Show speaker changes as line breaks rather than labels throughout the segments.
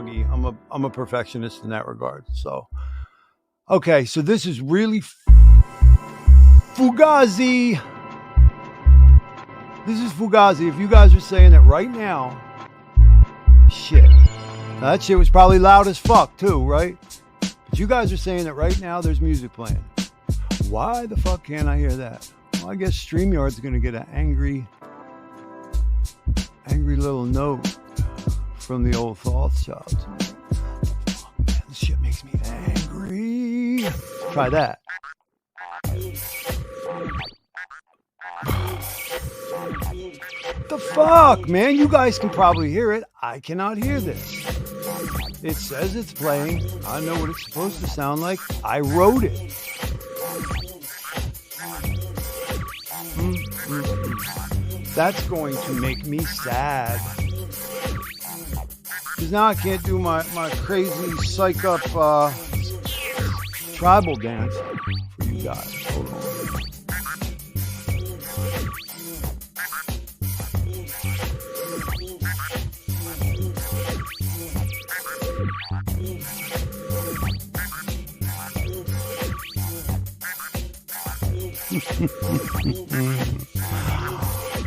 buggy. I'm a perfectionist in that regard. So, okay, so this is really Fugazi. This is Fugazi. If you guys are saying it right now, shit. Now, that shit was probably loud as fuck too, right? But you guys are saying it right now, there's music playing. Why the fuck can't I hear that? Well, I guess StreamYard's going to get an angry little note from the old Thothschild. Fuck, man, this shit makes me angry. Try that. The fuck, man? You guys can probably hear it. I cannot hear this. It says it's playing. I know what it's supposed to sound like. I wrote it. That's going to make me sad. Because now I can't do my crazy psych up tribal dance for you guys. Hold on.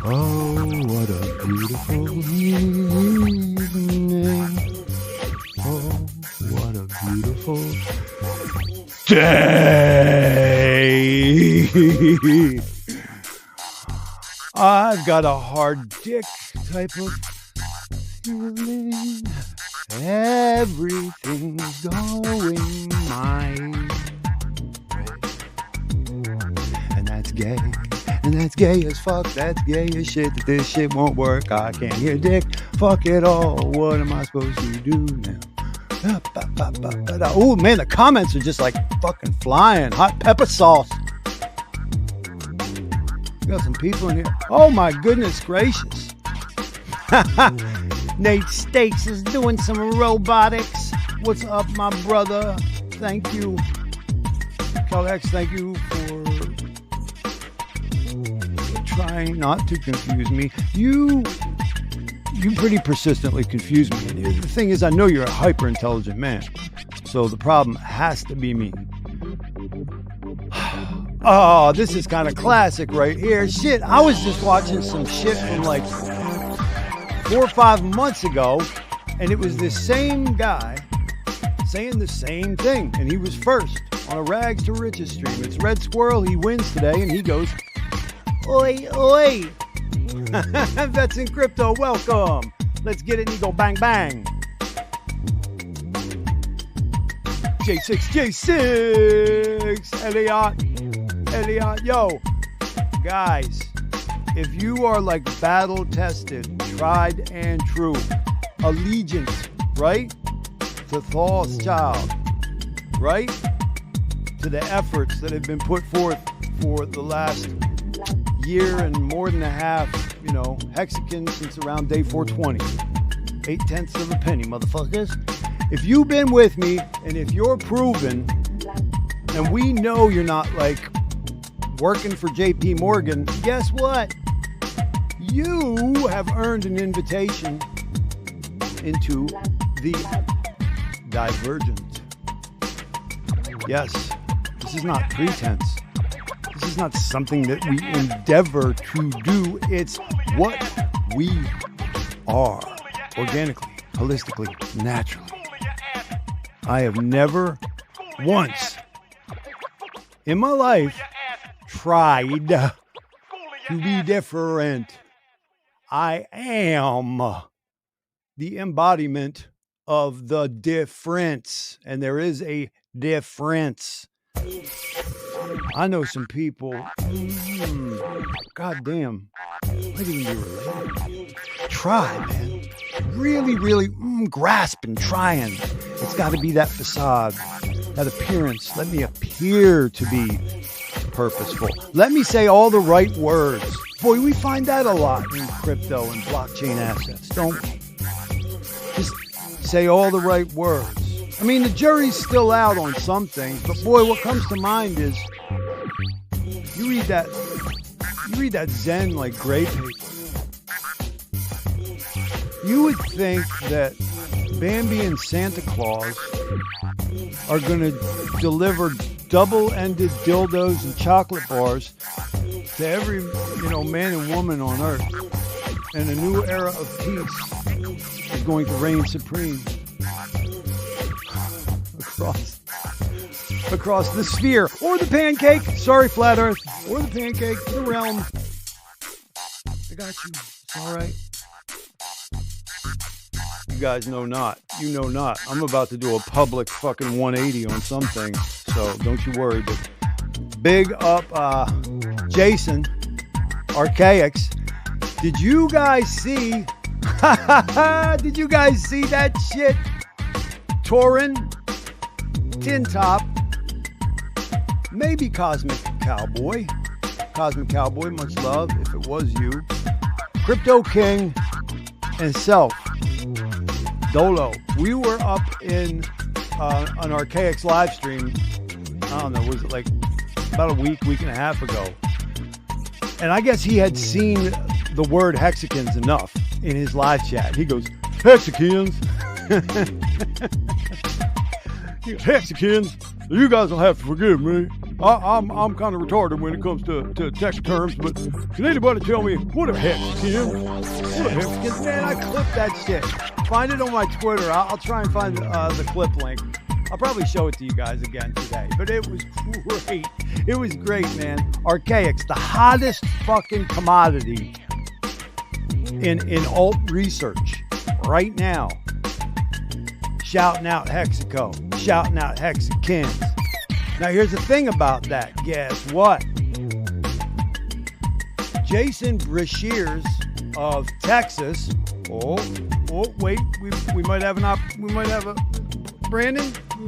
Oh, what a beautiful evening. Oh, what a beautiful day. I've got a hard dick type of feeling. Everything's going my way. And that's gay. And that's gay as fuck, that's gay as shit, that this shit won't work, I can't hear dick, fuck it all, what am I supposed to do now? Oh man, the comments are just like fucking flying, hot pepper sauce. We got some people in here, oh my goodness gracious. Nate Stakes is doing some robotics, what's up my brother, thank you. Alex, thank you for trying not to confuse me. You pretty persistently confuse me. And the thing is, I know you're a hyper intelligent man, so the problem has to be me. Oh, this is kind of classic right here. Shit, I was just watching some shit from like 4 or 5 months ago, and it was the same guy saying the same thing, and he was first on a rags to riches stream. It's Red Squirrel, he wins today, and he goes, oi, oi. That's in crypto, welcome. Let's get it and you go bang, bang. J6, Elliot, yo. Guys, if you are like battle tested, tried and true, allegiance, right? To Thothschild, right? To the efforts that have been put forth for the last year and more than a half, you know, hexagons since around day 420. 0.8 of a penny, motherfuckers. If you've been with me and if you're proven, and we know you're not like working for JP Morgan, guess what? You have earned an invitation into the divergent. Yes, this is not pretense. This is not something that we endeavor to do. It's what we are, organically, holistically, naturally. I have never once in my life tried to be different. I am the embodiment of the difference, and there is a difference. I know some people, goddamn, might even be related. Try, man. Really, really grasping, trying. It's got to be that facade, that appearance. Let me appear to be purposeful. Let me say all the right words. Boy, we find that a lot in crypto and blockchain assets, don't we? Just say all the right words. I mean, the jury's still out on some things, but boy, what comes to mind is you read that Zen like gray paper. You would think that Bambi and Santa Claus are going to deliver double-ended dildos and chocolate bars to every, man and woman on Earth. And a new era of peace is going to reign supreme across the sphere, or the pancake. Sorry, flat Earth. Or the pancake, the realm. I got you. It's all right. You guys know not. You know not. I'm about to do a public fucking 180 on some things, so don't you worry. But big up Jason, Archaics. Did you guys see? Did you guys see that shit? Torin, Tin Top, maybe Cosmic Cowboy. Cosmic Cowboy, much love if it was you. Crypto King and Self. Dolo. We were up in an Archaics live stream. I don't know, was it like about a week and a half ago? And I guess he had seen the word Hexicans enough in his live chat. He goes, Hexicans. Hexicans, you guys will have to forgive me. I'm kind of retarded when it comes to tech terms, but can anybody tell me what a Hexicans? What a Hexicans? Man, I clipped that shit. Find it on my Twitter. I'll try and find the clip link. I'll probably show it to you guys again today. But it was great. It was great, man. Archaics, the hottest fucking commodity in alt research right now. Shouting out Hexaco, shouting out Hexicans. Now here's the thing about that. Guess what? Jason Brashears of Texas. Oh, wait, we might have Brandon. We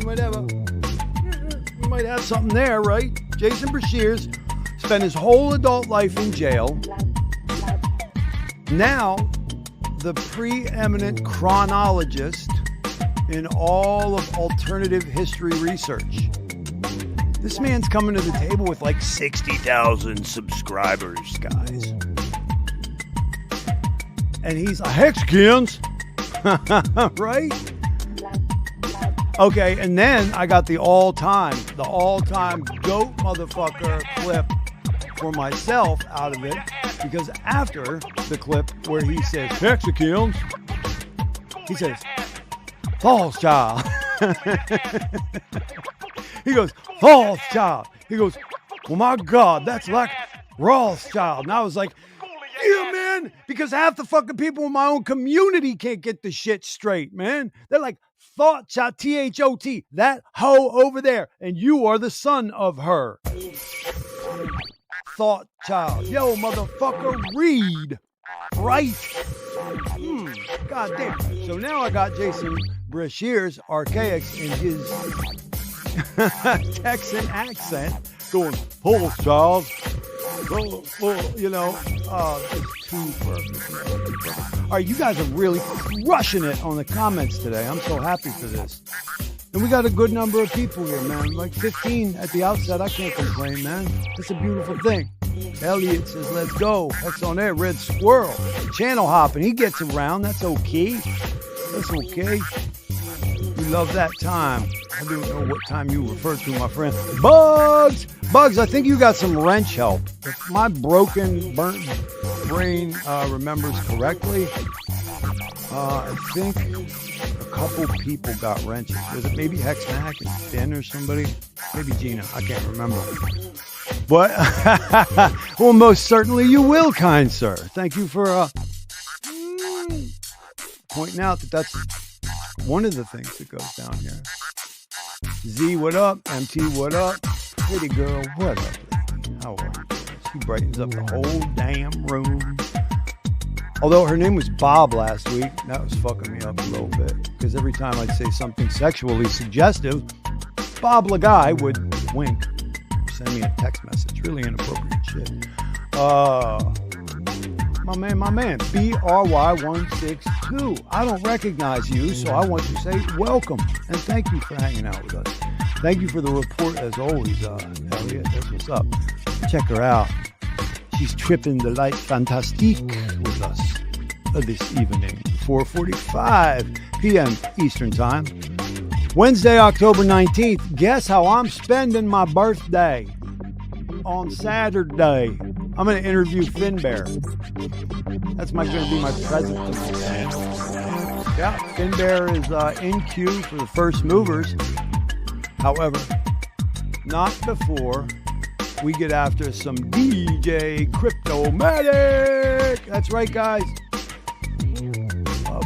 might have something there, right? Jason Brashears spent his whole adult life in jail. Now, the preeminent chronologist in all of alternative history research. This man's coming to the table with like 60,000 subscribers, guys. And he's a Hexicans, right? Okay, and then I got the all-time GOAT motherfucker clip for myself out of it, because after the clip where he says Hexicans, he says Thothschild. He goes Thothschild. He goes, well, my God, that's like Rothschild. And I was like, yeah, man, because half the fucking people in my own community can't get the shit straight, man. They're like, Thothschild, T-H-O-T, that hoe over there, and you are the son of her. Thothschild. Yo, motherfucker, read. Right. God damn. So now I got Jason Brashears, Archaics, in his Texan accent, going, Thothschild. It's too perfect. All right, you guys are really crushing it on the comments today. I'm so happy for this. And we got a good number of people here, man. Like 15 at the outset. I can't complain, man. It's a beautiful thing. Elliot says, let's go. Hex on air, Red Squirrel. Channel hopping. He gets around. That's okay. That's okay. We love that time. I don't know what time you refer to, my friend. Bugs, I think you got some wrench help. If my broken, burnt brain remembers correctly, I think a couple people got wrenches. Was it maybe Hex Mac and Finn or somebody? Maybe Gina. I can't remember. But, well, most certainly you will, kind sir. Thank you for pointing out that that's one of the things that goes down here. Z, what up? MT, what up? Pretty girl, what up? How are you doing? She brightens up the whole damn room. Although her name was Bob last week, that was fucking me up a little bit. Because every time I'd say something sexually suggestive, Bob Laguy would wink. Send me a text message. Really inappropriate shit. My man, BRY162. I don't recognize you, so I want to say welcome. And thank you for hanging out with us. Thank you for the report, as always, Elliot. That's what's up. Check her out. She's tripping the light fantastique with us this evening. 4:45. p.m. Eastern Time. Wednesday, October 19th. Guess how I'm spending my birthday? On Saturday, I'm going to interview Finbear. That's going to be my present to myself. Yeah, Finbear is in queue for the first movers. However, not before we get after some DJ Cryptomatic. That's right, guys.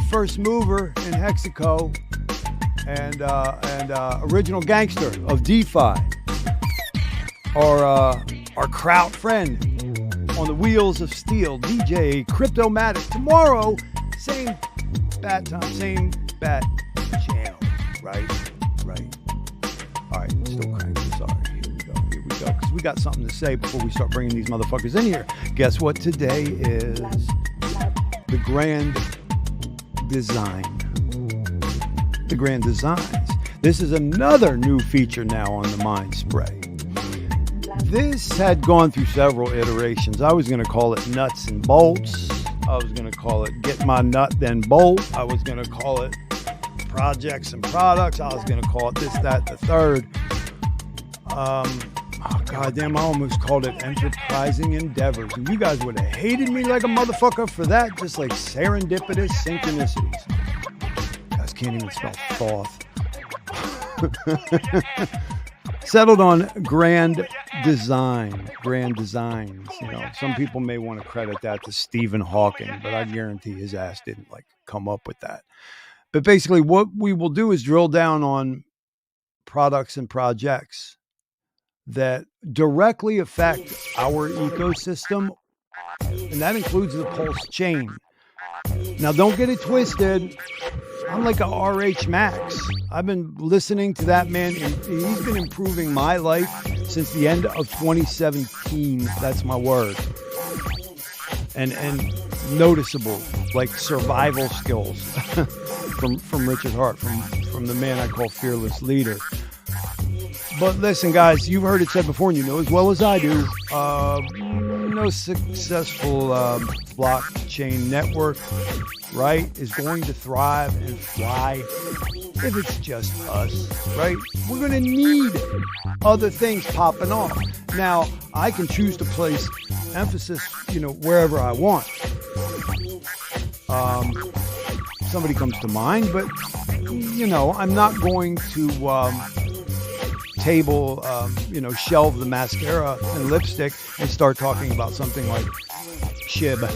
First mover in Hexaco and original gangster of DeFi. Our kraut friend on the wheels of steel, DJ Cryptomatic. Tomorrow, same bat time, same bat channel. Right. All right, still cranking. Sorry. Here we go. Because we got something to say before we start bringing these motherfuckers in here. Guess what today is? The Grand Design. The Grand Designs. This is another new feature now on the Mind Spray. This had gone through several iterations. I was going to call it Nuts and Bolts. I was going to call it Get My Nut Then Bolt. I was going to call it Projects and Products. I was going to call it this, that, the third. Goddamn, I almost called it Enterprising Endeavors. And you guys would have hated me like a motherfucker for that. Just like serendipitous synchronicities. You guys can't even spell thoth. Settled on Grand Designs. You know, some people may want to credit that to Stephen Hawking, but I guarantee his ass didn't come up with that. But basically, what we will do is drill down on products and projects that directly affect our ecosystem, and that includes the Pulse chain. Now, don't get it twisted. I'm like a RH Max. I've been listening to that man, and he's been improving my life since the end of 2017. That's my word. And noticeable, like survival skills from Richard Hart, from the man I call Fearless Leader. But listen, guys, you've heard it said before, and you know as well as I do, no successful blockchain network, right, is going to thrive and fly if it's just us, right? We're going to need other things popping off. Now, I can choose to place emphasis, wherever I want. Somebody comes to mind, but, I'm not going to shelve the mascara and lipstick and start talking about something like SHIB.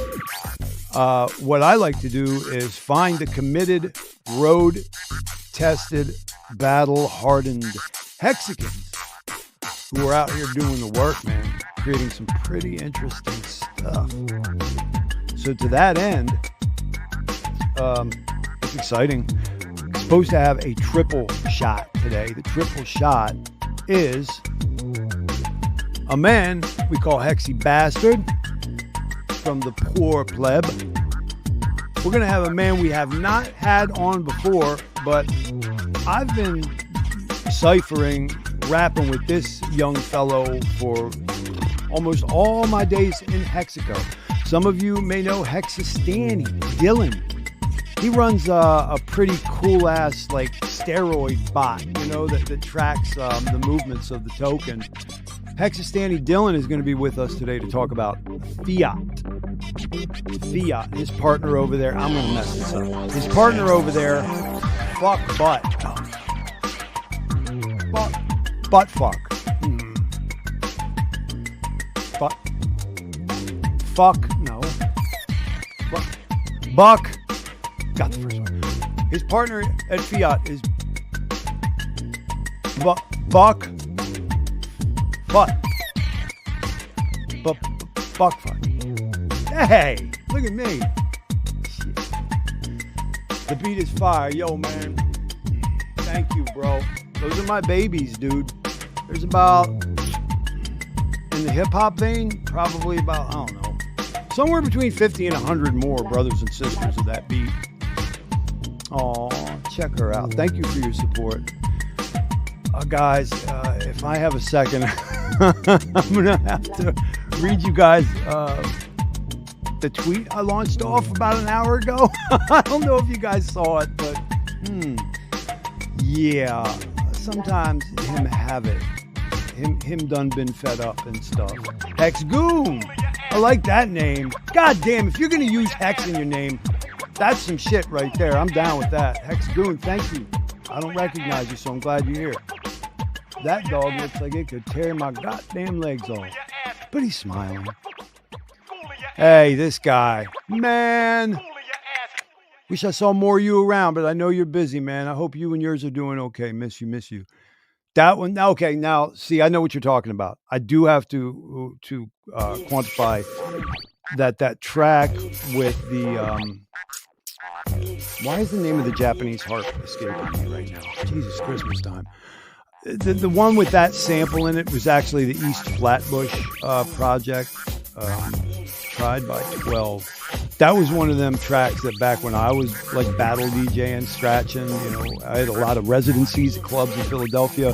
What I like to do is find the committed, road-tested, battle-hardened Hexicans who are out here doing the work, man, creating some pretty interesting stuff. So to that end, it's exciting. It's supposed to have a triple shot today. The triple shot is a man we call Hexy Bastard from the Poor Pleb. We're going to have a man we have not had on before, but I've been rapping with this young fellow for almost all my days in Hexaco. Some of you may know HEXISTANY, Dylan. He runs a pretty cool-ass, steroid bot, that tracks the movements of the token. HEXISTANY Dylan is going to be with us today to talk about Fiat. His partner over there, I'm going to mess this up. His partner over there, fuck. Buck. Got the first one. His partner at Fiat is Buck. Hey, look at me. Shit. The beat is fire. Yo, man. Thank you, bro. Those are my babies, dude. There's about, in the hip-hop vein, probably about, I don't know, somewhere between 50 and 100 more brothers and sisters of that beat. Oh, check her out. Thank you for your support. Guys, if I have a second, I'm going to have to read you guys the tweet I launched off about an hour ago. I don't know if you guys saw it, but Yeah, sometimes him have it. Him done been fed up and stuff. Hexgoon. I like that name. God damn, if you're gonna use Hex in your name, that's some shit right there. I'm down with that. Hexgoon, thank you. I don't recognize you, so I'm glad you're here. That dog looks like it could tear my goddamn legs off. But he's smiling. Hey, this guy. Man. Wish I saw more of you around, but I know you're busy, man. I hope you and yours are doing okay. Miss you. That one, okay, now, see, I know what you're talking about. I do have to quantify that track with the, why is the name of the Japanese harp escaping me right now? Jesus, Christmas time. The one with that sample in it was actually the East Flatbush project, tried by 12. That was one of them tracks that back when I was like battle DJing, scratching, I had a lot of residencies at clubs in Philadelphia.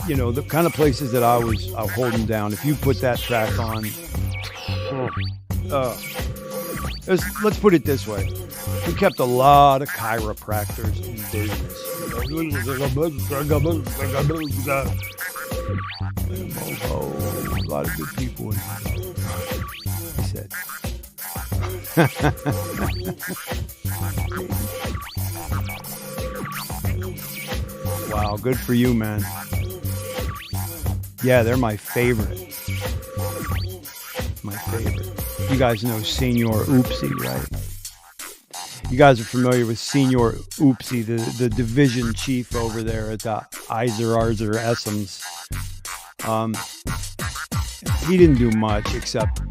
The kind of places that I was holding down. If you put that track on, let's put it this way. We kept a lot of chiropractors in business. A lot of good people in here. He said. Wow, good for you, man. Yeah, they're my favorite. My favorite. You guys know Senor Oopsie, right? You guys are familiar with Senor Oopsie, the division chief over there at the 𝕬𝕬𝕐𝕬𝕬𝕐. He didn't do much except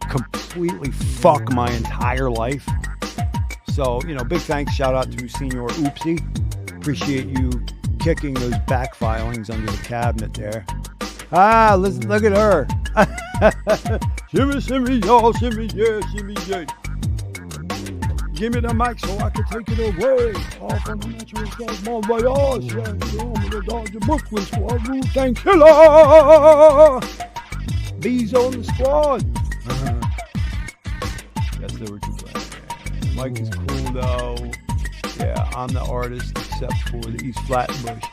completely fuck my entire life. So, big thanks, shout out to Senor Oopsie. Appreciate you kicking those back filings under the cabinet there. Listen, look at her. Shimmy, shimmy, y'all, shimmy, yeah, shimmy, yeah. Give me the mic so I can take it away. All from the natural side, mon voyage. The Dodger Brooklyn squad, Wu-Tang Killer. Bees on the squad. Yes, there were two players. Mike is cool though. Yeah, I'm the artist except for the East Flatbush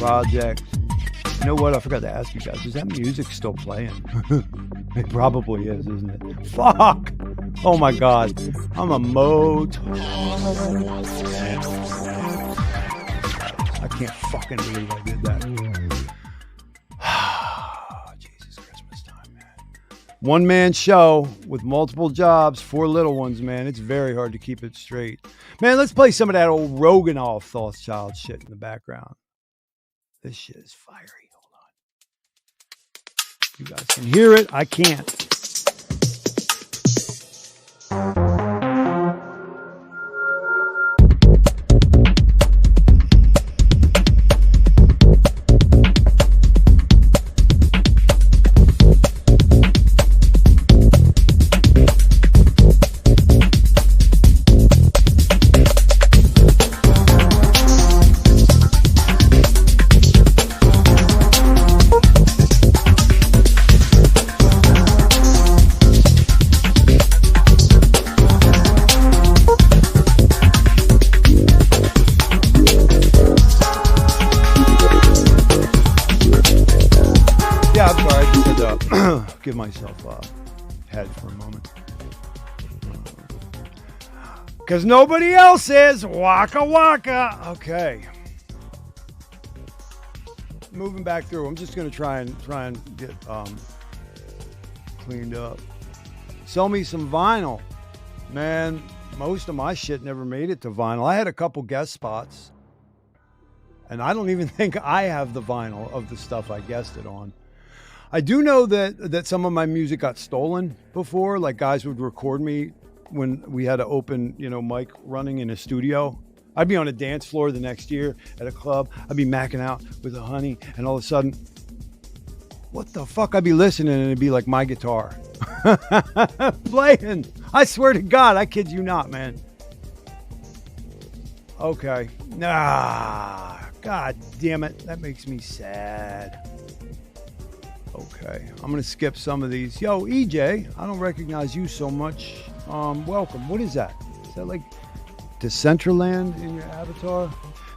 project. You know what? I forgot to ask you guys. Is that music still playing? It probably is, isn't it? Fuck! Oh my God. I'm a I can't fucking believe I did that. Jesus, Christmas time, man. One-man show with multiple jobs, 4 little ones, man. It's very hard to keep it straight. Man, let's play some of that old Roganoff Thothschild shit in the background. This shit is fiery. Hold on. You guys can hear it. I can't. Give myself a head for a moment. Because nobody else is. Waka waka. Okay. Moving back through. I'm just going to try and get cleaned up. Sell me some vinyl. Man, most of my shit never made it to vinyl. I had a couple guest spots. And I don't even think I have the vinyl of the stuff I guested on. I do know that some of my music got stolen before. Like guys would record me when we had an open, mic running in a studio. I'd be on a dance floor the next year at a club. I'd be macking out with a honey, and all of a sudden, what the fuck? I'd be listening, and it'd be like my guitar playing. I swear to God, I kid you not, man. Okay. God damn it. That makes me sad. Okay, I'm gonna skip some of these. Yo, EJ, I don't recognize you so much. Welcome. What is that? Is that like Decentraland in your avatar?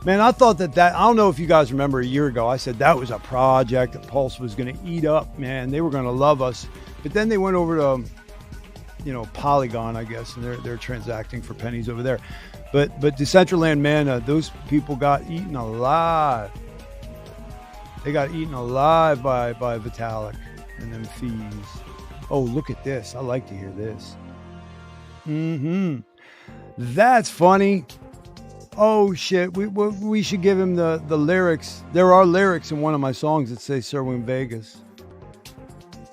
Man, I thought that, I don't know if you guys remember a year ago, I said that was a project that Pulse was going to eat up, man. They were going to love us. But then they went over to, Polygon, I guess, and they're transacting for pennies over there. But Decentraland, man, those people got eaten alive. They got eaten alive by Vitalik and them fees. Oh, look at this. I like to hear this. That's funny. Oh shit, we should give him the lyrics. There are lyrics in one of my songs that say Sirwin Vegas.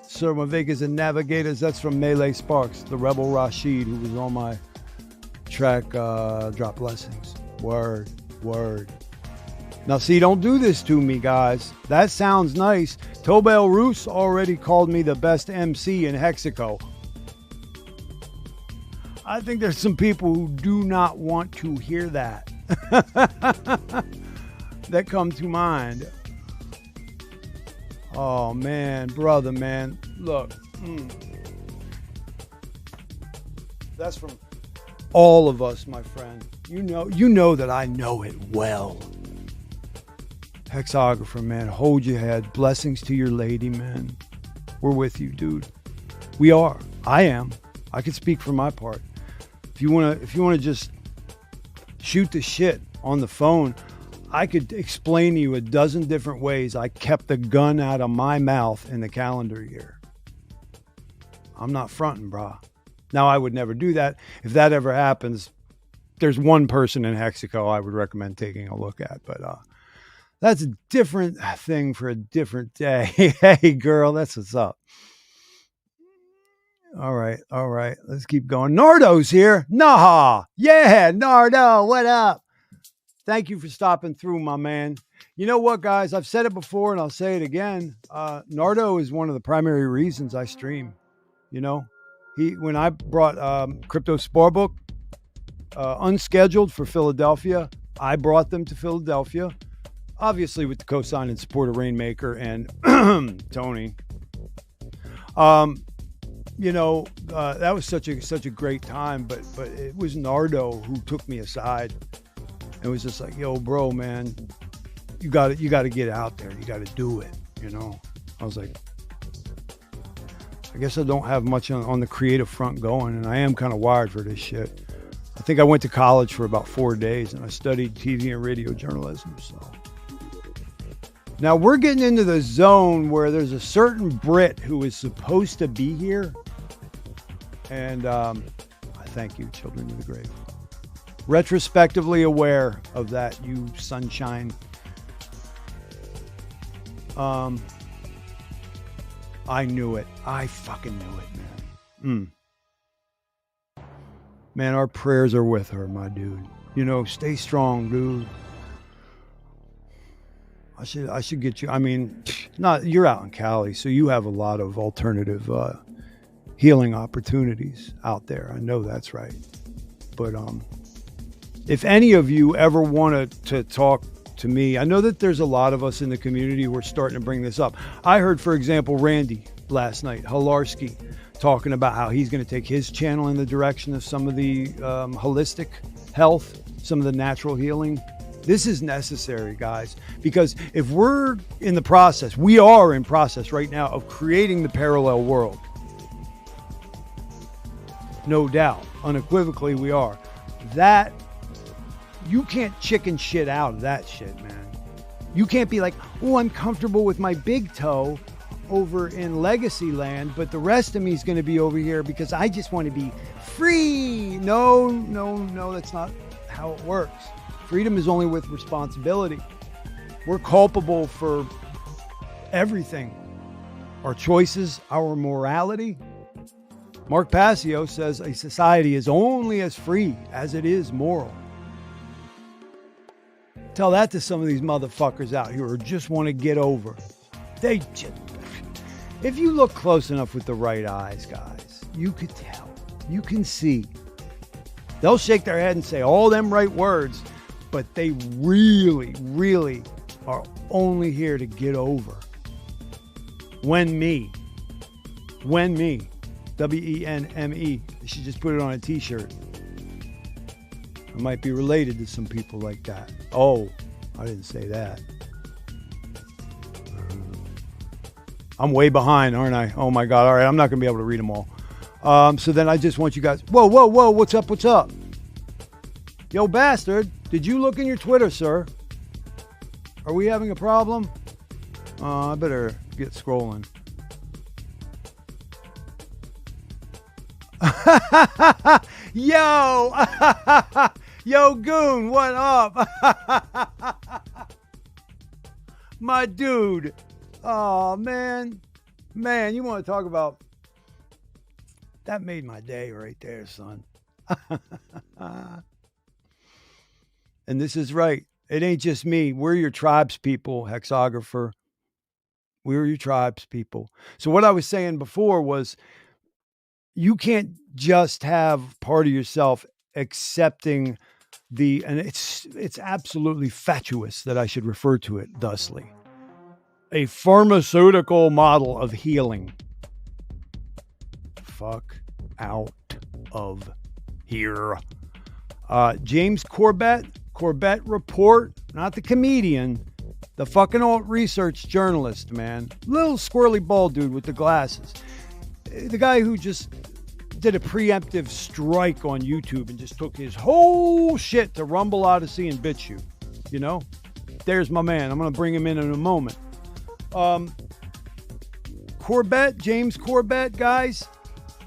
Sirwin Vegas and Navigators. That's from Melee Sparks, the Rebel Rashid, who was on my track Drop Blessings. Word. Now see, don't do this to me, guys. That sounds nice. Tobel Roos already called me the best MC in Hexaco. I think there's some people who do not want to hear that. That come to mind. Oh man, brother, man. Look. That's from all of us, my friend. You know that I know it well. Hexographer, man, hold your head. Blessings to your lady, man. We're with you, dude. We are. I am. I can speak for my part. If you wanna just shoot the shit on the phone, I could explain to you a dozen different ways I kept the gun out of my mouth in the calendar year. I'm not fronting, brah. Now, I would never do that. If that ever happens, there's one person in Hexaco I would recommend taking a look at, but that's a different thing for a different day. Hey, girl, that's what's up. All right. Let's keep going. Nardo's here. Nah. Yeah, Nardo, what up? Thank you for stopping through, my man. You know what, guys? I've said it before and I'll say it again. Nardo is one of the primary reasons I stream. When I brought Crypto Sporebook unscheduled for Philadelphia, I brought them to Philadelphia, obviously with the cosign and support of Rainmaker and Tony. That was such a great time, but it was Nardo who took me aside. It was just like, yo, bro, man, you got to get out there. You got to do it. I was like, I guess I don't have much on the creative front going, and I am kind of wired for this shit. I think I went to college for about 4 days, and I studied TV and radio journalism. So now we're getting into the zone where there's a certain Brit who is supposed to be here, and I thank you, children of the grave. Retrospectively aware of that, you sunshine. I knew it. I fucking knew it, man. Man, our prayers are with her, my dude. Stay strong, dude. I should get you. I mean, you're out in Cali, so you have a lot of alternative healing opportunities out there. I know that's right. But if any of you ever wanted to talk to me, I know that there's a lot of us in the community who are starting to bring this up. I heard, for example, Randy last night, 𝔾ℝ𝔸ℕ𝔻, talking about how he's going to take his channel in the direction of some of the holistic health, some of the natural healing. This is necessary, guys, because if we're in the process, we are in process right now of creating the parallel world. No doubt, unequivocally we are. That, you can't chicken shit out of that shit, man. You can't be like, oh, I'm comfortable with my big toe over in Legacy Land, but the rest of me is going to be over here because I just want to be free. No, that's not how it works. Freedom is only with responsibility. We're culpable for everything. Our choices, our morality. Mark Passio says a society is only as free as it is moral. Tell that to some of these motherfuckers out here who just want to get over. They just, if you look close enough with the right eyes, guys, you could tell. You can see. They'll shake their head and say all them right words, but they really, really are only here to get over. When me. WENME. They should just put it on a t-shirt. I might be related to some people like that. Oh, I didn't say that. I'm way behind, aren't I? Oh my God. All right. I'm not going to be able to read them all. So then I just want you guys. Whoa. What's up? What's up? Yo, bastard. Did you look in your Twitter, sir? Are we having a problem? I better get scrolling. Yo. Yo, Goon. What up? My dude. Oh, man. Man, you want to talk about... That made my day right there, son. And this is right. It ain't just me. We're your tribes people, hexographer. We're your tribes people. So what I was saying before was you can't just have part of yourself accepting and it's absolutely fatuous that I should refer to it thusly. A pharmaceutical model of healing. Fuck out of here. James Corbett Report, not the comedian, the fucking alt research journalist, man. Little squirrely bald dude with the glasses. The guy who just did a preemptive strike on YouTube and just took his whole shit to Rumble Odyssey and BitChute. You know? There's my man. I'm going to bring him in a moment. James Corbett, guys,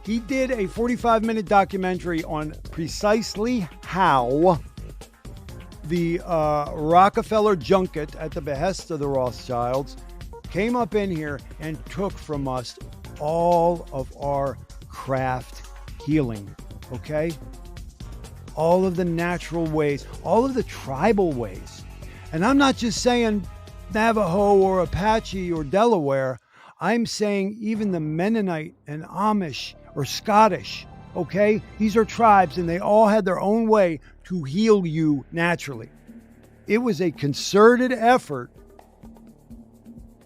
he did a 45-minute documentary on precisely how the Rockefeller junket at the behest of the Rothschilds came up in here and took from us all of our craft healing, okay? All of the natural ways, all of the tribal ways. And I'm not just saying Navajo or Apache or Delaware. I'm saying even the Mennonite and Amish or Scottish, okay? These are tribes and they all had their own way to heal you naturally. It was a concerted effort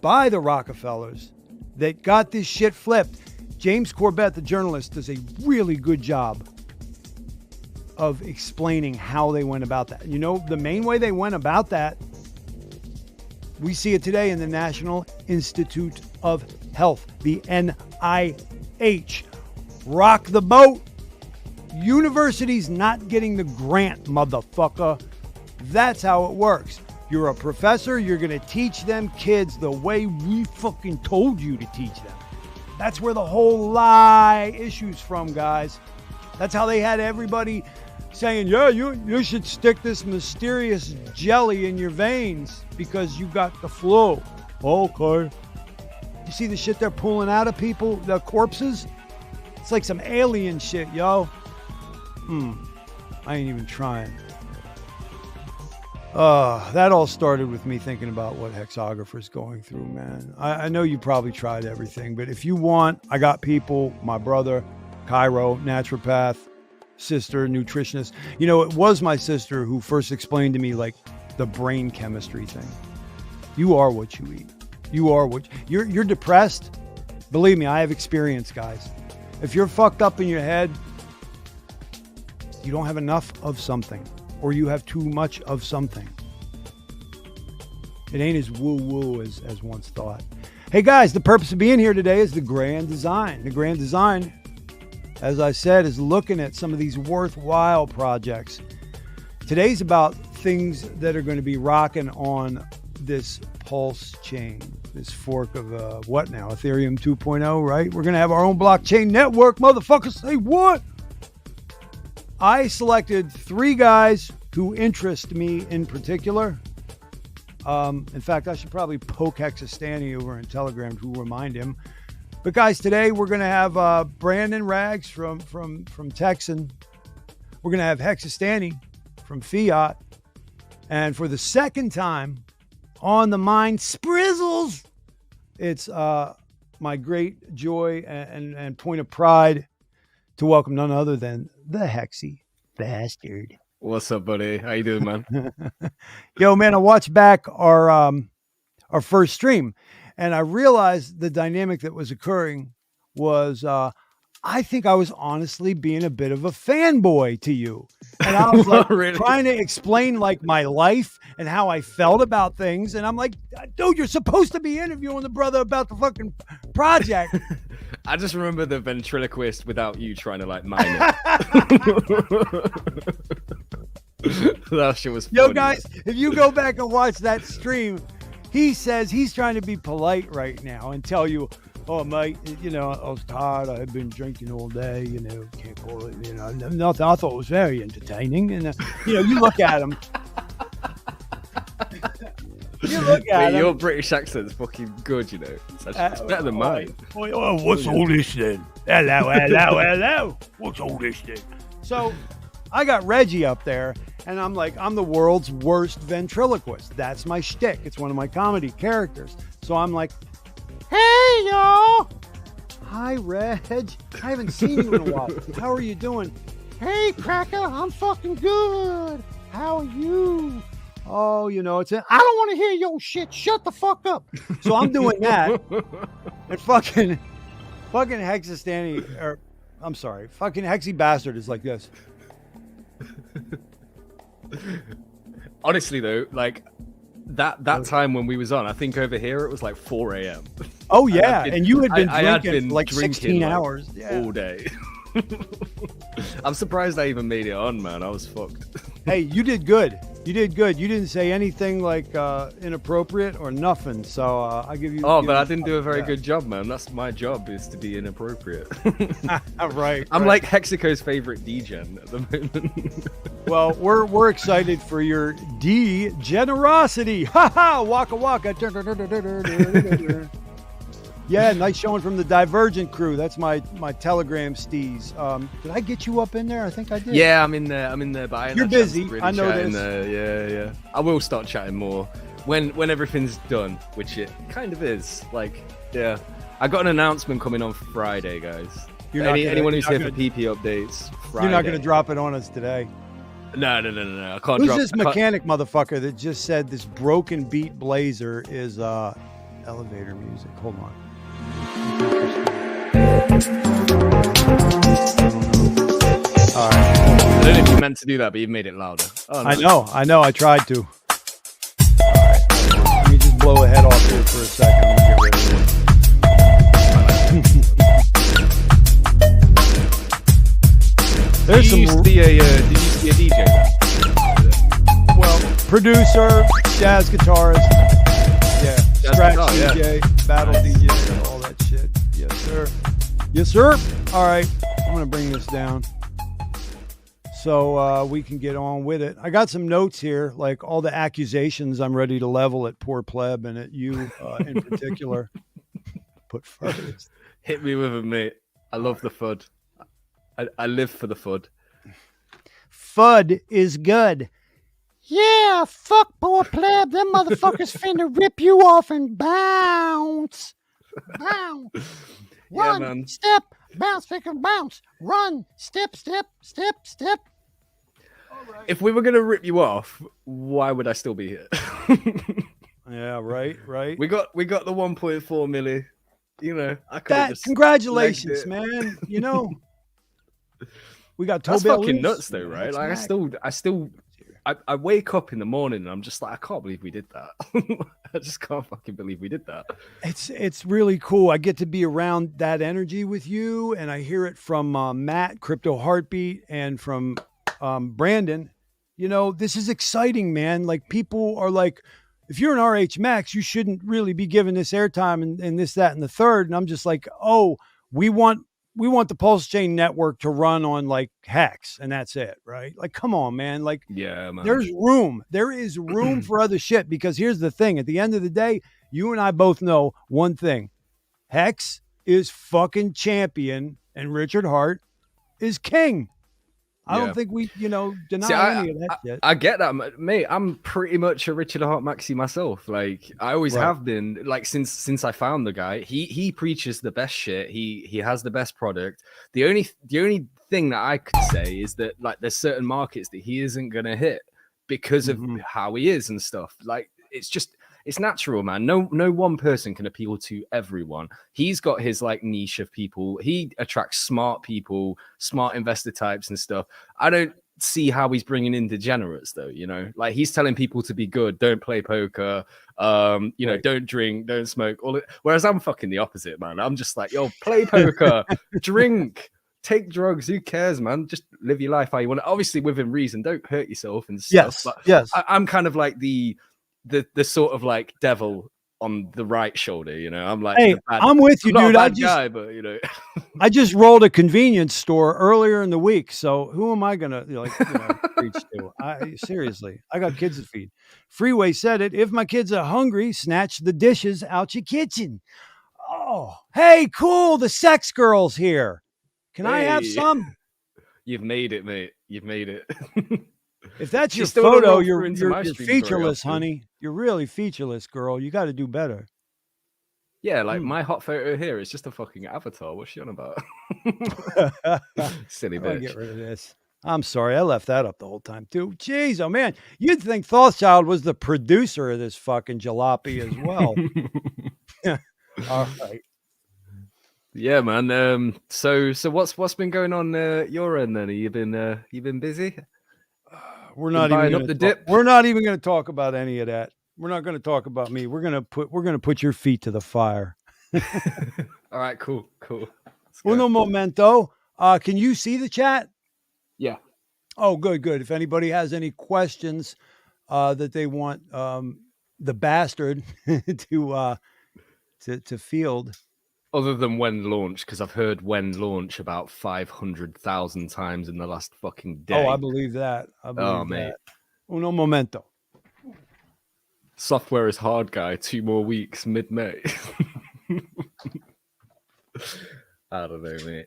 by the Rockefellers that got this shit flipped. James Corbett, the journalist, does a really good job of explaining how they went about that. You know, the main way they went about that, we see it today in the National Institute of Health, the NIH. Rock the boat. University's not getting the grant, motherfucker. That's how it works. You're a professor, you're going to teach them kids the way we fucking told you to teach them. That's where the whole lie issue's from, guys. That's how they had everybody saying, yeah, you should stick this mysterious jelly in your veins because you got the flu. Okay. You see the shit they're pulling out of people, the corpses? It's like some alien shit, yo. I ain't even trying. That all started with me thinking about what hexographer's going through, man. I know you probably tried everything, but if you want, I got people, my brother, chiro, naturopath, sister, nutritionist. You know, it was my sister who first explained to me, like, the brain chemistry thing. You are what you eat. You are what you're depressed. Believe me, I have experience, guys. If you're fucked up in your head, you don't have enough of something, or you have too much of something. It ain't as woo-woo as once thought. Hey guys, the purpose of being here today is the grand design. The grand design, as I said, is looking at some of these worthwhile projects. Today's about things that are going to be rocking on this pulse chain, this fork of what now? Ethereum 2.0, right? We're going to have our own blockchain network. Motherfuckers, say what? I selected 3 guys who interest me in particular. In fact, I should probably poke HEXISTANY over in Telegram to remind him. But guys, today we're going to have Brandon Rags from Texan. We're going to have HEXISTANY from Fiat. And for the second time on the Mind Sprizzles, it's my great joy and point of pride to welcome none other than the Hexy Bastard.
What's up, buddy? How you doing, man?
Yo, man, I watched back our first stream, and I realized the dynamic that was occurring was I think I was honestly being a bit of a fanboy to you. And I was like
Really?
trying to explain like my life and how I felt about things. And I'm like, dude, you're supposed to be interviewing the brother about the fucking project.
I just remember the ventriloquist without you trying to like mime it. That shit was funny.
Yo, guys, if you go back and watch that stream, he says he's trying to be polite right now and tell you, oh, mate, you know, I was tired. I had been drinking all day, you know, can't call it, you know, nothing. I thought it was very entertaining. And, you know, you look at him. You look at him.
Your British accent's fucking good, you know. It's better than mine.
Oh, what's all this then? Hello. What's all this then? So I got Reggie up there, and I'm like, I'm the world's worst ventriloquist. That's my shtick. It's one of my comedy characters. So I'm like, hey, y'all. Hi, Reg. I haven't seen you in a while. How are you doing? Hey, Cracker, I'm fucking good. How are you? Oh, you know, I don't want to hear your shit. Shut the fuck up. So I'm doing that. And fucking Hexistany, or I'm sorry, fucking Hexy Bastard is like this.
Honestly, though, like that time when we was on, I think over here it was like 4 a.m.
Oh, yeah. And you had been
I
drinking for like 16 hours.
All day. I'm surprised I even made it on, man. I was fucked.
Hey, you did good. You did good. You didn't say anything like inappropriate or nothing. So I give you.
Oh, but I didn't do a very good job, man. That's my job, is to be inappropriate.
Right.
I'm like Hexico's favorite D-gen at the moment.
Well, we're excited for your D-generosity. Ha ha! Waka waka. Yeah, nice showing from the Divergent crew. That's my Telegram steez. Did I get you up in there? I think I did.
Yeah, I'm in there. But I ain't
You're
had a chance
busy.
to really
I know
chat in
this.
there. Yeah. I will start chatting more when everything's done, which it kind of is. Like, yeah, I got an announcement coming on Friday, guys. Anyone who's here for PP updates, Friday.
You're not going to drop it on us today.
No. I can't.
Who's this mechanic motherfucker that just said this broken beat blazer is elevator music? Hold on. All right.
I don't know if you meant to do that, but you've made it louder. Oh, no.
I know. I tried to. All right. Let me just blow a head off here for a second. I'm gonna get rid of it. There's
Did you used to be a DJ?
Well, producer, jazz guitarist, yeah, scratch DJ, battle DJ, all that shit. Yes, sir. Yes, sir. All right, I'm gonna bring this down so we can get on with it. I got some notes here, like all the accusations I'm ready to level at Poor Pleb and at you in particular. Put first.
Hit me with it, mate. I love the FUD. I live for the FUD.
FUD is good. Yeah, fuck Poor Pleb. Them motherfuckers finna rip you off and bounce. Bounce. Run,
man.
step, bounce, freaking bounce. Run, step. Right.
If we were going to rip you off, why would I still be here?
Yeah, right.
We got the 1.4 milli. You know, I could
congratulations, man. You know, we got
That's
Tobel
fucking
loose.
nuts, though, right? Like, I wake up in the morning and I'm just like, I can't believe we did that. I just can't fucking believe we did that.
It's really cool. I get to be around that energy with you, and I hear it from Matt, Crypto Heartbeat, and from Brandon. You know, this is exciting, man. Like, people are like, if you're an RH Max, you shouldn't really be giving this airtime and this, that, and the third. And I'm just like, oh, we want the Pulse Chain network to run on like Hex, and that's it, right? Like, come on, man. Like,
yeah, man.
There is room for other shit, because here's the thing. At the end of the day, you and I both know one thing. Hex is fucking champion and Richard Hart is king. I don't think we, deny any of that shit.
I get that, mate. I'm pretty much a Richard Hart maxi myself. Like, I always have been. Like, since I found the guy, he preaches the best shit. He has the best product. The only thing that I could say is that, like, there's certain markets that he isn't gonna hit because of how he is and stuff. Like, it's just it's natural, man. No one person can appeal to everyone. He's got his like niche of people. He attracts smart people, smart investor types and stuff. I don't see how he's bringing in degenerates though, you know, like he's telling people to be good, don't play poker, you know, don't drink, don't smoke, whereas I'm fucking the opposite, man. I'm just like, yo, play poker, drink, take drugs, who cares, man? Just live your life how you want. Obviously within reason, don't hurt yourself and stuff.
Yes,
but
yes.
I'm kind of like the sort of like devil on the right shoulder, you know. I'm like,
hey, I'm with you, dude.
Guy, but you know,
I just rolled a convenience store earlier in the week, so who am I gonna preach to? Seriously, I got kids to feed. Freeway said it. If my kids are hungry, snatch the dishes out your kitchen. Oh, hey, cool. The sex girl's here. Can I have some?
You've made it, mate. You've made it.
If that's your photo, you're featureless, honey. You're really featureless, girl. You got to do better.
Yeah, like my hot photo here is just a fucking avatar. What's she on about? Silly bitch.
Get rid of this. I'm sorry. I left that up the whole time, too. Jeez, oh, man. You'd think Thothschild was the producer of this fucking jalopy as well. All right.
Yeah, man. So what's been going on your end then? You been busy?
We're not even up the dip. We're not even going to talk about any of that. We're not going to talk about me. We're going to put your feet to the fire.
All right, cool.
Uno momento. Can you see the chat?
Yeah.
Oh, good. If anybody has any questions that they want the bastard to field.
Other than when launch, because I've heard when launch about 500,000 times in the last fucking day.
Oh, I believe that.
Mate.
Uno momento.
Software is hard, guy. 2 more weeks, mid-May. I don't know, mate.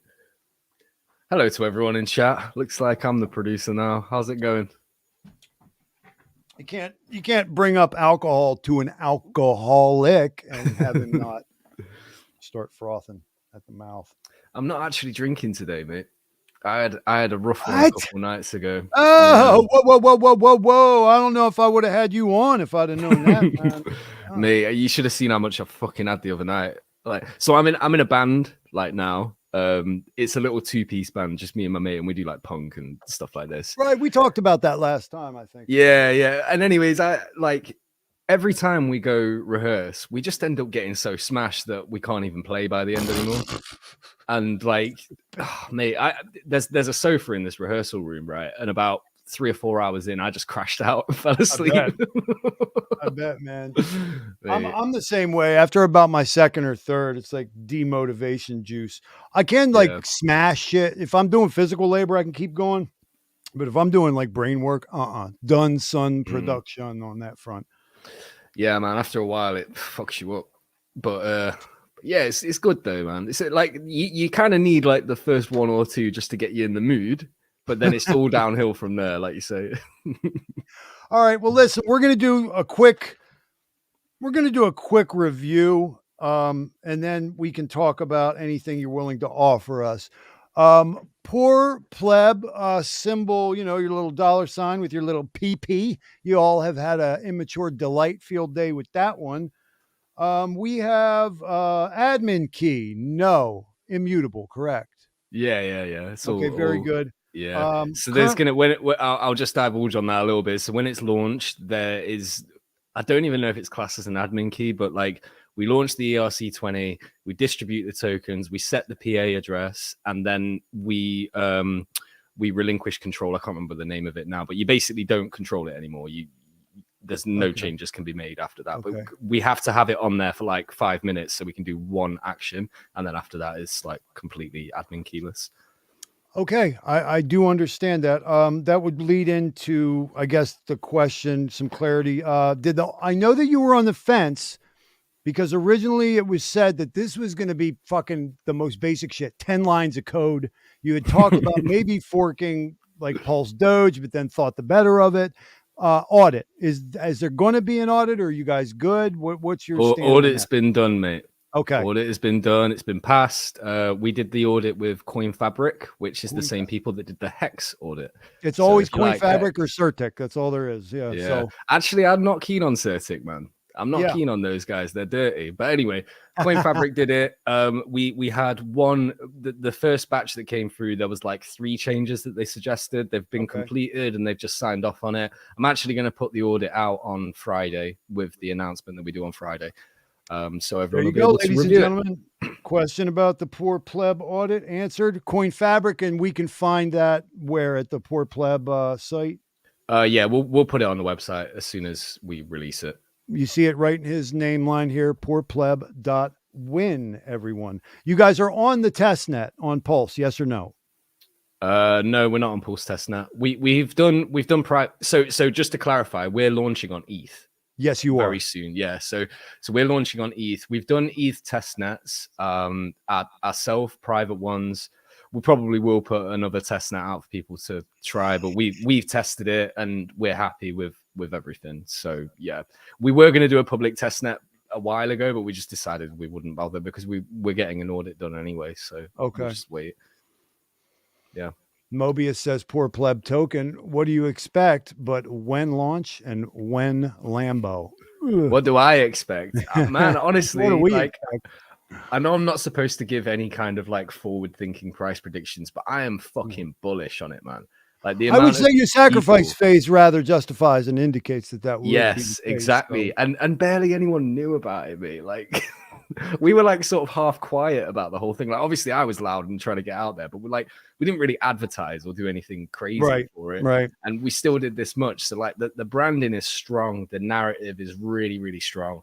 Hello to everyone in chat. Looks like I'm the producer now. How's it going?
You can't bring up alcohol to an alcoholic and have him not start frothing at the mouth.
I'm not actually drinking today, mate. I had a rough one a couple nights ago.
Oh, whoa! I don't know if I would have had you on if I'd have known that, man. Oh.
Mate, you should have seen how much I fucking had the other night. Like, so I'm in a band like now. It's a little 2-piece band, just me and my mate, and we do like punk and stuff like this.
Right, we talked about that last time, I think.
Yeah. And anyways, every time we go rehearse, we just end up getting so smashed that we can't even play by the end anymore. And like, mate, there's a sofa in this rehearsal room, right? And about 3 or 4 hours in, I just crashed out and fell asleep.
I bet, man. I'm the same way. After about my second or third, it's like demotivation juice. I can smash shit. If I'm doing physical labor, I can keep going. But if I'm doing like brain work, done, son, production on that front.
Yeah, man. After a while, it fucks you up. But yeah, it's good though, man. It's like you kind of need like the first 1 or 2 just to get you in the mood, but then it's all downhill from there, like you say.
All right. Well, listen, we're gonna do a quick review, and then we can talk about anything you're willing to offer us. Poor Pleb symbol, your little $sign with your little PP. You all have had an immature delight field day with that one. We have admin key. No, immutable. Correct.
Yeah. So
okay, very good.
Yeah. So there's I'll just divulge on that a little bit. So when it's launched, there is, I don't even know if it's classed as an admin key, but like we launch the ERC20, we distribute the tokens, we set the PA address, and then we relinquish control. I can't remember the name of it now, but you basically don't control it anymore. There's no changes can be made after that. But we have to have it on there for like 5 minutes so we can do one action, and then after that it's like completely admin keyless.
Okay, I do understand that. That would lead into, I guess, the question, some clarity. I know that you were on the fence because originally it was said that this was going to be fucking the most basic shit, 10 lines of code. You had talked about maybe forking like Pulse Doge, but then thought the better of it. Audit. Is there going to be an audit, or are you guys good? What's your stand?
Audit's been done, mate.
Okay.
Audit has been done. It's been passed. We did the audit with CoinFabric, which is the same people that did the Hex audit.
It's always CoinFabric or Certic. That's all there is. Yeah. So
actually, I'm not keen on Certic, man. I'm not
Yeah.
keen on those guys. They're dirty. But anyway, CoinFabric did it. We had the first batch that came through. There was like 3 changes that they suggested. They've been completed and they've just signed off on it. I'm actually going to put the audit out on Friday with the announcement that we do on Friday. So everyone will be able to review it.
Ladies and gentlemen. Question about the Poor Pleb audit answered. CoinFabric, and we can find that where at the Poor Pleb site.
Yeah, we'll put it on the website as soon as we release it.
You see it right in his name line here, poorpleb.win, everyone. You guys are on the testnet on Pulse, yes or no?
No, we're not on Pulse testnet. We've done so just to clarify, we're launching on ETH.
Yes, you are.
Very soon, yeah. So we're launching on ETH. We've done ETH testnets ourselves, private ones. We probably will put another testnet out for people to try, but we've tested it and we're happy with everything. So yeah, we were going to do a public testnet a while ago, but we just decided we wouldn't bother because we're getting an audit done anyway. So we'll just wait. Yeah.
Mobius says, Poor Pleb token. What do you expect? But when launch and when Lambo?
What do I expect? Man, honestly, like,
expect?
I know I'm not supposed to give any kind of like forward-thinking price predictions, but I am fucking bullish on it, man. Like I
would say your sacrifice phase rather justifies and indicates that would
yes,
be
exactly.
So.
And barely anyone knew about it, mate. Like we were like sort of half quiet about the whole thing. Like obviously I was loud and trying to get out there, but we didn't really advertise or do anything crazy for it.
Right.
And we still did this much. So like the branding is strong. The narrative is really, really strong.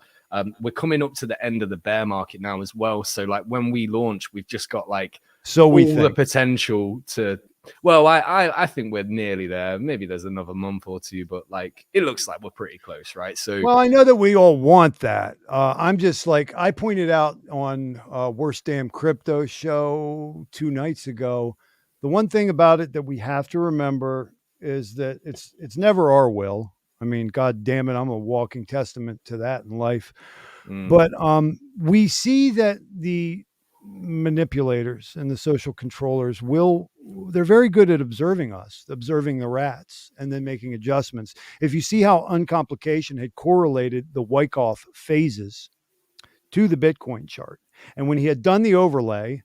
We're coming up to the end of the bear market now as well. So like when we launch, we've just got like the potential to. Well, I think we're nearly there. Maybe there's another month or two, but like it looks like we're pretty close, right? So
well, I know that we all want that. I'm just like I pointed out on Worst Damn Crypto show 2 nights ago. The one thing about it that we have to remember is that it's never our will. I mean, God damn it, I'm a walking testament to that in life. But we see that the manipulators and the social controllers they're very good at observing us, observing the rats, and then making adjustments. If you see how Uncomplication had correlated the Wyckoff phases to the Bitcoin chart, and when he had done the overlay,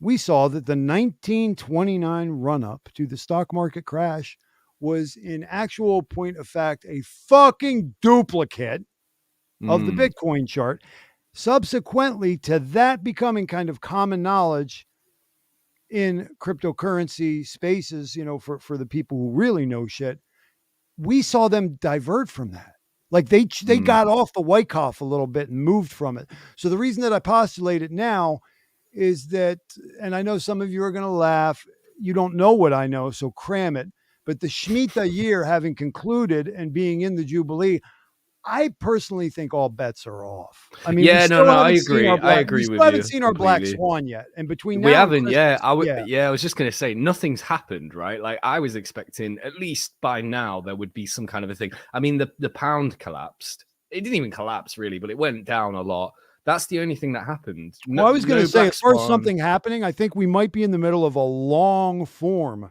we saw that the 1929 run-up to the stock market crash was in actual point of fact a fucking duplicate of the Bitcoin chart. Subsequently to that becoming kind of common knowledge in cryptocurrency spaces, for the people who really know shit, we saw them divert from that. Like they got off the Wyckoff a little bit and moved from it. So the reason that I postulate it now is that, and I know some of you are going to laugh, you don't know what I know, so cram it. But the Shemitah year having concluded and being in the Jubilee, I personally think all bets are off. I mean,
I agree. I agree with you.
We haven't seen our black swan yet, and between now
we haven't.
And
I was just going to say nothing's happened, right? Like I was expecting at least by now there would be some kind of a thing. I mean, the pound collapsed. It didn't even collapse really, but it went down a lot. That's the only thing that happened.
I was going to say, as far as something happening, I think we might be in the middle of a long form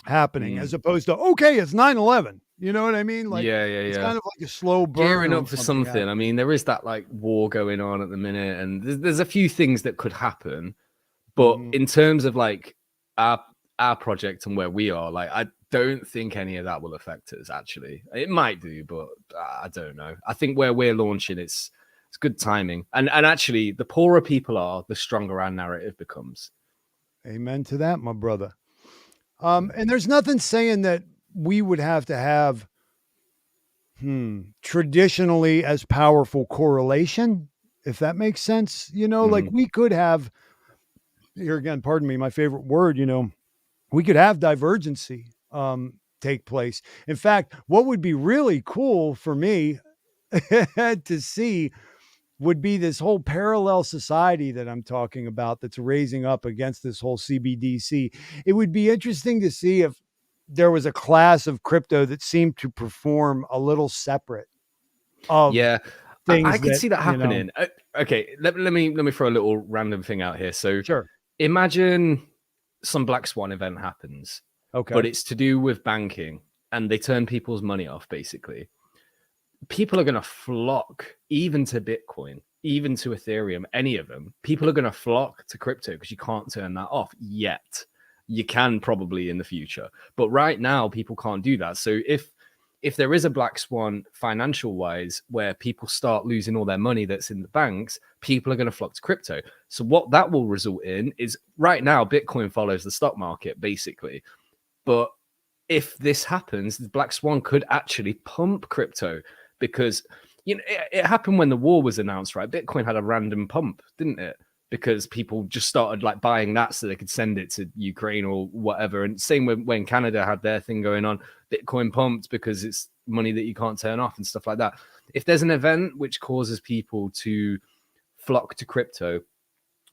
happening, as opposed to it's 9/11. You know what I mean? Like, it's kind of like a slow burn.
Gearing up for something. I mean, there is that like war going on at the minute, and there's a few things that could happen. But in terms of like our project and where we are, like I don't think any of that will affect us. Actually, it might do, but I don't know. I think where we're launching, it's good timing, and actually, the poorer people are, the stronger our narrative becomes.
Amen to that, my brother. And there's nothing saying that we would have to have traditionally as powerful correlation, if that makes sense. Like we could have, here again, pardon me, my favorite word, we could have divergency take place. In fact, what would be really cool for me to see would be this whole parallel society that I'm talking about that's raising up against this whole CBDC. It would be interesting to see if there was a class of crypto that seemed to perform a little separate.
I could see that happening. Okay, let me throw a little random thing out here. So
sure.
Imagine some black swan event happens, but it's to do with banking and they turn people's money off basically. people are going to flock even to Bitcoin, even to Ethereum, any of them. People are going to flock to crypto because you can't turn that off yet. You can probably in the future, but right now people can't do that. So if there is a black swan financial wise where people start losing all their money that's in the banks, people are going to flock to crypto. So what that will result in is, right now Bitcoin follows the stock market basically, but if this happens, the black swan could actually pump crypto, because it happened when the war was announced, right? Bitcoin had a random pump, didn't it? Because people just started like buying that so they could send it to Ukraine or whatever. And same when Canada had their thing going on, Bitcoin pumped because it's money that you can't turn off and stuff like that. If there's an event which causes people to flock to crypto,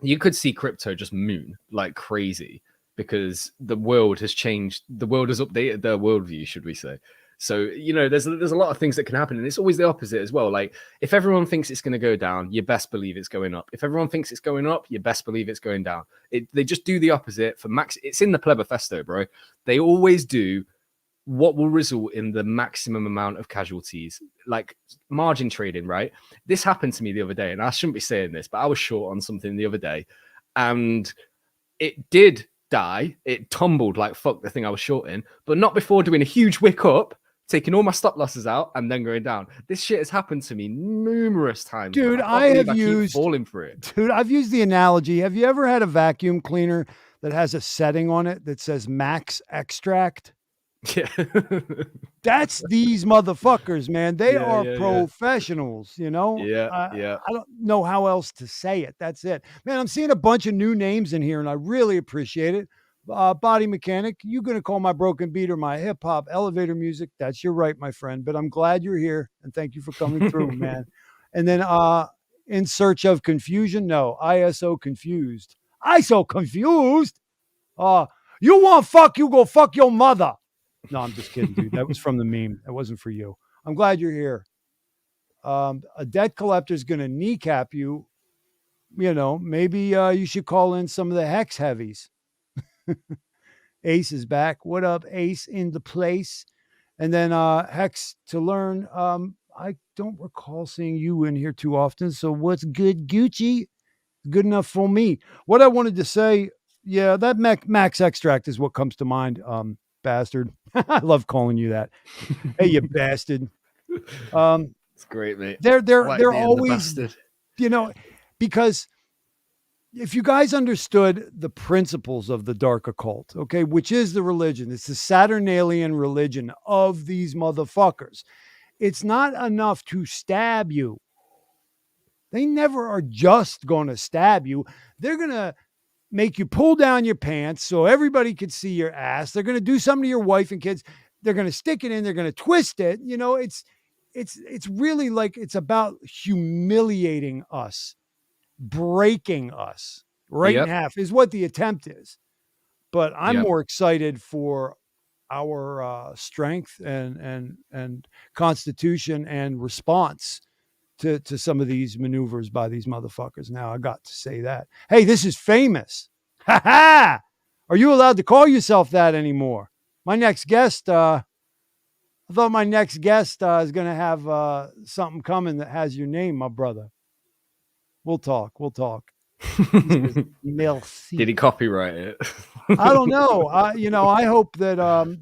you could see crypto just moon like crazy, because the world has changed. The world has updated their worldview, should we say. So, there's a lot of things that can happen, and it's always the opposite as well. Like, if everyone thinks it's going to go down, you best believe it's going up. If everyone thinks it's going up, you best believe it's going down. They just do the opposite for max. It's in the Plebifesto, bro. They always do what will result in the maximum amount of casualties, like margin trading, right? This happened to me the other day, and I shouldn't be saying this, but I was short on something the other day, and it did die. It tumbled like fuck, the thing I was short in, but not before doing a huge wick up, taking all my stop losses out, and then going down. This shit has happened to me numerous times.
Dude, I keep
falling for it.
Dude, I've used the analogy. Have you ever had a vacuum cleaner that has a setting on it that says max extract?
Yeah.
That's these motherfuckers, man. They are professionals,
Yeah.
I don't know how else to say it. That's it. Man, I'm seeing a bunch of new names in here, and I really appreciate it. Body Mechanic, you going to call my broken beater my hip hop elevator music? That's your right, my friend. But I'm glad you're here, and thank you for coming through, man. And then In Search of Confusion, no, ISO confused. ISO confused. You want fuck? You go fuck your mother. No, I'm just kidding, dude. That was from the meme. That wasn't for you. I'm glad you're here. A debt collector is going to kneecap you. Maybe you should call in some of the Hex heavies. Ace is back. What up, Ace in the place? And then Hex to learn. I don't recall seeing you in here too often. So what's good, Gucci? Good enough for me. What I wanted to say, that max extract is what comes to mind. Bastard. I love calling you that. Hey, you bastard.
It's great, mate.
They're always, because if you guys understood the principles of the dark occult, okay, which is the religion, it's the Saturnalian religion of these motherfuckers. It's not enough to stab you. They never are just going to stab you. They're going to make you pull down your pants so everybody could see your ass. They're going to do something to your wife and kids. They're going to stick it in. They're going to twist it. It's really like, it's about humiliating us, breaking us in half is what the attempt is. But I'm more excited for our strength and constitution and response to some of these maneuvers by these motherfuckers. Now I got to say that. Hey, this is famous. Ha ha! Are you allowed to call yourself that anymore? My next guest, I thought my next guest is going to have something coming that has your name, my brother. We'll talk. Merci.
Did he copyright it?
I don't know. I hope that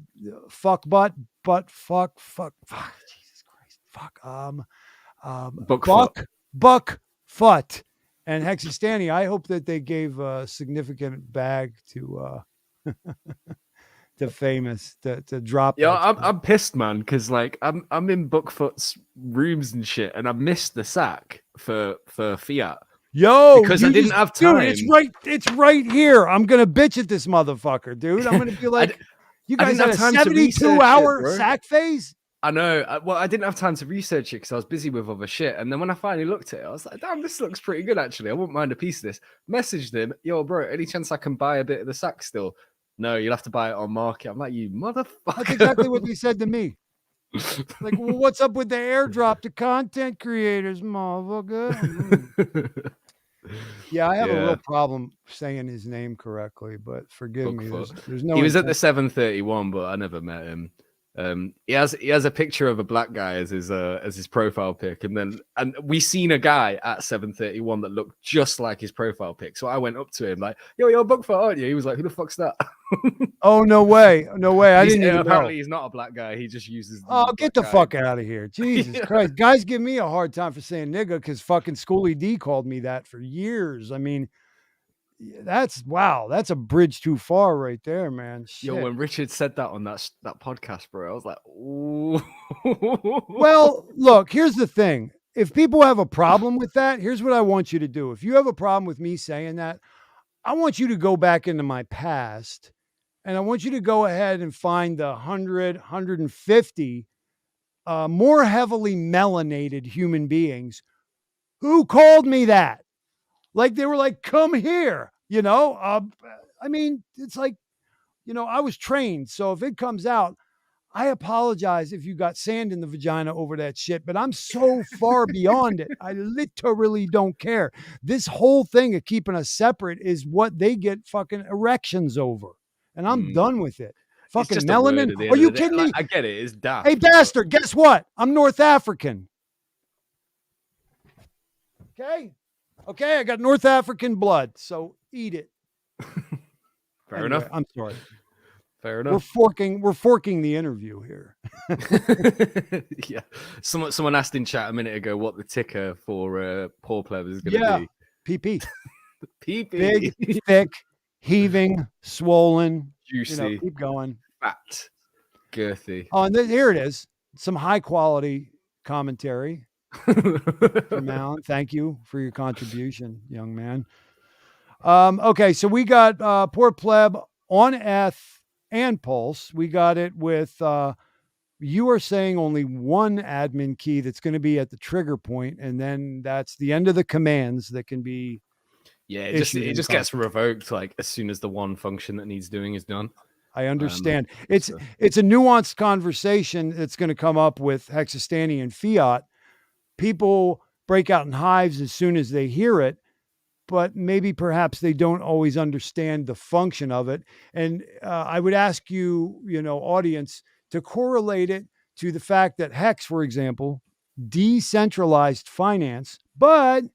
fuck butt fuck Jesus Christ. Fuck Buck Fut and HEXYSTANY. I hope that they gave a significant bag to to Famous to drop.
Yeah, I'm pissed, man, because like I'm in Buckfoot's rooms and shit, and I missed the sack for Fiat.
Yo,
because I didn't have time.
Dude, it's right here. I'm gonna bitch at this motherfucker, dude. I'm gonna be like, you guys had a 72-hour sack phase.
I know. Well, I didn't have time to research it because I was busy with other shit. And then when I finally looked at it, I was like, damn, this looks pretty good, actually. I wouldn't mind a piece of this. Messaged him, yo, bro, any chance I can buy a bit of the sack still? No, you'll have to buy it on market. I'm like, you motherfucker.
That's exactly what he said to me. Like, well, what's up with the airdrop to content creators, motherfucker? Yeah, I have a real problem saying his name correctly, but forgive me. There's no.
He was at the 731, but I never met him. He has a picture of a black guy as his profile pic, and we seen a guy at 731 that looked just like his profile pic. So I went up to him like, "Yo, you're Buckford, aren't you?" He was like, "Who the fuck's that?"
Oh, no way. No way. I didn't even
apparently
know.
He's not a black guy. He just uses
get the fuck out of here. Jesus Christ. Guys give me a hard time for saying nigga because fucking Schoolie D called me that for years. I mean, that's a bridge too far right there, man. Shit.
Yo, when Richard said that on that podcast, bro, I was like, ooh.
Well, look, here's the thing. If people have a problem with that, here's what I want you to do. If you have a problem with me saying that, I want you to go back into my past and I want you to go ahead and find the 100, 150 more heavily melanated human beings who called me that. Like they were like, come here, you know? I mean, it's like, you know, I was trained. So if it comes out, I apologize if you got sand in the vagina over that shit, but I'm so far beyond it. I literally don't care. This whole thing of keeping us separate is what they get fucking erections over. And I'm done with it. Fucking melanin. Are you kidding me?
I get it. It's daft.
Hey, bastard, guess what? I'm North African. Okay, I got North African blood, so eat it.
Fair enough.
I'm sorry.
Fair enough.
We're forking the interview here.
Yeah. Someone asked in chat a minute ago what the ticker for Poor Pleb is going to
be. PP.
PP.
Big, thick, heaving, swollen.
Juicy.
You know, keep going.
Fat. Girthy.
Oh, and here it is. Some high quality commentary. From Alan. Thank you for your contribution, young man. Okay, so we got Poor Pleb on Eth and Pulse. We got it with you are saying only one admin key that's going to be at the trigger point, and then that's the end of the commands that can be.
Yeah, it just gets revoked like as soon as the one function that needs doing is done.
I understand. It's a nuanced conversation that's going to come up with HEXISTANY and Fiat. People break out in hives as soon as they hear it, but maybe perhaps they don't always understand the function of it. And I would ask you, audience, to correlate it to the fact that Hex, for example, decentralized finance, but,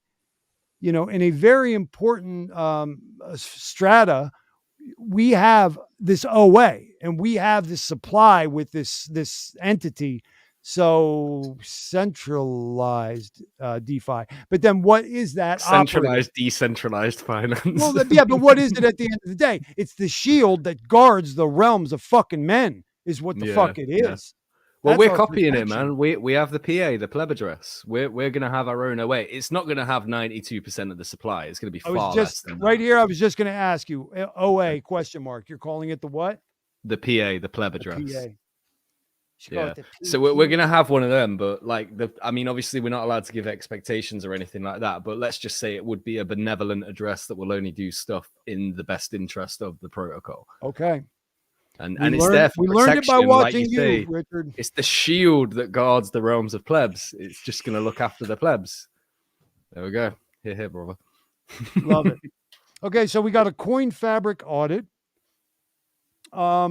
in a very important strata, we have this OA and we have this supply with this entity. So centralized DeFi, but then what is that?
Centralized, decentralized finance.
Well, yeah, but what is it at the end of the day? It's the shield that guards the realms of fucking men is what the fuck it is.
Yeah. Well, we're copying it, man. We have the PA, the pleb address. We're going to have our own OA. It's not going to have 92% of the supply. It's going to be far less than
right here. I was just going to ask you OA question mark. You're calling it the what?
The PA, the pleb address.
PA.
Yeah. So we're going to have one of them, but obviously we're not allowed to give expectations or anything like that, but let's just say it would be a benevolent address that will only do stuff in the best interest of the protocol.
Okay.
And it's there for protection. We learned it by watching you,
Richard.
It's the shield that guards the realms of plebs. It's just going to look after the plebs. There we go. Here, brother.
Love it. Okay, so we got a coin fabric audit.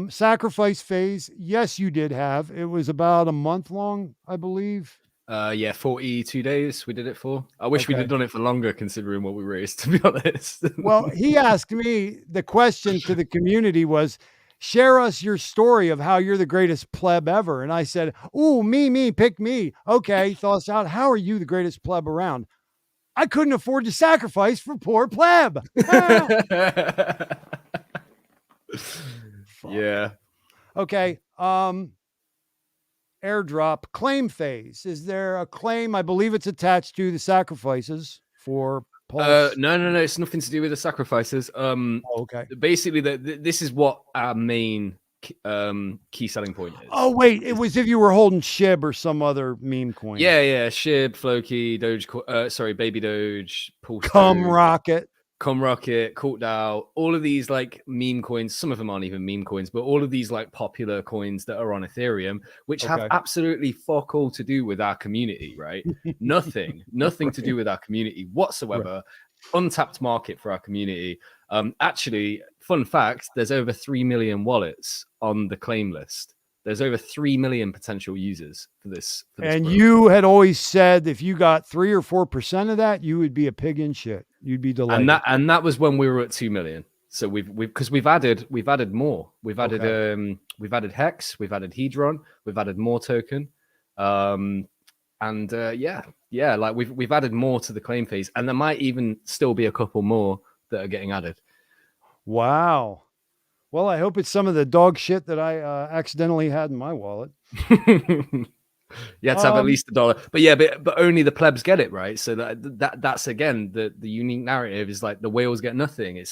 Sacrifice phase. Yes, you did have. It was about a month long, I believe.
42 days we did it for. I wish we'd have done it for longer considering what we raised, to be honest.
Well, he asked me, the question to the community was, share us your story of how you're the greatest pleb ever. And I said, ooh, me, pick me. Okay, Thothschild, how are you the greatest pleb around? I couldn't afford to sacrifice for Poor Pleb.
Yeah.
Okay. Airdrop claim phase. Is there a claim? I believe it's attached to the sacrifices for Pulse.
No. It's nothing to do with the sacrifices.
Okay.
Basically, this is what our main key selling point is.
Oh wait, it was if you were holding SHIB or some other meme coin.
Yeah. SHIB, Floki, Doge. Baby Doge, Pulse,
Rocket.
Rocket, 𝕗𝕗, all of these like meme coins, some of them aren't even meme coins, but all of these like popular coins that are on Ethereum, which have absolutely fuck all to do with our community, right? nothing to do with our community whatsoever. Right. Untapped market for our community. Actually, fun fact, there's over 3 million wallets on the claim list. There's over 3 million potential users for this.
And
protocol.
you had always said if you got 3 or 4% of that, you would be a pig in shit. You'd be delighted.
And that was when we were at 2 million. So we've added more. We've added Hex, we've added Hedron, we've added more token. Like we've added more to the claim phase, and there might even still be a couple more that are getting added.
Wow. Well, I hope it's some of the dog shit that I accidentally had in my wallet.
You have to have at least $1, but only the plebs get it, right? So that's again the unique narrative is like the whales get nothing.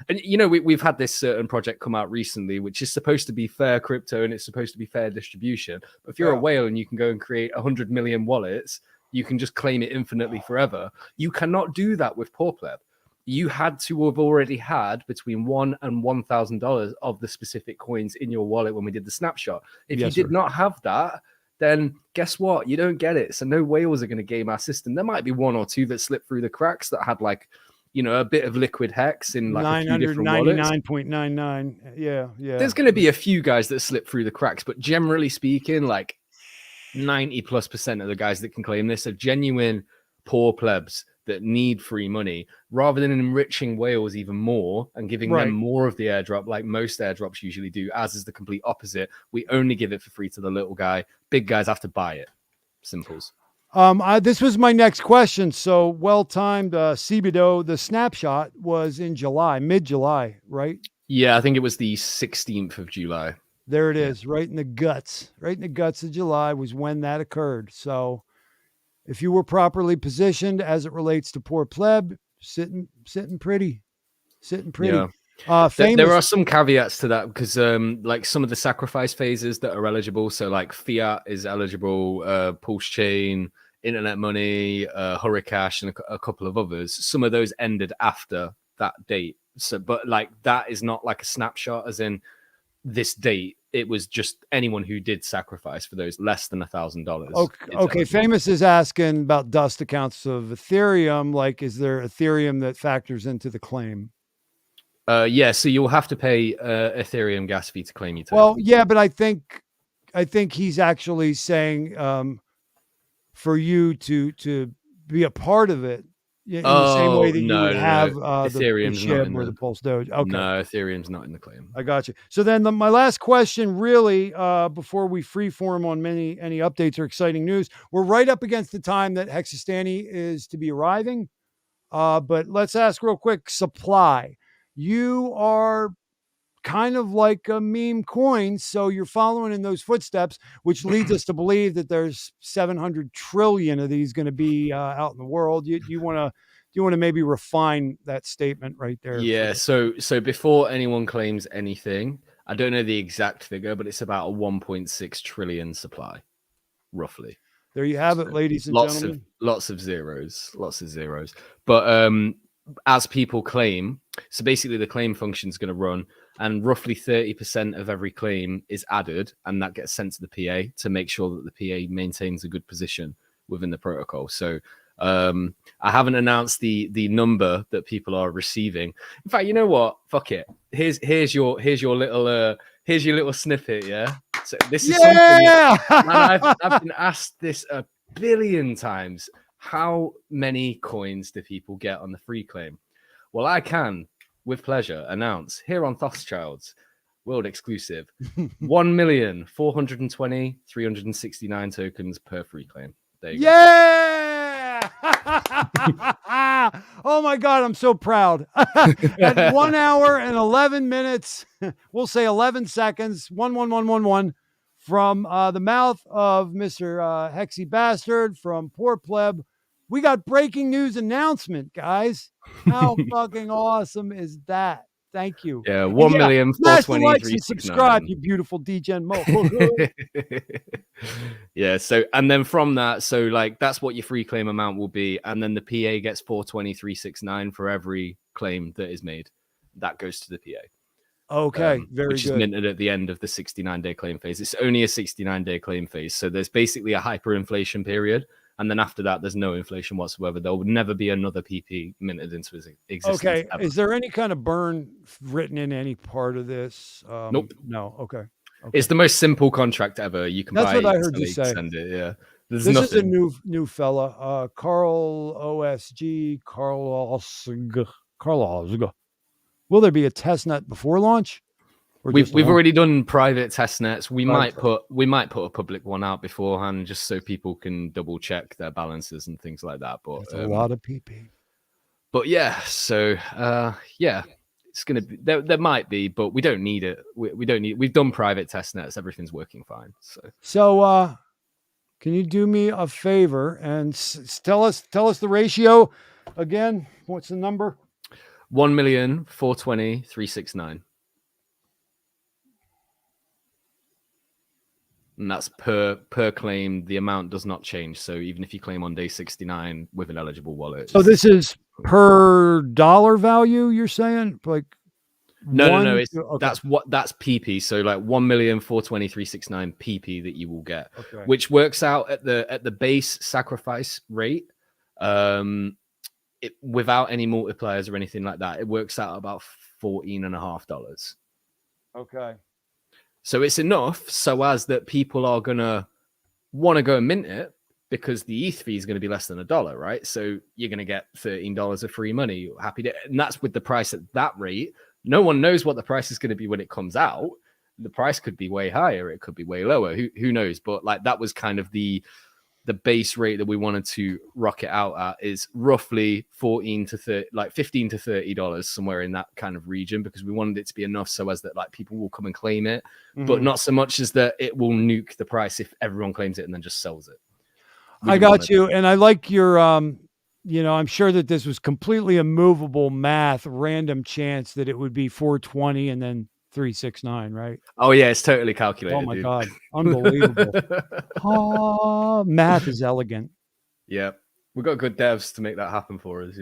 And we've had this certain project come out recently, which is supposed to be fair crypto and it's supposed to be fair distribution. But if you're a whale and you can go and create 100 million wallets, you can just claim it infinitely forever. You cannot do that with Poor Pleb. You had to have already had between $1 and $1,000 of the specific coins in your wallet when we did the snapshot. If you did not have that, then guess what? You don't get it. So no whales are going to game our system. There might be 1 or 2 that slip through the cracks that had like, a bit of liquid hex in like
999.99. Yeah.
There's going to be a few guys that slip through the cracks, but generally speaking, like 90+% of the guys that can claim this are genuine poor plebs that need free money, rather than enriching whales even more and giving them more of the airdrop like most airdrops usually do, as is the complete opposite. We only give it for free to the little guy. Big guys have to buy it. Simples.
This was my next question. So well-timed, CBDO, the snapshot was in July, mid-July, right?
Yeah, I think it was the 16th of July.
There it is, right in the guts of July was when that occurred. So if you were properly positioned as it relates to Poor Pleb, sitting pretty.
Yeah. There are some caveats to that because like some of the sacrifice phases that are eligible. So like Fiat is eligible, Pulse Chain, Internet Money, Hurricash, and a couple of others. Some of those ended after that date. So, but like that is not like a snapshot as in this date. It was just anyone who did sacrifice for those less than $1,000.
Okay. Famous is asking about dust accounts of Ethereum. Like, is there Ethereum that factors into the claim?
Yeah. So you'll have to pay Ethereum gas fee to claim your token.
Well, yeah, but I think he's actually saying for you to be a part of it in the same way that you would have
Ethereum's
the SHIB or the Pulse Doge. Okay.
No, Ethereum's not in the claim.
I got you. So then my last question really, before we freeform on any updates or exciting news, we're right up against the time that HEXYSTANY is to be arriving. But let's ask real quick, supply. You are kind of like a meme coin, so you're following in those footsteps, which leads us to believe that there's 700 trillion of these going to be out in the world. Do you want to maybe refine that statement right there?
Yeah. So before anyone claims anything, I don't know the exact figure, but it's about a 1.6 trillion supply, roughly.
There you have it, ladies and gentlemen.
Lots of zeros. But as people claim, so basically the claim function is going to run, and roughly 30% of every claim is added, and that gets sent to the PA to make sure that the PA maintains a good position within the protocol. So I haven't announced the number that people are receiving. In fact, you know what? Fuck it. Here's your little snippet. Yeah. So this is something. And I've been asked this a billion times. How many coins do people get on the free claim? Well, I can, with pleasure, announce here on Thothschild's world exclusive 1,420,369 tokens per free claim. There you go.
Yeah! Oh my God, I'm so proud. At 1 hour and 11 minutes, we'll say 11 seconds, 11111, from the mouth of Mr. Hexy Bastard from Poor Pleb. We got breaking news announcement, guys. How fucking awesome is that? Thank you.
Yeah, 1,420,369.
Subscribe, you beautiful degen mo.
Yeah, so and then from that, so like that's what your free claim amount will be, and then the PA gets 420,369 for every claim that is made. That goes to the PA.
Okay, very
which
good.
Is minted at the end of the 69-day claim phase. It's only a 69-day claim phase, so there's basically a hyperinflation period. And then after that, there's no inflation whatsoever. There will never be another PP minted into his existence.
Okay.
Ever.
Is there any kind of burn written in any part of this?
Nope.
No. Okay. Okay.
It's the most simple contract ever. You can
That's
buy
what
it,
I heard you say.
send it. Yeah. There's
This
nothing.
is a new fella. 𝕗𝕗𝕒𝕥. Will there be a test net before launch? Or
We've already done private test nets. We might
Private.
put a public one out beforehand just so people can double check their balances and things like that. But
That's a lot of PP.
But yeah, so yeah, it's gonna be there might be, but we don't need it. We don't need. We've done private test nets. Everything's working fine.
So can you do me a favor and tell us the ratio again? What's the number?
1,420,369. And that's per claim. The amount does not change. So even if you claim on day 69 with an eligible wallet.
So this is per dollar value, you're saying? Like
no. It's that's PP. So like 1,420,369 PP that you will get, which works out at the base sacrifice rate. Without any multipliers or anything like that, it works out about $14.50.
Okay.
So it's enough so as that people are gonna want to go and mint it because the ETH fee is going to be less than $1, right? So you're going to get $13 of free money. You're happy to, and that's with the price at that rate. No one knows what the price is going to be when it comes out. The price could be way higher. It could be way lower. Who knows? But like that was kind of the base rate that we wanted to rock it out at is roughly $15 to $30, somewhere in that kind of region, because we wanted it to be enough so as that like people will come and claim it, but not so much as that it will nuke the price if everyone claims it and then just sells it.
I got you. And I like your, I'm sure that this was completely immovable math, random chance that it would be 420 and then 369, right?
Oh yeah, it's totally calculated.
Oh my God, unbelievable! Math is elegant.
Yeah, we've got good devs to make that happen for us.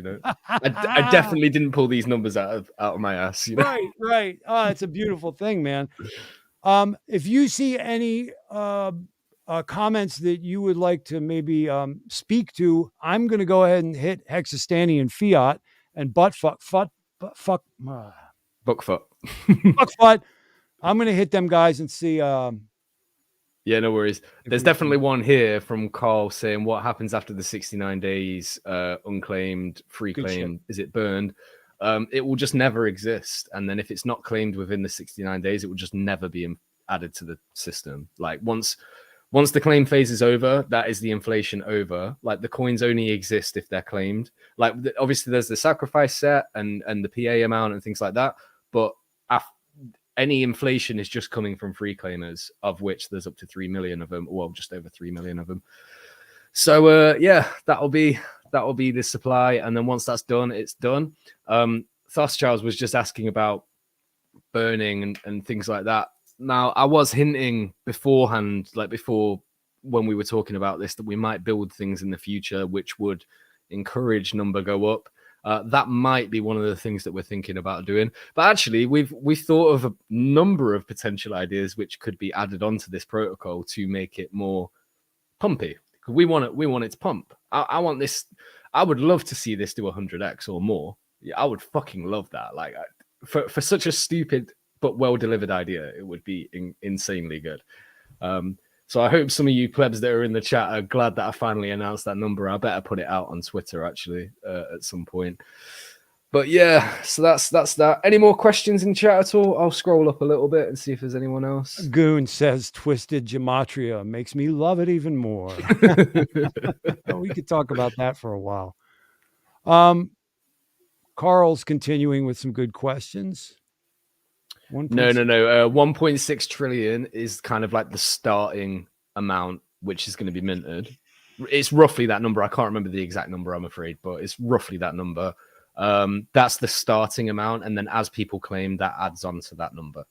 I definitely didn't pull these numbers out of my ass.
Right. Oh, it's a beautiful thing, man. If you see any comments that you would like to maybe speak to, I'm going to go ahead and hit HEXISTANY and Fiat and Buckfoot. I'm going to hit them guys and see.
Yeah, no worries. There's definitely one here from Carl saying, what happens after the 69 days unclaimed, free claim? Is it burned? It will just never exist. And then if it's not claimed within the 69 days, it will just never be added to the system. Like once the claim phase is over, that is the inflation over. Like the coins only exist if they're claimed. Like obviously there's the sacrifice set and the PA amount and things like that. But any inflation is just coming from free claimers, of which there's up to 3 million of them, well, just over 3 million of them. So yeah, that'll be the supply, and then once that's done, it's done. Thothschild was just asking about burning and things like that. Now, I was hinting beforehand, like before when we were talking about this, that we might build things in the future which would encourage number go up. That might be one of the things that we're thinking about doing. But actually, we've thought of a number of potential ideas which could be added onto this protocol to make it more pumpy. We want it to pump. I want this. I would love to see this do 100x or more. Yeah, I would fucking love that. Like for such a stupid but well delivered idea, it would be insanely good. So I hope some of you plebs that are in the chat are glad that I finally announced that number. I better put it out on Twitter actually at some point. But yeah, so that's that. Any more questions in chat at all? I'll scroll up a little bit and see if there's anyone else.
Goon says twisted gematria makes me love it even more. We could talk about that for a while. Carl's continuing with some good questions.
No. 1.6 trillion is kind of like the starting amount, which is going to be minted. It's roughly that number. I can't remember the exact number, I'm afraid, but it's roughly that number. That's the starting amount. And then as people claim, that adds on to that number.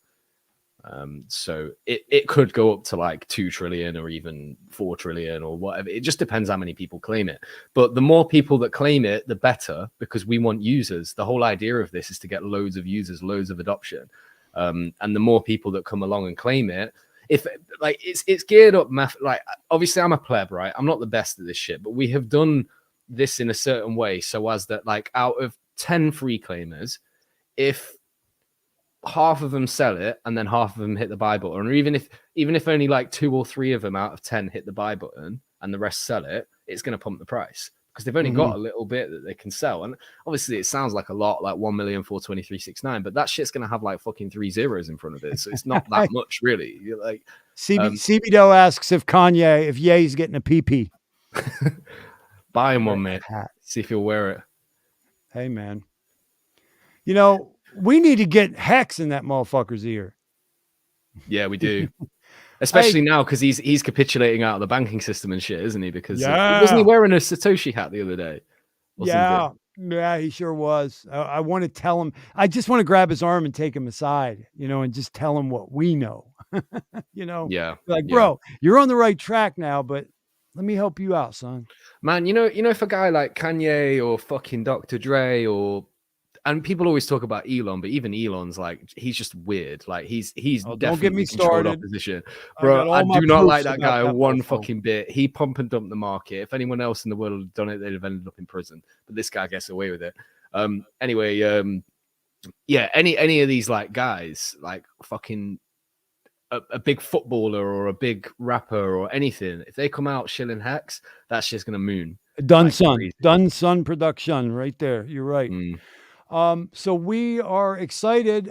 So it could go up to like 2 trillion or even 4 trillion or whatever. It just depends how many people claim it. But the more people that claim it, the better, because we want users. The whole idea of this is to get loads of users, loads of adoption. And the more people that come along and claim it, if like it's geared up, like obviously I'm a pleb, right? I'm not the best at this shit, but we have done this in a certain way so as that like out of 10 free claimers, if half of them sell it and then half of them hit the buy button, or even if only like 2 or 3 of them out of 10 hit the buy button and the rest sell it, it's going to pump the price because they've only got a little bit that they can sell. And obviously it sounds like a lot, like 1,423,690, but that shit's going to have like fucking 3 zeros in front of it, so it's not that much really. You're like
CBDO asks if Ye's getting a PP.
Buy him one, mate. See if you'll wear it.
Hey man, you know, we need to get Hex in that motherfucker's ear.
Yeah, we do. Especially now because he's capitulating out of the banking system and shit, isn't he? Because wasn't he wearing a Satoshi hat the other day?
Yeah, he sure was. I want to tell him. I just want to grab his arm and take him aside, you know, and just tell him what we know. You know, like, bro, you're on the right track now, but let me help you out, son.
Man, you know, if a guy like Kanye or fucking Dr. Dre and people always talk about Elon, but even Elon's like, he's just weird. Like he's definitely
don't get me started.
Opposition. Bro, I do not like that guy one fucking bit. He pump and dump the market. If anyone else in the world had done it, they'd have ended up in prison. But this guy gets away with it. Anyway, any of these like guys, like fucking a big footballer or a big rapper or anything, if they come out shilling Hex, that's just gonna moon.
Done son production right there. You're right. So we are excited.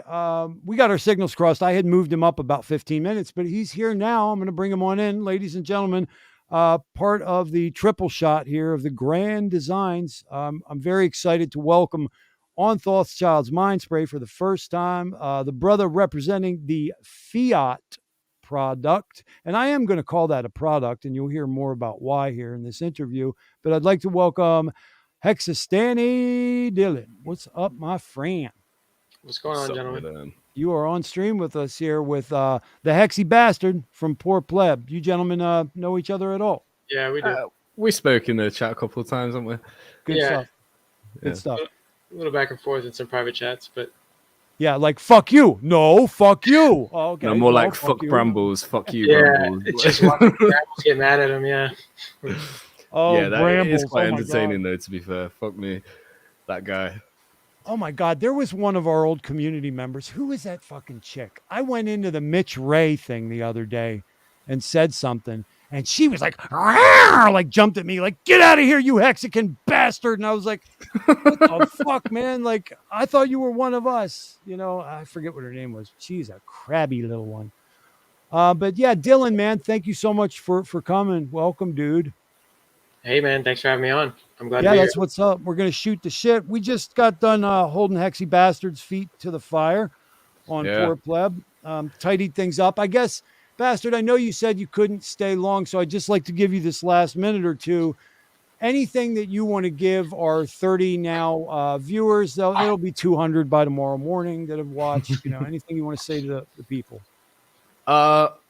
We got our signals crossed. I had moved him up about 15 minutes, but he's here now. I'm going to bring him on in, ladies and gentlemen. Part of the triple shot here of the Grand Designs. I'm very excited to welcome on Thothschild's Mind Spray for the first time, the brother representing the Fiat product. And I am going to call that a product, and you'll hear more about why here in this interview. But I'd like to welcome HEXISTANY Dylan. What's up, my friend?
What's going on, gentlemen?
You are on stream with us here with the Hexy Bastard from Poor Pleb. You gentlemen know each other at all?
Yeah, we do.
We spoke in the chat a couple of times, haven't we?
Good stuff. Good stuff.
A little back and forth in some private chats, but
yeah, like fuck you. No, fuck you. Oh, okay.
No, more like fuck Brambles. Fuck you,
Brambles. It's just watching Brambles get mad at him. Yeah.
Oh,
that is quite entertaining though, to be fair. Fuck me, that guy.
Oh my God, there was one of our old community members. Who is that fucking chick? I went into the Mitch Ray thing the other day and said something, and she was like jumped at me, like, get out of here, you Mexican bastard. And I was like, what the fuck, man? Like, I thought you were one of us. You know, I forget what her name was. She's a crabby little one. But yeah, Dylan, man, thank you so much for coming. Welcome, dude.
Hey, man, thanks for having me on. I'm glad to be
that's
here.
What's up. We're going to shoot the shit. We just got done holding Hexy Bastard's feet to the fire on Poor Pleb. Tidied things up. I guess, Bastard, I know you said you couldn't stay long, so I'd just like to give you this last minute or two. Anything that you want to give our 30 now viewers, it'll be 200 by tomorrow morning that have watched. You know, anything you want to say to the people?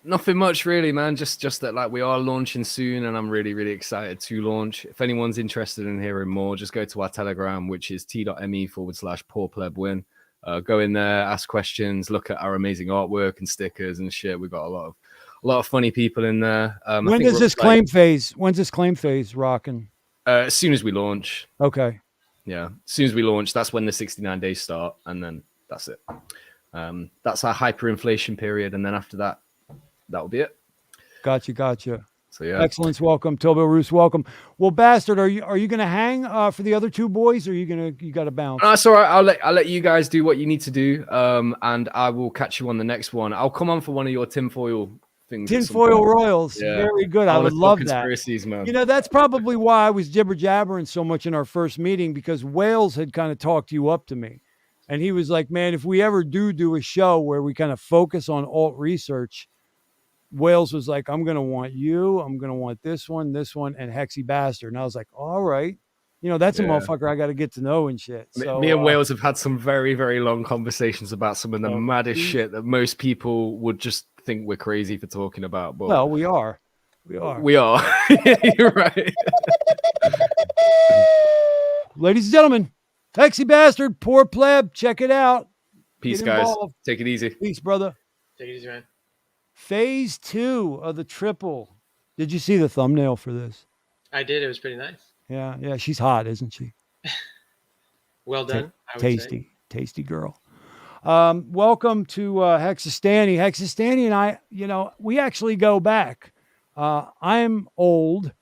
Nothing much really, man. Just that, like, we are launching soon, and I'm really, really excited to launch. If anyone's interested in hearing more, just go to our Telegram, which is t.me/PoorPlebWin. Go in there, ask questions, look at our amazing artwork and stickers and shit. We've got a lot of funny people in there.
When does this claim phase? When's this claim phase rocking?
As soon as we launch.
Okay.
Yeah, as soon as we launch, that's when the 69 days start, and then that's it. That's our hyperinflation period, and then after that, that'll be it.
Gotcha.
So yeah,
excellence. Welcome, Tobo Roos. Welcome. Well, Bastard, are you gonna hang for the other two boys, or you gotta bounce?
That's all right. I'll let you guys do what you need to do, and I will catch you on the next one. I'll come on for one of your tinfoil things.
Tinfoil Royals. Yeah. Very good. I would love that.
Man.
You know, that's probably why I was jibber jabbering so much in our first meeting, because Wales had kind of talked you up to me. And he was like, man, if we ever do a show where we kind of focus on alt research, Wales was like, I'm going to want you. I'm going to want this one, and Hexy Bastard. And I was like, all right. You know, that's a motherfucker I got to get to know and shit. So,
me and Wales have had some very, very long conversations about some of the maddest shit that most people would just think we're crazy for talking about. But
well, we are.
You're right.
Ladies and gentlemen, Hexy Bastard, Poor Pleb, check it out.
Peace, guys. Take it easy.
Peace, brother.
Take it easy, man.
Phase 2 of the triple. Did you see the thumbnail for this?
I did. It was pretty nice.
Yeah. She's hot, isn't she?
Well done.
Tasty girl. Welcome to HEXISTANY. HEXISTANY and I, we actually go back. I'm old.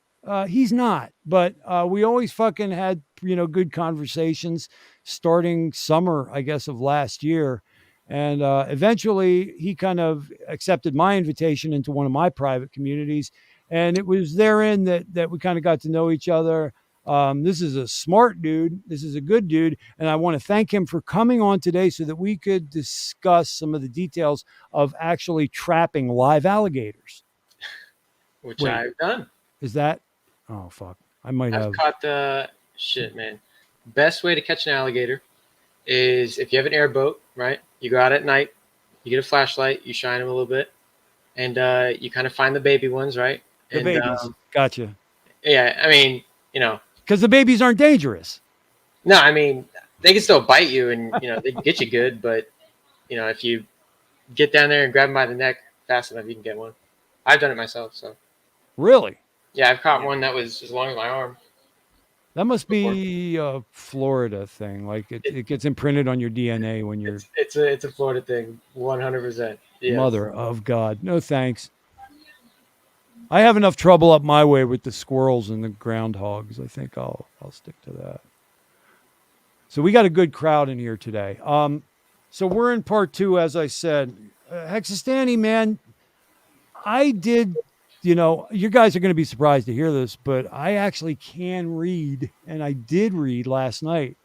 He's not, but we always fucking had, good conversations starting summer, I guess, of last year. And eventually he kind of accepted my invitation into one of my private communities. And it was therein that we kind of got to know each other. This is a smart dude. This is a good dude. And I want to thank him for coming on today so that we could discuss some of the details of actually trapping live alligators.
Which I've done.
Is that? Oh, fuck. I've
caught the shit, man. Best way to catch an alligator is if you have an airboat, right? You go out at night, you get a flashlight, you shine them a little bit, and you kind of find the baby ones, right?
The babies. Gotcha.
Yeah, I mean,
because the babies aren't dangerous.
No, I mean, they can still bite you and, they can get you good. But, if you get down there and grab them by the neck fast enough, you can get one. I've done it myself. So.
Really?
Yeah, I've caught one that was as long as my arm.
That must be a Florida thing. Like it gets imprinted on your DNA when you're.
It's a Florida thing, 100%. Yes.
Mother of God, no thanks. I have enough trouble up my way with the squirrels and the groundhogs. I think I'll stick to that. So we got a good crowd in here today. So we're in part 2, as I said. HEXISTANY, man, I did. You guys are going to be surprised to hear this, but I actually can read, and I did read last night.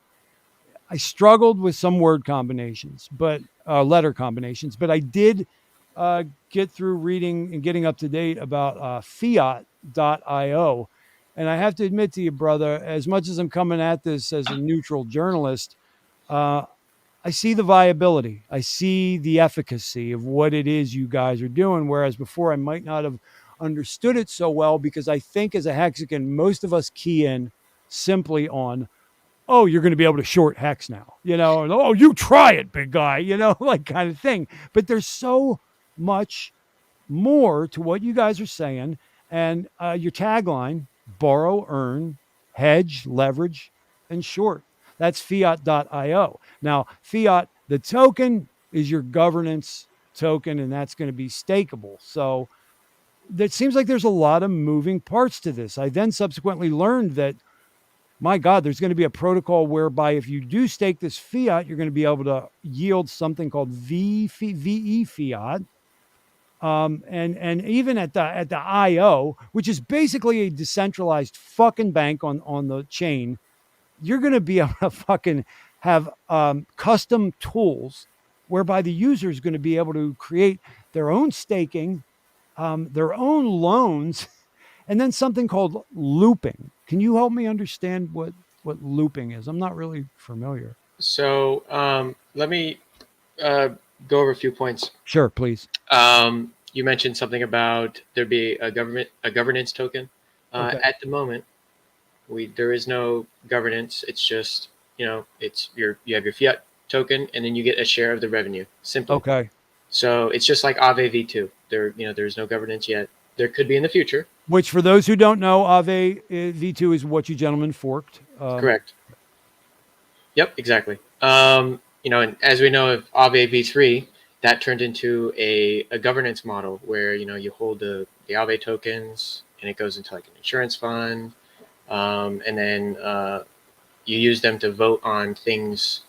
I struggled with some word combinations, but letter combinations, but I did get through reading and getting up to date about Fiat.io. And I have to admit to you, brother, as much as I'm coming at this as a neutral journalist, I see the viability. I see the efficacy of what it is you guys are doing, whereas before I might not have understood it so well, because I think as a Hexican, most of us key in simply on, oh, you're going to be able to short hex now, and, oh, you try it, big guy, like kind of thing. But there's so much more to what you guys are saying. And your tagline, borrow, earn, hedge, leverage, and short. That's Fiat.io. Now, Fiat, the token, is your governance token, and that's going to be stakeable. So it seems like there's a lot of moving parts to this. I then subsequently learned that, my God, there's going to be a protocol whereby if you do stake this fiat, you're going to be able to yield something called VE fiat. And even at the IO, which is basically a decentralized fucking bank on the chain, you're going to be able to fucking have custom tools whereby the user is going to be able to create their own staking, their own loans, and then something called looping. Can you help me understand what looping is? I'm not really familiar.
So let me go over a few points.
Sure, please.
You mentioned something about there be a governance token.
Okay.
At the moment, there is no governance. It's just you have your fiat token, and then you get a share of the revenue. Simple.
Okay.
So it's just like Aave v2. There's no governance yet. There could be in the future.
Which, for those who don't know, Aave v2 is what you gentlemen forked.
Correct. Yep, exactly. And as we know of Aave v3, that turned into a governance model where you hold the Aave tokens and it goes into like an insurance fund, and then you use them to vote on things,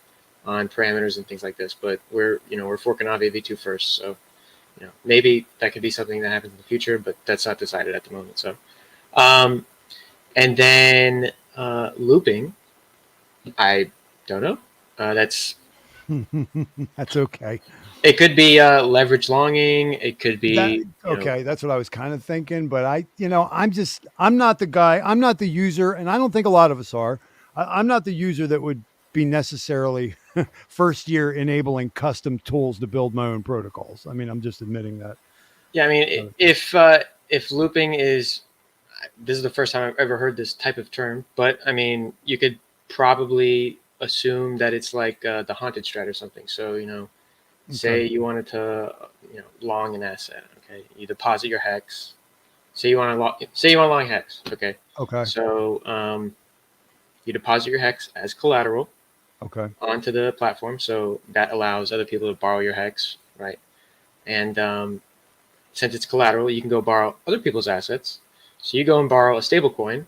on parameters and things like this. But we're forking Aave v2 first, so maybe that could be something that happens in the future, but that's not decided at the moment. So, and then looping, I don't know. That's
okay.
It could be leverage longing. It could be
okay. That's what I was kind of thinking, but I'm not the guy. I'm not the user, and I don't think a lot of us are. I'm not the user that would be necessarily first year enabling custom tools to build my own protocols. I mean, I'm just admitting that.
Yeah, I mean, if looping is, this is the first time I've ever heard this type of term, but I mean, you could probably assume that it's like the haunted strat or something. So, say you wanted to, long an asset. Okay, you deposit your hex. Say you want to long hex. Okay.
Okay.
So, you deposit your hex as collateral.
Okay.
onto the platform. So that allows other people to borrow your hex, right? And since it's collateral, you can go borrow other people's assets. So you go and borrow a stable coin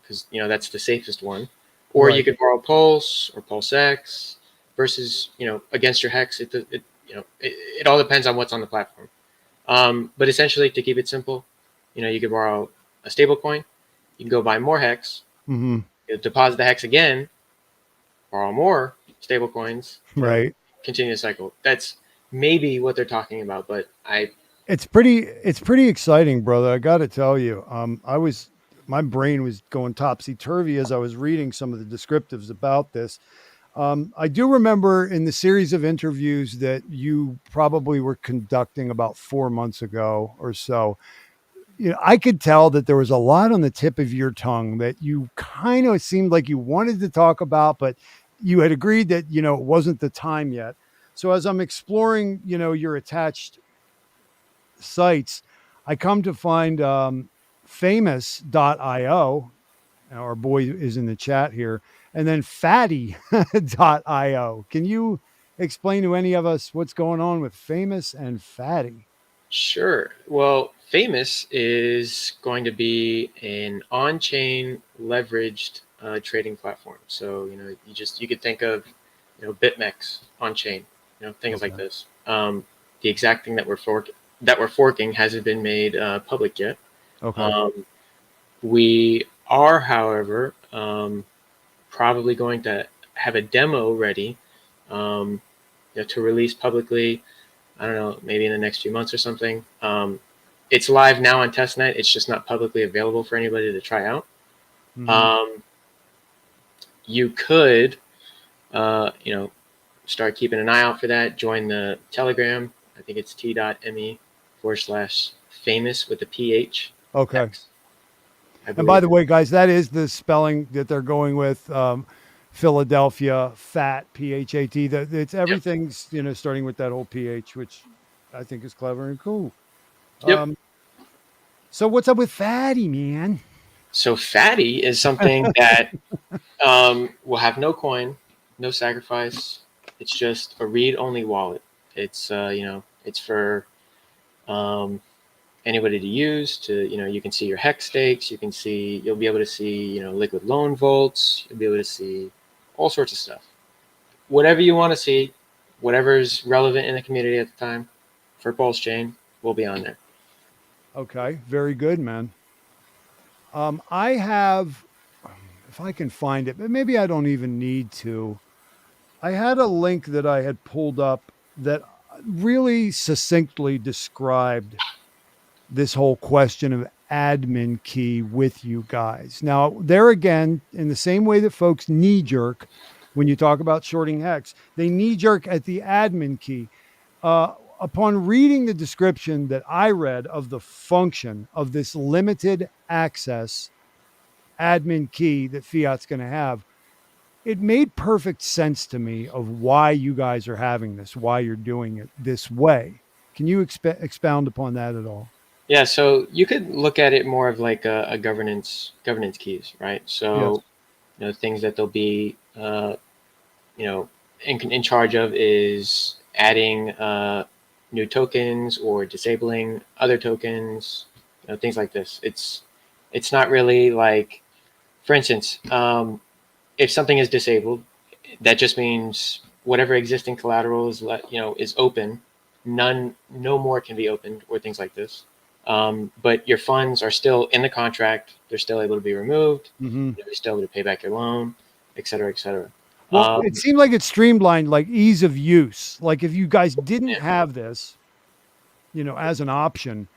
because that's the safest one, or you could borrow Pulse or PulseX versus against your hex. It all depends on what's on the platform. But essentially, to keep it simple, you could borrow a stable coin, you can go buy more hex,
Mm-hmm.
you deposit the hex again, borrow more stable coins,
Right.
continue the cycle. That's maybe what they're talking about, but
It's pretty exciting, brother. I got to tell you. My brain was going topsy-turvy as I was reading some of the descriptives about this. I do remember in the series of interviews that you probably were conducting about 4 months ago or so, I could tell that there was a lot on the tip of your tongue that you kind of seemed like you wanted to talk about, but you had agreed that, it wasn't the time yet. So as I'm exploring, your attached sites, I come to find famous.io. Our boy is in the chat here, and then fatty.io. Can you explain to any of us what's going on with Famous and Fatty?
sure. Well, Famous is going to be an on-chain leveraged trading platform. So you could think of BitMEX on-chain, things like this. The exact thing that we're forking hasn't been made public yet.
Okay.
We are, however, probably going to have a demo ready to release publicly. I don't know, maybe in the next few months or something. It's live now on testnet. It's just not publicly available for anybody to try out.
Mhm.
You could, start keeping an eye out for that. Join the Telegram. I think it's t.me/famous with the PH.
Okay.
Hex,
And by the way, guys, that is the spelling that they're going with. Philadelphia, fat, PHAT. It's everything's, starting with that whole PH, which I think is clever and cool.
Yep.
So what's up with Fatty, man?
So Fatty is something that will have no coin, no sacrifice. It's just a read-only wallet. It's it's for anybody to use. You can see your hex stakes. You'll be able to see liquid loan vaults. You'll be able to see all sorts of stuff. Whatever you want to see, whatever's relevant in the community at the time for Pulse Chain will be on there.
Okay, very good, man. I have, if I can find it, but maybe I don't even need to. I had a link that I had pulled up that really succinctly described this whole question of admin key with you guys. Now, there again, in the same way that folks knee jerk when you talk about shorting hex, they knee jerk at the admin key. Upon reading the description that I read of the function of this limited access admin key that Fiat's going to have, it made perfect sense to me of why you guys are having this, why you're doing it this way. Can you expound upon that at all?
Yeah, so you could look at it more of like a governance keys, right? So
Yes.
things that they'll be in charge of is adding new tokens or disabling other tokens, things like this. It's not really like, for instance, if something is disabled, that just means whatever existing collateral is open, no more can be opened or things like this. But your funds are still in the contract; they're still able to be removed.
Mm-hmm.
You're still able to pay back your loan, et cetera, et cetera.
Well, it seemed like it's streamlined, like ease of use. Like if you guys didn't
Yeah.
have this, as an option,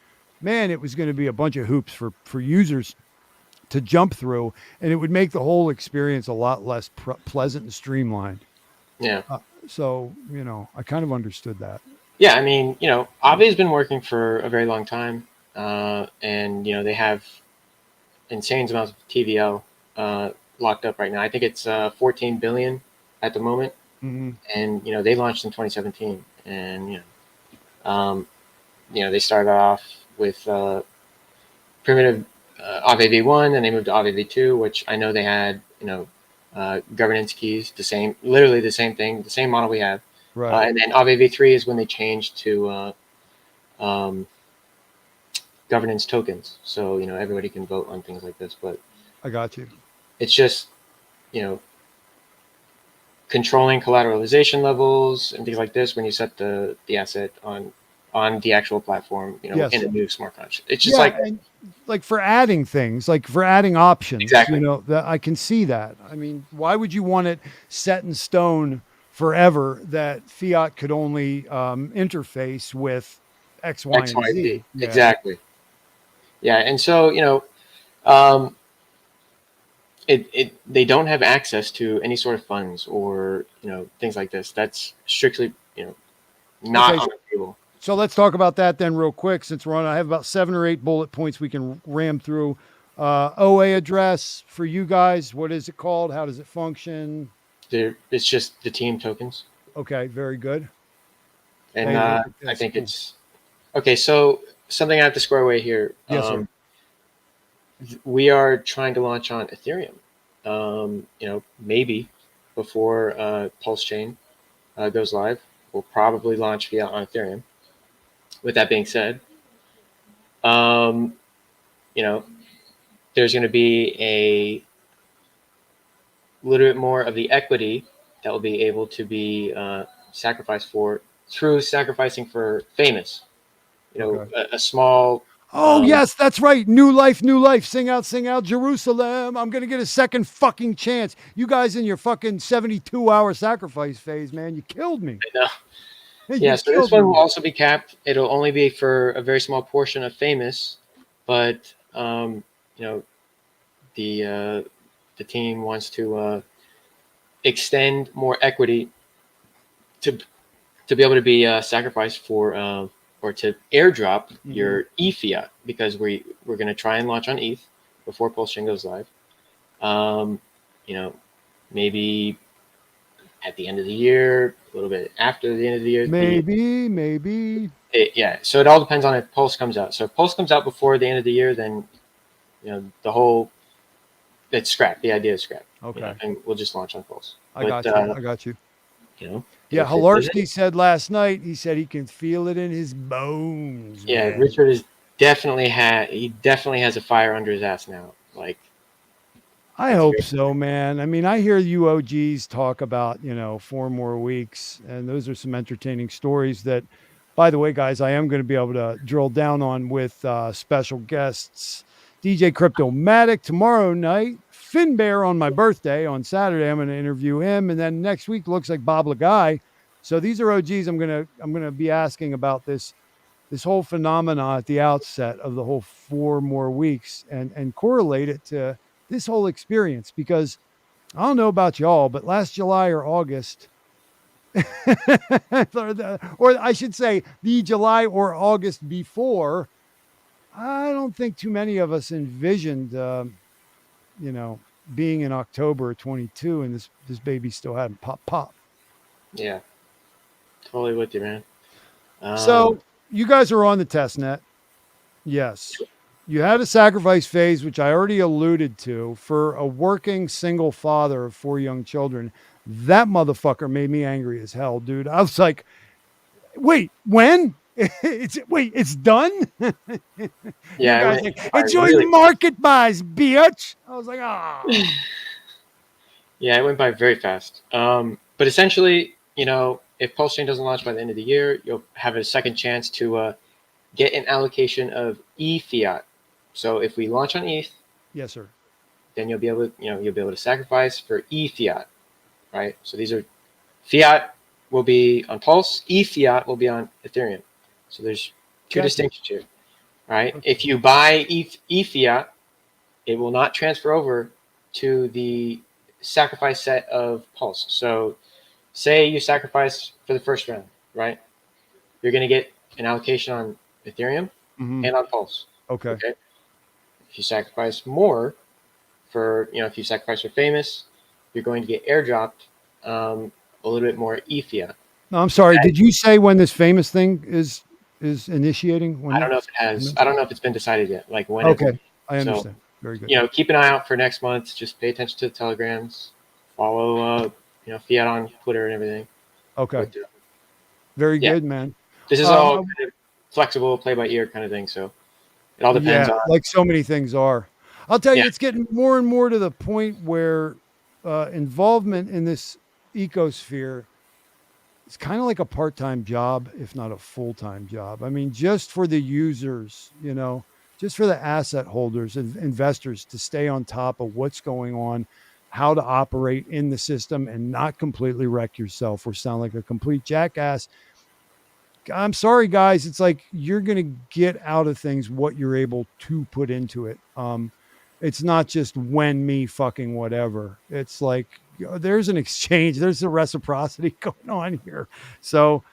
man, it was going to be a bunch of hoops for users to jump through, and it would make the whole experience a lot less pleasant and streamlined.
Yeah.
So, I kind of understood that.
Yeah, I mean, Aave has been working for a very long time, and they have insane amounts of TVL locked up right now. I think it's 14 billion at the moment,
Mm-hmm.
and they launched in 2017, and they started off with primitive Aave v1, and they moved to Aave v2, which I know they had governance keys, literally the same thing, the same model we have.
Right.
And then Aave v3 is when they changed to governance tokens. So, everybody can vote on things like this, but
I got you.
it's just, controlling collateralization levels and things like this when you set the asset on the actual platform,
Yes.
in a new smart contract. It's just
like for adding things, like for adding options,
Exactly.
that I can see that. I mean, why would you want it set in stone forever that fiat could only interface with X, Y,
X, Y,
and Z?
Z.
Yeah.
Exactly. Yeah. And so, um, they don't have access to any sort of funds or, things like this. That's strictly, not
Okay.
on the table.
So let's talk about that then real quick, since we're on. I have about 7 or 8 bullet points we can ram through. OA address for you guys. What is it called? How does it function?
It's just the team tokens.
Okay, very good.
And
Hey, look at
I
this.
think it's okay. So something I have to square away here.
Yes, sir.
We are trying to launch on Ethereum. Maybe before Pulse Chain goes live, we'll probably launch Fiat on Ethereum. With that being said, there's going to be a little bit more of the equity that will be able to be sacrificed through sacrificing for famous.
Okay.
A small.
Oh, yes, that's right. New life, new life. Sing out, Jerusalem. I'm going to get a second fucking chance. You guys in your fucking 72-hour sacrifice phase, man. You killed me.
I know. Yeah, so this one will also be capped. It'll only be for a very small portion of famous, but the team wants to extend more equity to be able to be sacrificed for or to airdrop your eFiat, because we're going to try and launch on ETH before Pulse Chain goes live. Maybe at the end of the year, a little bit after the end of the year.
Maybe.
So it all depends on if Pulse comes out. So if Pulse comes out before the end of the year, then it's scrapped. The idea is scrapped.
Okay.
And we'll just launch on Pulse.
I got you.
Yeah,
𝔲Ⅎ𝔸ℕ𝔻 said last night, he said he can feel it in his bones.
Yeah,
man.
Richard is definitely has a fire under his ass now. Like,
I hope so, man. I mean, I hear you OGs talk about, 4 more weeks, and those are some entertaining stories that, by the way, guys, I am going to be able to drill down on with special guests. DJ Cryptomatic tomorrow night, Finn Bear on my birthday on Saturday. I'm going to interview him, and then next week looks like Bob Lagai. So these are OGs. I'm going to be asking about this whole phenomena at the outset of the whole 4 more weeks, and correlate it to this whole experience, because I don't know about y'all, but last July or August, or I should say the July or August before, I don't think too many of us envisioned, being in October 22 and this baby still hadn't pop.
Yeah, totally with you, man.
So you guys are on the test net. Yes. You had a sacrifice phase, which I already alluded to, for a working single father of 4 young children. That motherfucker made me angry as hell, dude. I was like, wait, when? It's done?
Yeah.
Like, enjoy the market buys, bitch. I was like,
Yeah, it went by very fast. But essentially, if Pulse Chain doesn't launch by the end of the year, you'll have a second chance to get an allocation of eFiat. So if we launch on ETH,
yes, sir,
then you'll be able to sacrifice for eFiat, right? So these are Fiat will be on Pulse, eFiat will be on Ethereum. So there's 2 distinctions here, right? Okay. If you buy eFiat, it will not transfer over to the sacrifice set of Pulse. So say you sacrifice for the first round, right? You're going to get an allocation on Ethereum and on Pulse.
Okay.
If you sacrifice more if you sacrifice for famous, you're going to get airdropped a little bit more eFiat.
No, I'm sorry. Did you say when this famous thing is initiating?
I don't know if it has. I don't know if it's been decided yet.
Okay, I understand. Very good.
Keep an eye out for next month. Just pay attention to the telegrams. follow Fiat on Twitter and everything.
Okay.
But,
Very
yeah.
good, man.
This is all kind of flexible, play by ear kind of thing. So it all depends on,
like so many things are. I'll tell you,
Yeah.
it's getting more and more to the point where involvement in this ecosphere is kind of like a part-time job, if not a full-time job. I mean, just for the users, just for the asset holders and investors to stay on top of what's going on, how to operate in the system and not completely wreck yourself or sound like a complete jackass. I'm sorry, guys. It's like you're going to get out of things what you're able to put into it. It's not just when me fucking whatever. It's like there's an exchange. There's a reciprocity going on here. So,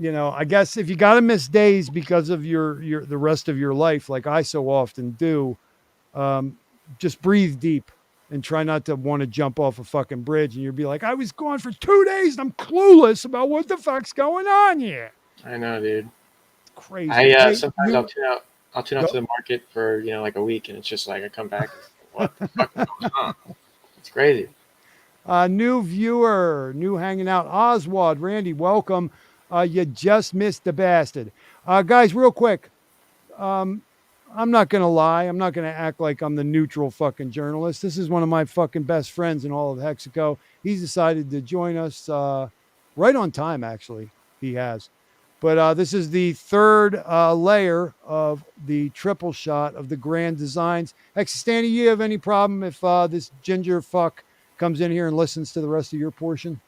I guess if you got to miss days because of the rest of your life, like I so often do, just breathe deep and try not to want to jump off a fucking bridge. And you'll be like, I was gone for 2 days and I'm clueless about what the fuck's going on here.
I know, dude.
It's crazy.
Sometimes I'll tune out. I'll tune out to the market for like a week, and it's just like I come back. What the fuck is going on? It's crazy.
New viewer, new hanging out. Oswald, Randy, welcome. You just missed the bastard. Guys, real quick. I'm not going to lie. I'm not going to act like I'm the neutral fucking journalist. This is one of my fucking best friends in all of Hexaco. He's decided to join us right on time, actually. He has. But this is the third layer of the triple shot of the grand designs. HEXISTANY, you have any problem if this ginger fuck comes in here and listens to the rest of your portion?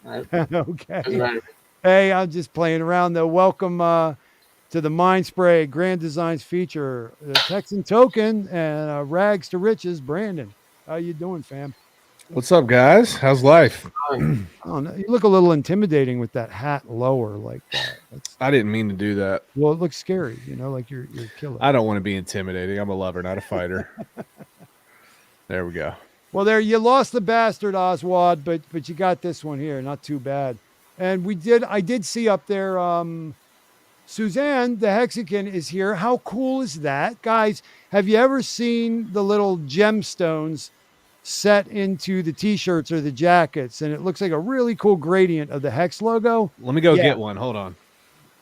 Okay. Hey, I'm just playing around though. Welcome to the Mind Spray Grand Designs feature, the Texan Token and Rags to Riches, Brandon. How you doing, fam?
What's up, guys? How's life?
Oh, no, you look a little intimidating with that hat lower like that.
I didn't mean to do that.
Well, it looks scary, like you're killing.
I don't want to be intimidating. I'm a lover, not a fighter. There we go.
Well, there you lost the bastard, Oswald, but you got this one here. Not too bad. And I did see up there, Suzanne, the Hexican, is here. How cool is that? Guys, have you ever seen the little gemstones set into the t-shirts or the jackets? And it looks like a really cool gradient of the Hex logo.
Let me go get one. Hold on.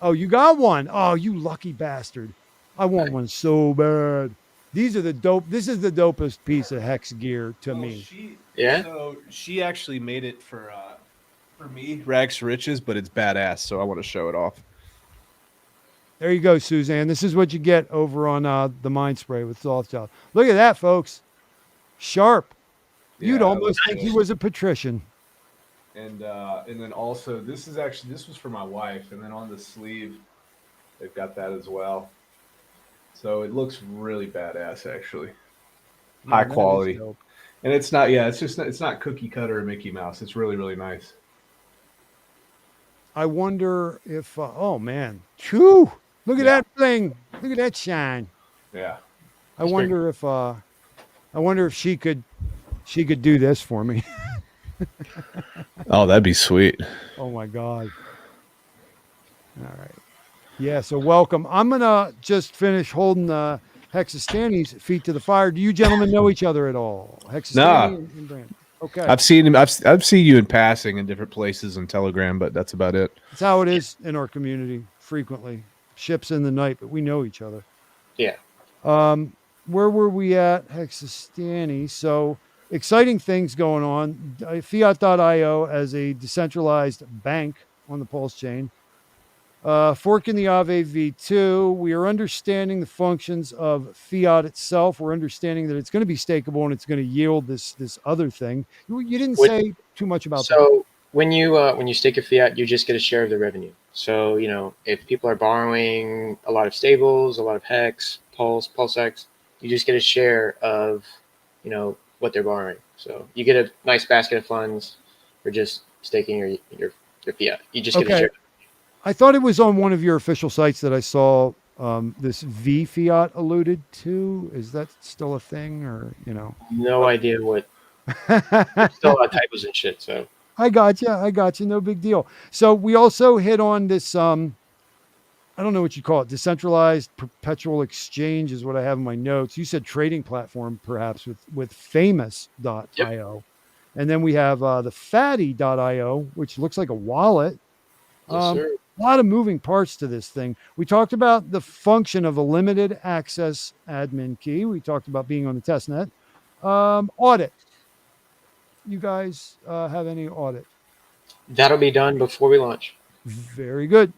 Oh, you got one? Oh, you lucky bastard. I want one so bad. These are the dope. This is the dopest piece of Hex gear to me.
So she actually made it for me, Rags to Riches, but it's badass, so I want to show it off.
There you go, Suzanne. This is what you get over on the Mind Spray with Thothschild. Look at that, folks. Sharp. You'd almost think he was a patrician.
And then also, this was for my wife, and then on the sleeve, they've got that as well. So it looks really badass, actually. High quality. And it's not, it's not cookie cutter or Mickey Mouse. It's really, really nice.
I wonder if, oh man, whew, look at that bling. Look at that shine.
Yeah.
I wonder if she could do this for me.
Oh, that'd be sweet.
Oh my God. All right. Yeah. So welcome. I'm going to just finish holding HEXISTANY's feet to the fire. Do you gentlemen know each other at all? HEXISTANY and Brandon. Okay.
I've seen him. I've seen you in passing in different places on Telegram, but that's about it.
That's how it is in our community frequently. Ships in the night, but we know each other.
Yeah.
Where were we at? HEXISTANY. So exciting things going on. Fiat.io as a decentralized bank on the Pulse chain. Forking the Aave V2. We are understanding the functions of Fiat itself. We're understanding that it's going to be stakeable and it's going to yield this other thing. You didn't say too much about that.
So when you stake a Fiat, you just get a share of the revenue. So if people are borrowing a lot of stables, a lot of Hex, PulseX, you just get a share of what they're borrowing. So you get a nice basket of funds for just staking your Fiat. You just get a share.
I thought it was on one of your official sites that I saw this V Fiat alluded to. Is that still a thing, or
No idea what. There's still a lot of typos and shit. So
I got you. No big deal. So we also hit on this. I don't know what you call it. Decentralized perpetual exchange is what I have in my notes. You said trading platform, perhaps with famous.io. And then we have the fatty.io, which looks like a wallet.
Yes, sir.
A lot of moving parts to this thing. We talked about the function of a limited access admin key. We talked about being on the testnet. Audit. You guys have any audit?
That'll be done before we launch.
Very good.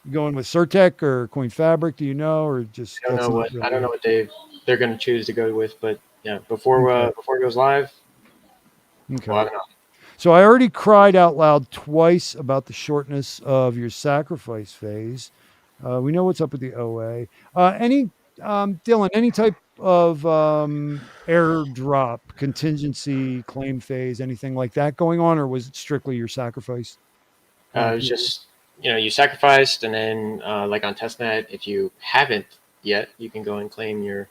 You going with Certec or Coin Fabric? Do you know, or just
I don't know what they're going to choose to go with, but yeah, before it goes live,
okay.
We'll have enough.
So I already cried out loud twice about the shortness of your sacrifice phase. We know what's up with the OA. Dylan, any type of airdrop, contingency, claim phase, anything like that going on, or was it strictly your sacrifice?
It was just, you sacrificed, and then like on testnet, if you haven't yet, you can go and claim your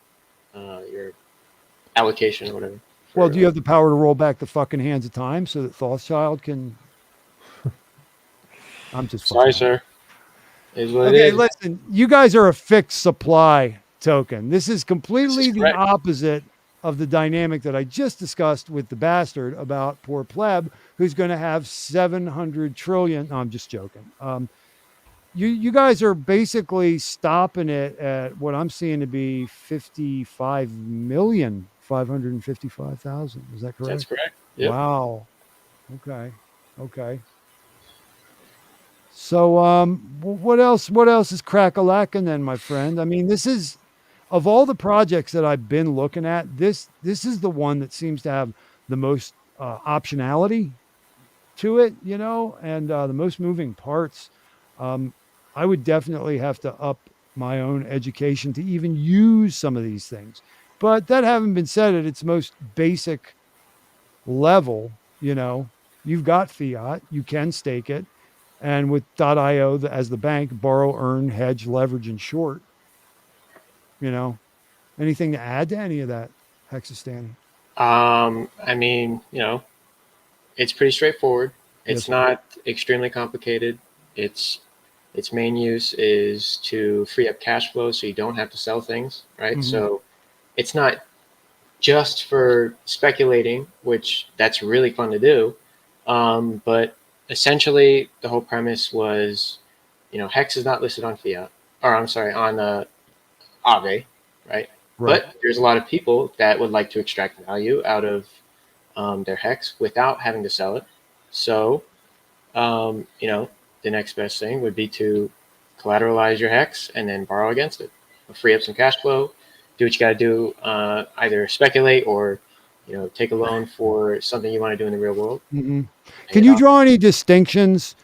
allocation or whatever.
Well, do you have the power to roll back the fucking hands of time so that Thothschild can? I'm just
sorry, sir. Is what
okay,
it is.
listen, you guys are a fixed supply token. This is completely the opposite of the dynamic that I just discussed with the bastard about Poor Pleb, who's going to have 700 trillion. No, I'm just joking. You guys are basically stopping it at what I'm seeing to be 55,555,000. Is that correct?
That's correct. Yep.
Wow. Okay. So, what else is crack-a-lacking then, my friend? I mean, this is, of all the projects that I've been looking at, this is the one that seems to have the most optionality to it, and the most moving parts. I would definitely have to up my own education to even use some of these things. But that having been said, at its most basic level, you've got fiat, you can stake it. And with .io as the bank, borrow, earn, hedge, leverage, and short. Anything to add to any of that, HEXISTANY?
I mean, it's pretty straightforward. It's
Yes.
not extremely complicated. Its main use is to free up cash flow so you don't have to sell things, right?
Mhm.
So it's not just for speculating, which that's really fun to do. But essentially, the whole premise was, Hex is not listed on Fiat, or I'm sorry, on Aave, right? But there's a lot of people that would like to extract value out of their Hex without having to sell it. So, the next best thing would be to collateralize your Hex and then borrow against it, free up some cash flow, do what you got to do, either speculate or take a loan for something you want to do in the real world.
Mm-hmm. Can you draw any distinctions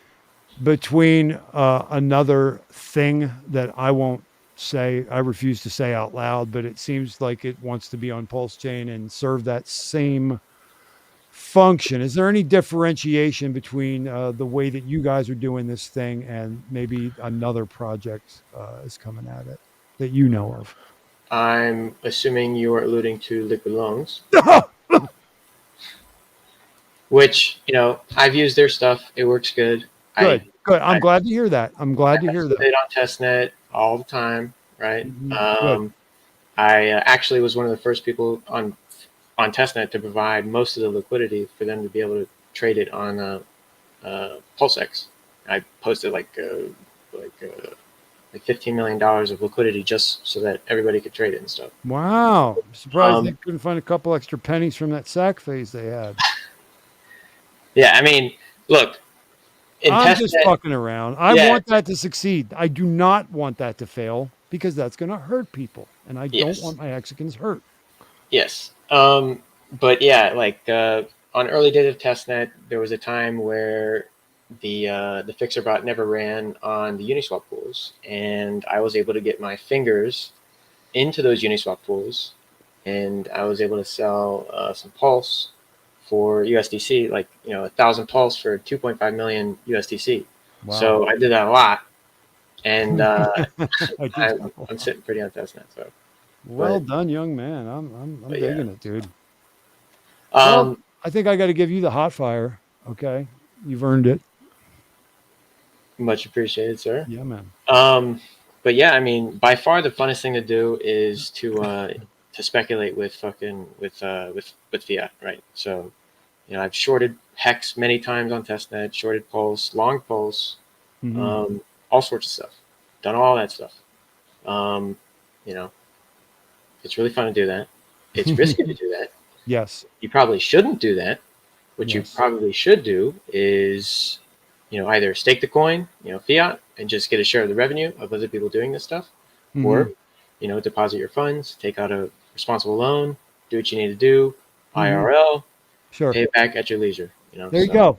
between another thing that I won't say, I refuse to say out loud, but it seems like it wants to be on Pulse Chain and serve that same function? Is there any differentiation between the way that you guys are doing this thing and maybe another project is coming at it that you know of?
I'm assuming you are alluding to 𝕿𝕚𝕚𝕥, which, I've used their stuff. It works good.
Good. I'm glad to hear that. I'm glad to hear that.
I on testnet all the time, right? I actually was one of the first people on testnet to provide most of the liquidity for them to be able to trade it on PulseX. I posted like $15 million of liquidity just so that everybody could trade it and stuff.
Wow. I'm surprised they couldn't find a couple extra pennies from that sack phase they had.
Yeah, I mean, look.
I'm just fucking around. I want that to succeed. I do not want that to fail because that's going to hurt people. And I don't want my Mexicans hurt.
Yes. But yeah, like on early days of testnet, there was a time where the fixer bot never ran on the Uniswap pools, and I was able to get my fingers into those Uniswap pools, and I was able to sell some Pulse for USDC, like 1,000 Pulse for 2.5 million USDC. Wow. So I did that a lot, and I'm sitting pretty on testnet. So
well done, young man. I'm digging it, dude. Well, I think I got to give you the hot fire. Okay, you've earned it.
Much appreciated, sir.
Yeah, man.
But yeah, I mean, by far the funnest thing to do is to speculate with Fiat, right? So You know, I've shorted Hex many times on testnet, shorted Pulse, long Pulse, all sorts of stuff. Done all that stuff. You know, it's really fun to do that. It's risky to do that.
Yes.
You probably shouldn't do that. What you probably should do is, you know, either stake the coin, you know, fiat, and just get a share of the revenue of other people doing this stuff, or, you know, deposit your funds, take out a responsible loan, do what you need to do, IRL, pay it back at your leisure. You know,
there you go.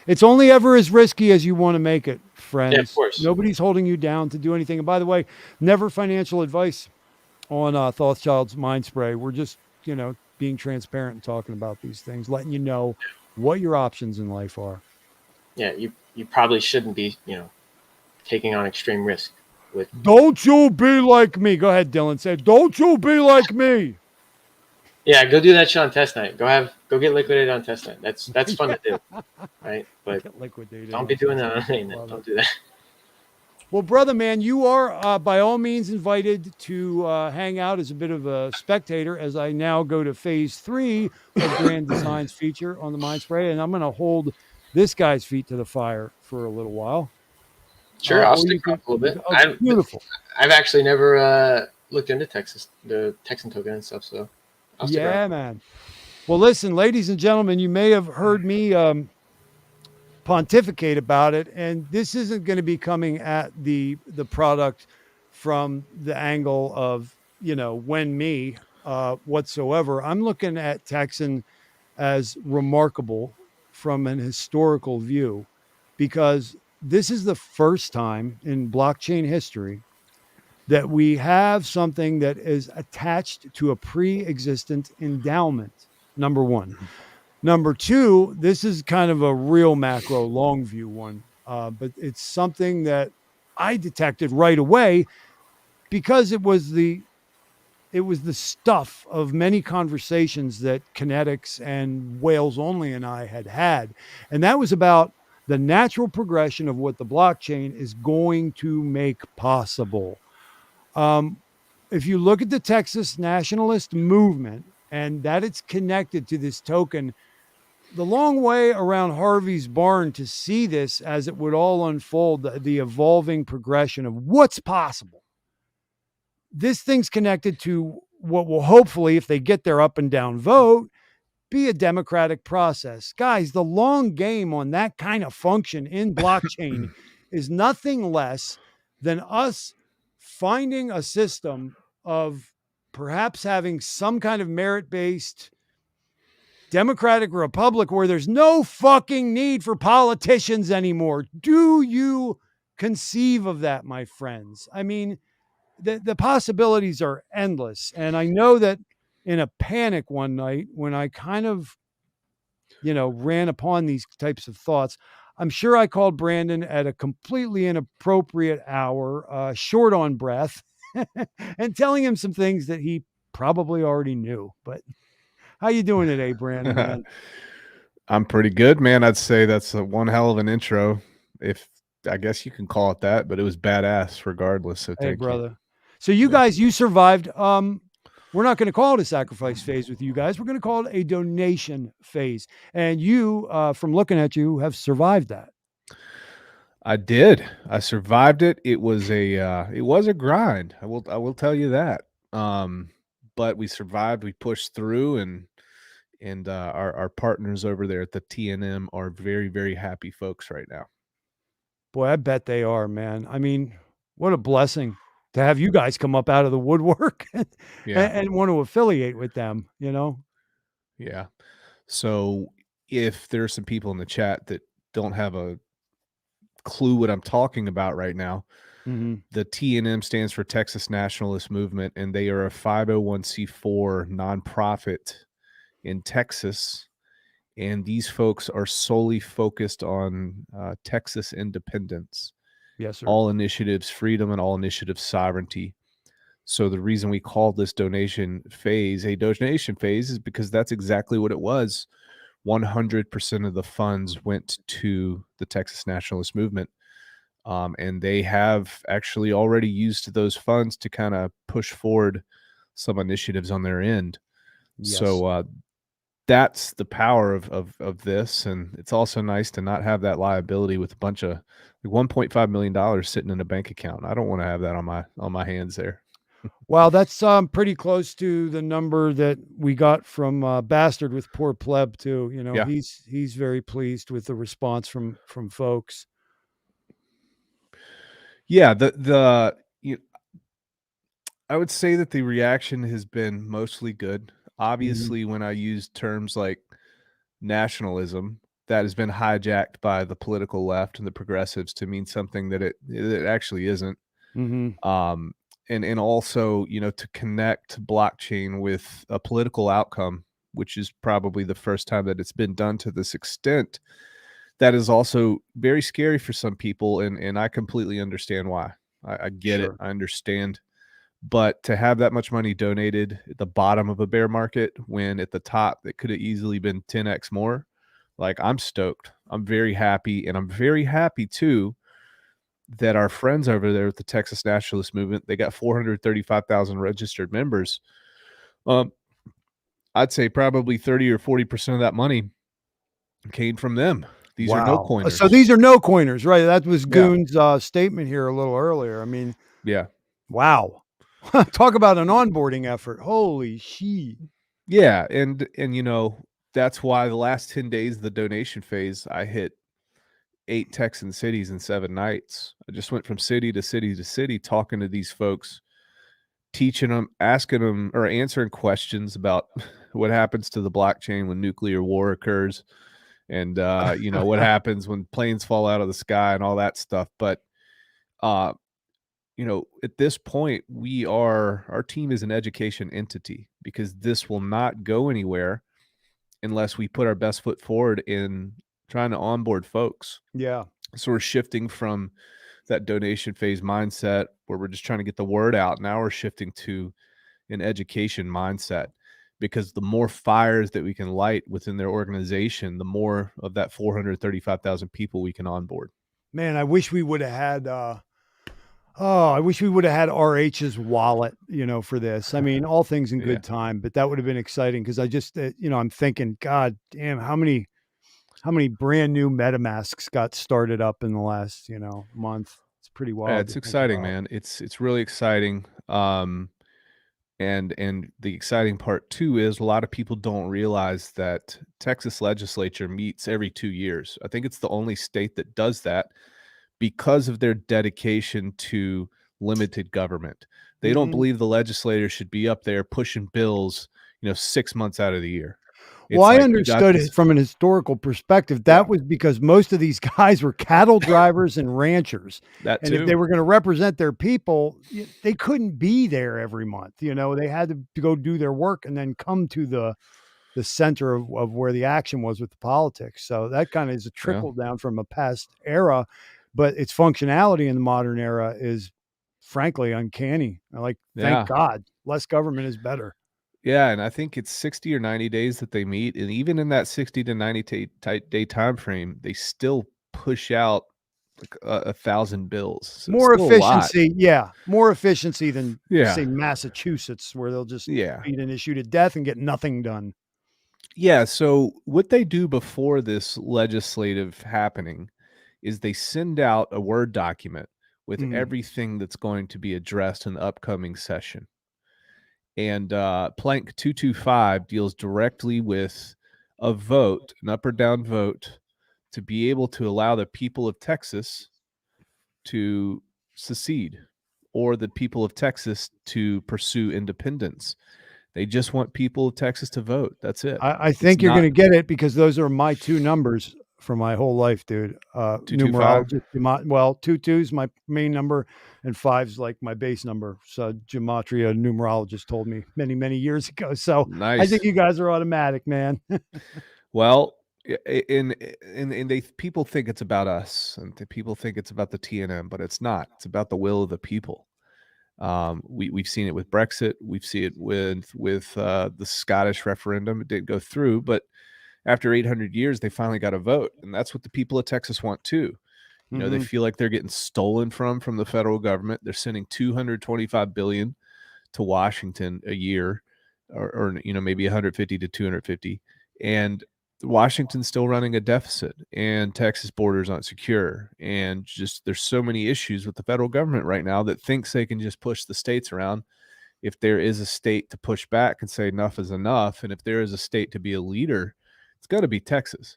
It's only ever as risky as you want to make it, friends.
Yeah, of course.
Nobody's holding you down to do anything. And by the way, never financial advice on Thothschild's Mind Spray. We're just, you know, being transparent and talking about these things, letting you know what your options in life are.
Yeah, you probably shouldn't be, you know, taking on extreme risk with.
Don't you be like me. Go ahead, Dylan. Say, don't you be like me.
Yeah, go do that shit on testnet. Go get liquidated on testnet. That's fun to do, right? But don't be doing that on mainnet. Don't do that.
Well, brother, man, you are by all means invited to hang out as a bit of a spectator as I now go to phase 3 of Grand Design's feature on the Mind Spray, and I'm going to hold this guy's feet to the fire for a little while.
Sure, I'll stick around a little bit.
Oh, beautiful.
I've actually never looked into the Texan token and stuff, so I'll stick around.
Man. Well, listen, ladies and gentlemen, you may have heard me pontificate about it, and this isn't going to be coming at the product from the angle of, you know, when me whatsoever. I'm looking at Texan as remarkable from an historical view, because this is the first time in blockchain history that we have something that is attached to a pre-existent endowment, number one. Number two, this is kind of a real macro long view one, but it's something that I detected right away because it was the stuff of many conversations that Kinetics and Whales Only and I had. And that was about the natural progression of what the blockchain is going to make possible. If you look at the Texas nationalist movement and that it's connected to this token, the long way around Harvey's barn to see this as it would all unfold, the evolving progression of what's possible. This thing's connected to what will hopefully, if they get their up and down vote, be a democratic process. Guys, the long game on that kind of function in blockchain is nothing less than us finding a system of perhaps having some kind of merit-based democratic republic where there's no fucking need for politicians anymore. Do you conceive of that, my friends? I mean, the possibilities are endless. And I know that in a panic one night when I kind of, you know, ran upon these types of thoughts, I'm sure I called Brandon at a completely inappropriate hour, short on breath, and telling him some things that he probably already knew. But how you doing today, Brandon? Man?
I'm pretty good, man. I'd say that's one hell of an intro, if I guess you can call it that, but it was badass regardless. So
hey, brother. So you guys, you survived. We're not going to call it a sacrifice phase with you guys. We're going to call it a donation phase. And you, from looking at you, have survived that.
I did. I survived it. It was a grind. I will tell you that. But we survived. We pushed through, and our partners over there at the TNM are very, very happy folks right now.
Boy, I bet they are, man. I mean, what a blessing to have you guys come up out of the woodwork and want to affiliate with them, you know?
Yeah. So if there's some people in the chat that don't have a clue what I'm talking about right now, the TNM stands for Texas Nationalist Movement, and they are a 501c4 nonprofit in Texas. And these folks are solely focused on Texas independence.
Yes, sir.
All initiatives freedom and all initiatives sovereignty. So the reason we call this donation phase a donation phase is because that's exactly what it was. 100% of the funds went to the Texas Nationalist Movement. And they have actually already used those funds to kind of push forward some initiatives on their end. Yes. So that's the power of this. And it's also nice to not have that liability with a bunch of like $1.5 million sitting in a bank account. I don't want to have that on my hands there.
Well, that's pretty close to the number that we got from Bastard with Poor Pleb too. You know,
Yeah.
he's very pleased with the response from folks.
Yeah, I would say that the reaction has been mostly good. Obviously, when I use terms like nationalism, that has been hijacked by the political left and the progressives to mean something that it actually isn't. And also, you know, to connect blockchain with a political outcome, which is probably the first time that it's been done to this extent. That is also very scary for some people, and I completely understand why. I get it. I understand. But to have that much money donated at the bottom of a bear market when at the top it could have easily been 10x more, like, I'm stoked. I'm very happy, and I'm very happy too that our friends over there at the Texas Nationalist Movement, they got 435,000 registered members. I'd say probably 30 or 40% of that money came from them. These are no coiners.
So these are no coiners, right? That was Goon's statement here a little earlier. I mean, wow. Talk about an onboarding effort. Holy shit.
Yeah, and you know, that's why the last 10 days of the donation phase, I hit 8 Texan cities in 7 nights. I just went from city to city to city talking to these folks, teaching them, asking them, or answering questions about what happens to the blockchain when nuclear war occurs, and you know, what happens when planes fall out of the sky and all that stuff. But you know, at this point, our team is an education entity, because this will not go anywhere unless we put our best foot forward in trying to onboard folks.
Yeah.
So we're shifting from that donation phase mindset where we're just trying to get the word out. Now we're shifting to an education mindset, because the more fires that we can light within their organization, the more of that 435,000 people we can onboard.
Man, I wish we would have had I wish we would have had RH's wallet, you know, for this. I mean, all things in good time, but that would have been exciting, because I just, you know, I'm thinking, God damn, how many brand new MetaMasks got started up in the last, you know, month. It's pretty wild.
Yeah, it's exciting, man. It's really exciting. And the exciting part too is a lot of people don't realize that Texas legislature meets every 2 years. I think it's the only state that does that, because of their dedication to limited government. They don't believe the legislators should be up there pushing bills, you know, 6 months out of the year.
Well, I understood it from an historical perspective. That was because most of these guys were cattle drivers and ranchers.
That
and
too.
If they were going to represent their people, they couldn't be there every month. You know, they had to go do their work and then come to the center of where the action was with the politics. So that kind of is a trickle down from a past era, but its functionality in the modern era is frankly uncanny. Like, thank God, less government is better.
Yeah, and I think it's 60 or 90 days that they meet, and even in that 60 to 90 day time frame, they still push out like 1,000 bills. So
more efficiency, more efficiency than say Massachusetts, where they'll just beat an issue to death and get nothing done.
Yeah, so what they do before this legislative happening is they send out a Word document with everything that's going to be addressed in the upcoming session. And Plank 225 deals directly with a vote, an up or down vote, to be able to allow the people of Texas to secede, or the people of Texas to pursue independence. They just want people of Texas to vote. That's it.
I think you're going to get it, because those are my 2 numbers for my whole life, dude. Numerologist. Well, 22 is my main number, and 5's like my base number. So gematria numerologist told me many, many years ago. So nice. I think you guys are automatic, man.
Well, and people think it's about us, and people think it's about the TNM, but it's not. It's about the will of the people. We've seen it with Brexit. We've seen it with the Scottish referendum. It didn't go through, but after 800 years, they finally got a vote, and that's what the people of Texas want too. You know, they feel like they're getting stolen from the federal government. They're sending $225 billion to Washington a year, or you know, maybe 150 to 250, And Washington's still running a deficit, and Texas borders aren't secure, and just there's so many issues with the federal government right now that thinks they can just push the states around. If there is a state to push back and say enough is enough, and if there is a state to be a leader, it's got to be Texas.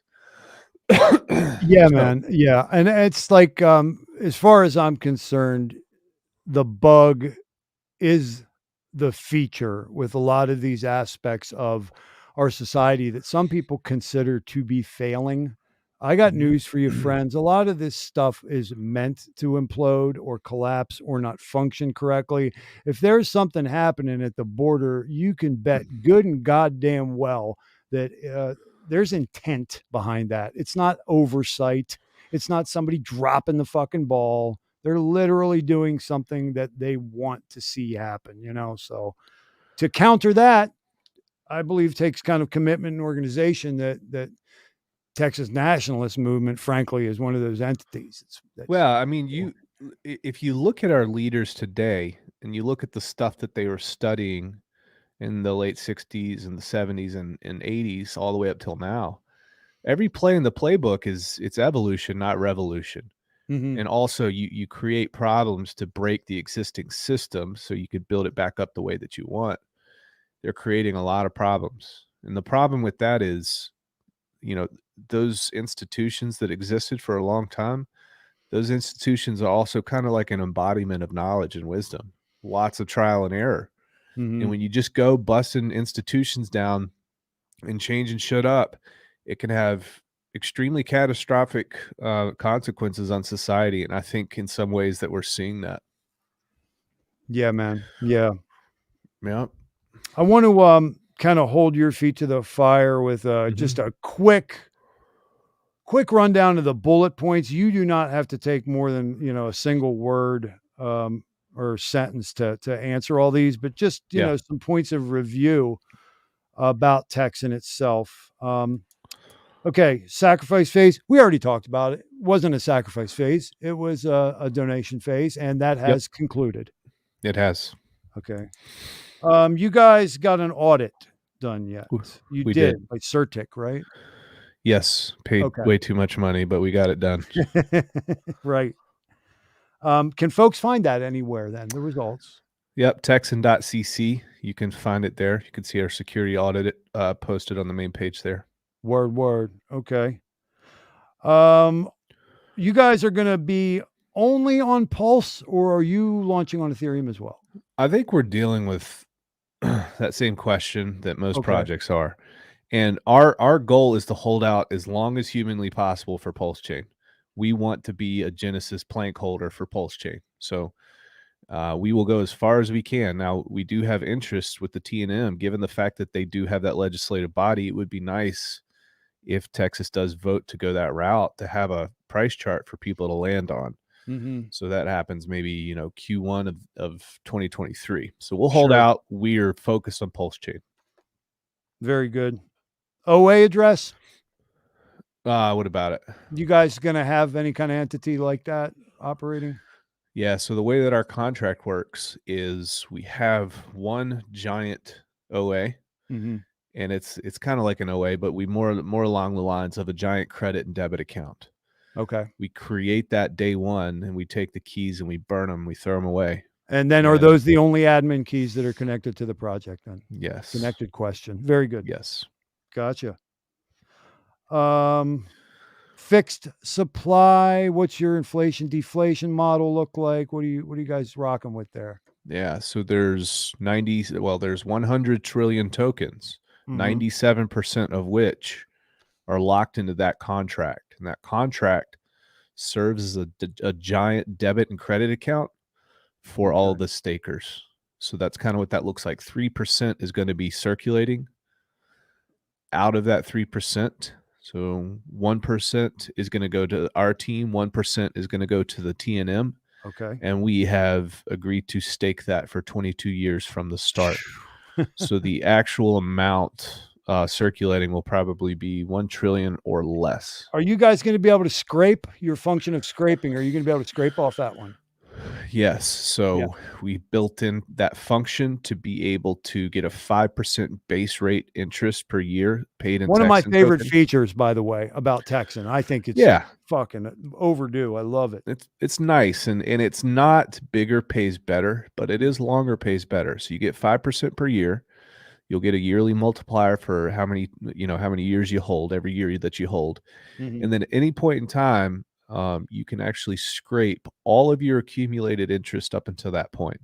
Yeah, man. Yeah. And it's like, as far as I'm concerned, the bug is the feature with a lot of these aspects of our society that some people consider to be failing. I got news for you, friends. A lot of this stuff is meant to implode or collapse or not function correctly. If there's something happening at the border, you can bet good and goddamn well that there's intent behind that. It's not oversight. It's not somebody dropping the fucking ball. They're literally doing something that they want to see happen, you know? So to counter that, I believe takes kind of commitment and organization that Texas nationalist movement, frankly, is one of those entities.
Well, I mean, if you look at our leaders today and you look at the stuff that they were studying in the late 60s and the 70s and 80s all the way up till now, every play in the playbook it's evolution, not revolution.
Mm-hmm.
And also you create problems to break the existing system so you could build it back up the way that you want. They're creating a lot of problems. And the problem with that is, you know, those institutions that existed for a long time, those institutions are also kind of like an embodiment of knowledge and wisdom, lots of trial and error.
Mm-hmm.
And when you just go busting institutions down and changing shit up, it can have extremely catastrophic consequences on society. And I think in some ways that we're seeing that.
Yeah, man. Yeah.
Yeah.
I want to kind of hold your feet to the fire with just a quick rundown of the bullet points. You do not have to take more than, you know, a single word or sentence to answer all these, but just, you know, some points of review about Texan itself. Okay, sacrifice phase. We already talked about it. It wasn't a sacrifice phase. It was a donation phase, and that has concluded.
It has.
Okay. You guys got an audit done yet? You did by CERTIC, right?
Yes. Paid way too much money, but we got it done.
Right. Can folks find that anywhere then, the results?
Yep. Texan.cc. You can find it there. You can see our security audit posted on the main page there.
Word. Okay. You guys are going to be only on Pulse, or are you launching on Ethereum as well?
I think we're dealing with that same question that most projects are. And our goal is to hold out as long as humanly possible for Pulse Chain. We want to be a Genesis plank holder for Pulse Chain. So we will go as far as we can. Now, we do have interest with the TNM, given the fact that they do have that legislative body. It would be nice if Texas does vote to go that route to have a price chart for people to land on. So that happens maybe, you know, Q1 of 2023. So we'll hold out. We're focused on Pulse Chain.
Very good. OA address?
What about it?
You guys going to have any kind of entity like that operating?
Yeah. So the way that our contract works is we have one giant OA, and it's kind of like an OA, but we more along the lines of a giant credit and debit account.
Okay.
We create that day one, and we take the keys and we burn them. We throw them away.
And then are those the only admin keys that are connected to the project then?
Yes.
Connected question. Very good.
Yes.
Gotcha. Fixed supply. What's your inflation deflation model look like? What are you guys rocking with there?
Yeah. So there's 100 trillion tokens, 97% of which are locked into that contract. And that contract serves as a giant debit and credit account for all the stakers. So that's kind of what that looks like. 3% is going to be circulating out of that 3%. So 1% is going to go to our team. 1% is going to go to the TNM.
Okay.
And we have agreed to stake that for 22 years from the start. So the actual amount circulating will probably be 1 trillion or less.
Are you guys going to be able to scrape your function of scraping? Are you going to be able to scrape off that one?
Yes. So we built in that function to be able to get a 5% base rate interest per year paid in
One of my
Texan
favorite
token.
features, by the way, about Texan. I think it's
Yeah.
fucking overdue. I love it.
It's nice, and it's not bigger pays better, but it is longer pays better. So you get 5% per year. You'll get a yearly multiplier for how many years you hold every year that you hold.
Mhm.
And then at any point in time, you can actually scrape all of your accumulated interest up until that point.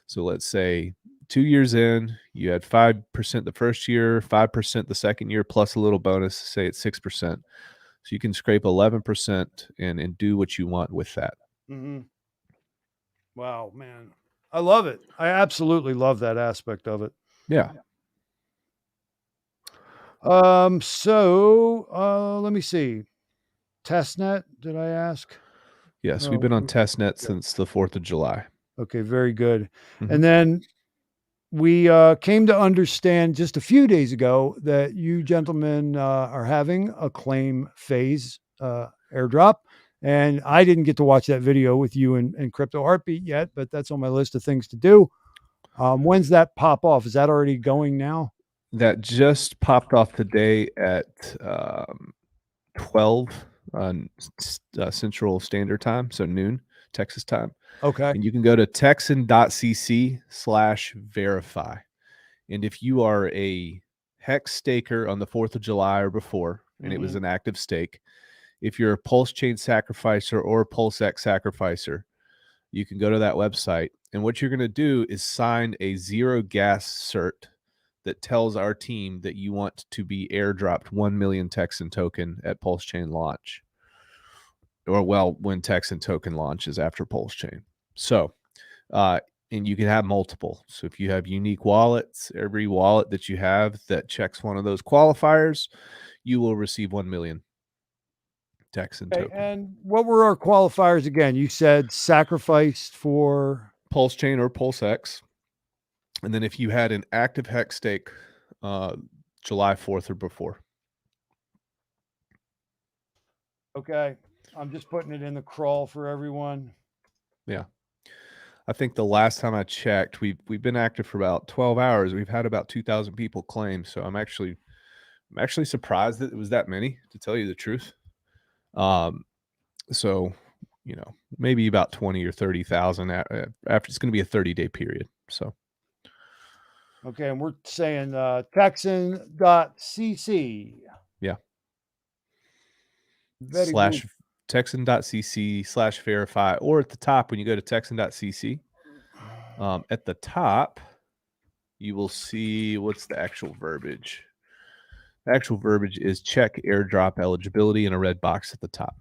So let's say 2 years in, you had 5% the first year, 5% the second year, plus a little bonus, say it's 6%. So you can scrape 11% and do what you want with that.
Mhm. Wow, man. I love it. I absolutely love that aspect of it.
Yeah.
So let me see. Testnet, did I ask?
Yes, we've
Oh,
been on testnet since the 4th of July.
okay, very good.
Mhm.
And then we came to understand just a few days ago that you gentlemen are having a claim phase airdrop. And I didn't get to watch that video with you and Crypto Heartbeat yet, but that's on my list of things to do. When's that pop off? Is that already going now?
That just popped off today at 12 Central Standard Time, so noon Texas time.
Okay.
And you can go to texan.cc/verify. And if you are a hex staker on the 4th of July or before, and it was an active stake, if you're a Pulse Chain sacrificer or a PulseX sacrificer, you can go to that website. And what you're going to do is sign a zero gas cert that tells our team that you want to be airdropped 1 million Texan token at Pulse Chain launch. Or, well, when Texan token launches after Pulse Chain. So, and you can have multiple. So if you have unique wallets, every wallet that you have that checks one of those qualifiers, you will receive 1 million Texan
Okay,
token.
and what were our qualifiers again? You said sacrificed for
Pulse Chain or PulseX. And then if you had an active hex stake July 4th or before.
Okay. I'm just putting it in the crawl for everyone.
Yeah. I think the last time I checked, we've been active for about 12 hours. We've had about 2,000 people claim. So I'm actually surprised that it was that many, to tell you the truth. So, maybe about 20 or 30,000 after. It's going to be a 30-day period. So.
Okay, and we're saying Texan.cc.
Yeah.
Very
/
good.
Texan.cc/verify, or at the top when you go to Texan.cc, at the top you will see what's the actual verbiage. The actual verbiage is check airdrop eligibility in a red box at the top.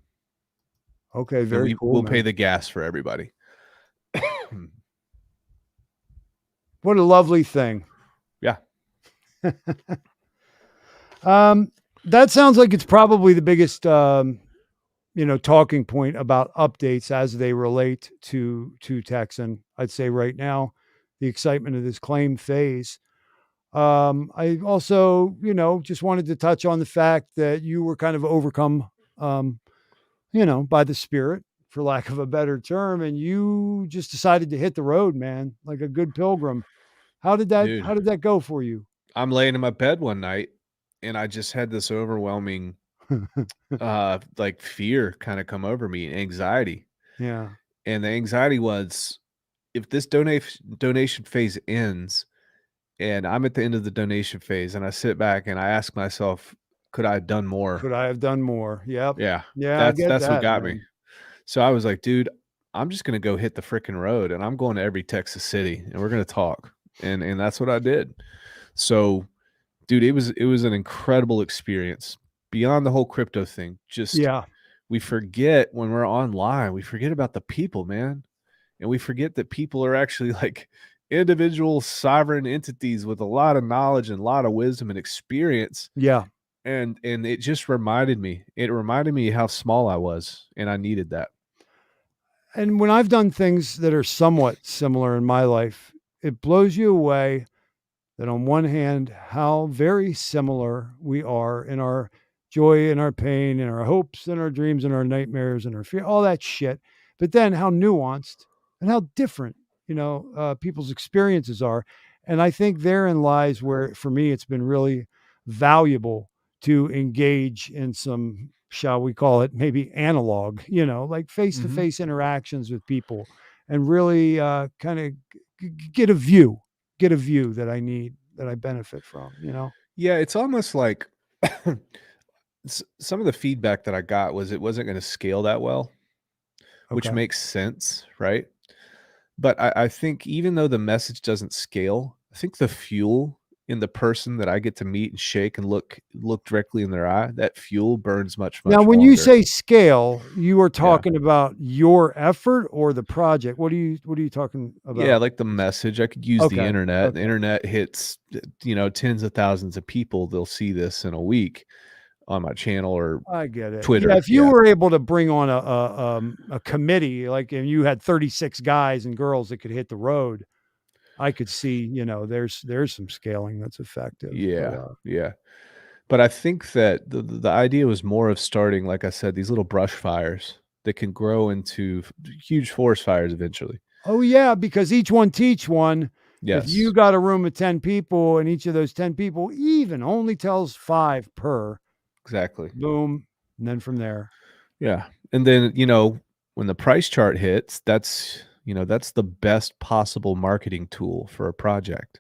Okay, very cool.
We'll pay the gas for everybody.
What a lovely thing.
Yeah.
That sounds like it's probably the biggest talking point about updates as they relate to Texan. I'd say right now, the excitement of this claim phase. I also, just wanted to touch on the fact that you were kind of overcome, by the spirit, for lack of a better term, and you just decided to hit the road, man, like a good pilgrim. How did that go for you?
I'm laying in my bed one night and I just had this overwhelming like fear kind of come over me, anxiety.
Yeah.
And the anxiety was, if this donation phase ends and I'm at the end of the donation phase and I sit back and I ask myself, could I have done more?
Could I have done more? Yep.
Yeah.
Yeah, I get
That's what
that,
got
man.
me. So I was like, dude, I'm just going to go hit the freaking road and I'm going to every Texas city and we're going to talk. And that's what I did. So, dude, it was an incredible experience beyond the whole crypto thing. Just, we forget when we're online, we forget about the people, man. And we forget that people are actually like individual sovereign entities with a lot of knowledge and a lot of wisdom and experience.
Yeah.
And it just reminded me how small I was, and I needed that.
And when I've done things that are somewhat similar in my life, it blows you away that on one hand, how very similar we are in our joy and our pain and our hopes and our dreams and our nightmares and our fear, all that shit. But then how nuanced and how different, people's experiences are. And I think therein lies where, for me, it's been really valuable to engage in some, shall we call it, maybe analog, like face-to-face interactions with people, and really kind of get a view that I need, that I benefit from,
Yeah, it's almost like some of the feedback that I got was it wasn't going to scale that well, which
Okay.
makes sense, right? But I think even though the message doesn't scale, I think the fuel in the person that I get to meet and shake and look directly in their eye, that fuel burns much,
Now,
much
when you
longer.
say scale, you are
Yeah.
talking about your effort or the project? What are you talking
Yeah,
about?
like the message. I could use the
Okay.
internet. The
Okay.
internet hits, tens of thousands of people. They'll see this in a week on my channel or
I get it.
Twitter.
Yeah, if you
Yeah,
were able to bring on a committee, like, and you had 36 guys and girls that could hit the road, I could see, there's some scaling that's effective. But
yeah, yeah. But I think that the idea was more of starting, like I said, these little brush fires that can grow into huge forest fires eventually.
oh yeah, because each one teach one. If you
Yes,
got a room of 10 people and each of those 10 people even only tells 5 per,
exactly.
boom, and then from there.
Yeah. And then, when the price chart hits, that's the best possible marketing tool for a project.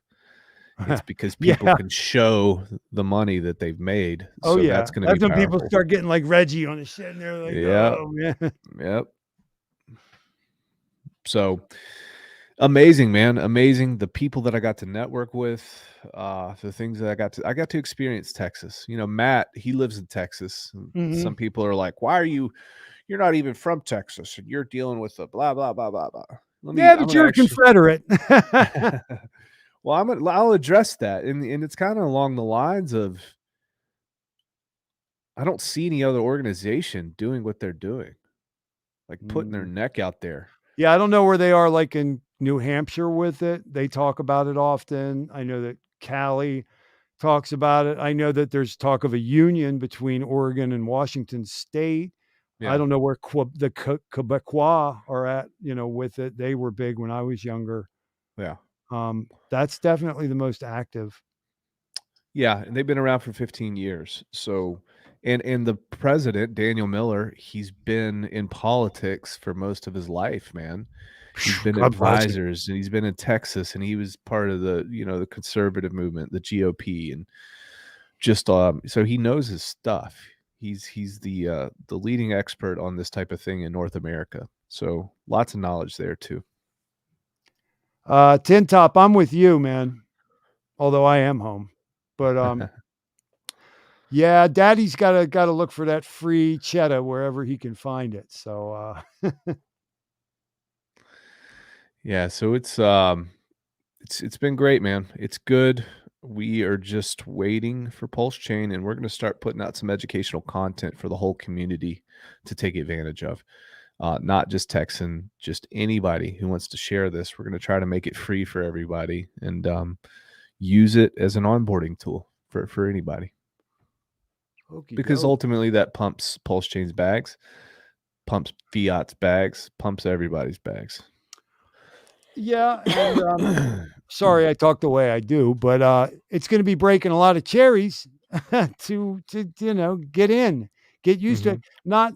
It's because people
Yeah.
can show the money that they've made.
Oh
So
yeah.
that's going to be
That's when people
powerful.
start getting like Reggie on the shit and they're like,
Yeah.
oh man.
Yep. So amazing, man. Amazing. The people that I got to network with, the things that I got to experience Texas. Matt, he lives in Texas. And
Mhm.
some people are like, why are you're not even from Texas and you're dealing with the blah, blah, blah, blah, blah.
Yeah,
I'm
but
going to
you're a
actually,
Confederate.
well, I'll address that. And it's kind of along the lines of, I don't see any other organization doing what they're doing, like putting their
Mm.
neck out there.
Yeah, I don't know where they are like in New Hampshire with it. They talk about it often. I know that Cali talks about it. I know that there's talk of a union between Oregon and Washington State. I
Yeah.
don't know where the Quebecois are at, with it. They were big when I was younger.
Yeah.
That's definitely the most active.
Yeah, and they've been around for 15 years. So, and the president, Daniel Miller, he's been in politics for most of his life, man. He's been
God bless him.
advisors and he's been in Texas and he was part of the conservative movement, the GOP, and just so he knows his stuff. He's the leading expert on this type of thing in North America. So, lots of knowledge there too.
Tin Top, I'm with you, man. Although I am home. But yeah, Daddy's gotta look for that free cheddar wherever he can find it. So
Yeah, so it's been great, man. It's good. We are just waiting for Pulse Chain, and we're going to start putting out some educational content for the whole community to take advantage of. Not just Texan, just anybody who wants to share this. We're going to try to make it free for everybody and use it as an onboarding tool for anybody. Because ultimately that pumps Pulse Chain's bags, pumps Fiat's bags, pumps everybody's bags.
yeah, and sorry I talk the way I do, but it's going to be breaking a lot of cherries to get used to it, not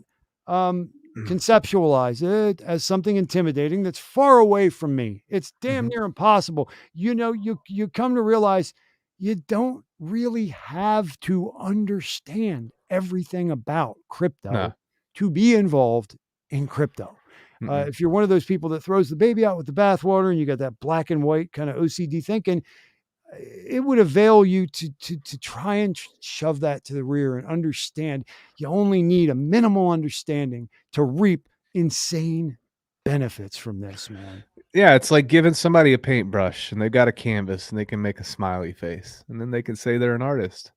conceptualize it as something intimidating that's far away from me. It's damn near impossible. You come to realize you don't really have to understand everything about crypto
Nah.
to be involved in crypto. If you're one of those people that throws the baby out with the bathwater and you got that black and white kind of OCD thinking, it would avail you to try and shove that to the rear and understand you only need a minimal understanding to reap insane benefits from this, man.
Yeah, it's like giving somebody a paintbrush and they've got a canvas and they can make a smiley face and then they can say they're an artist.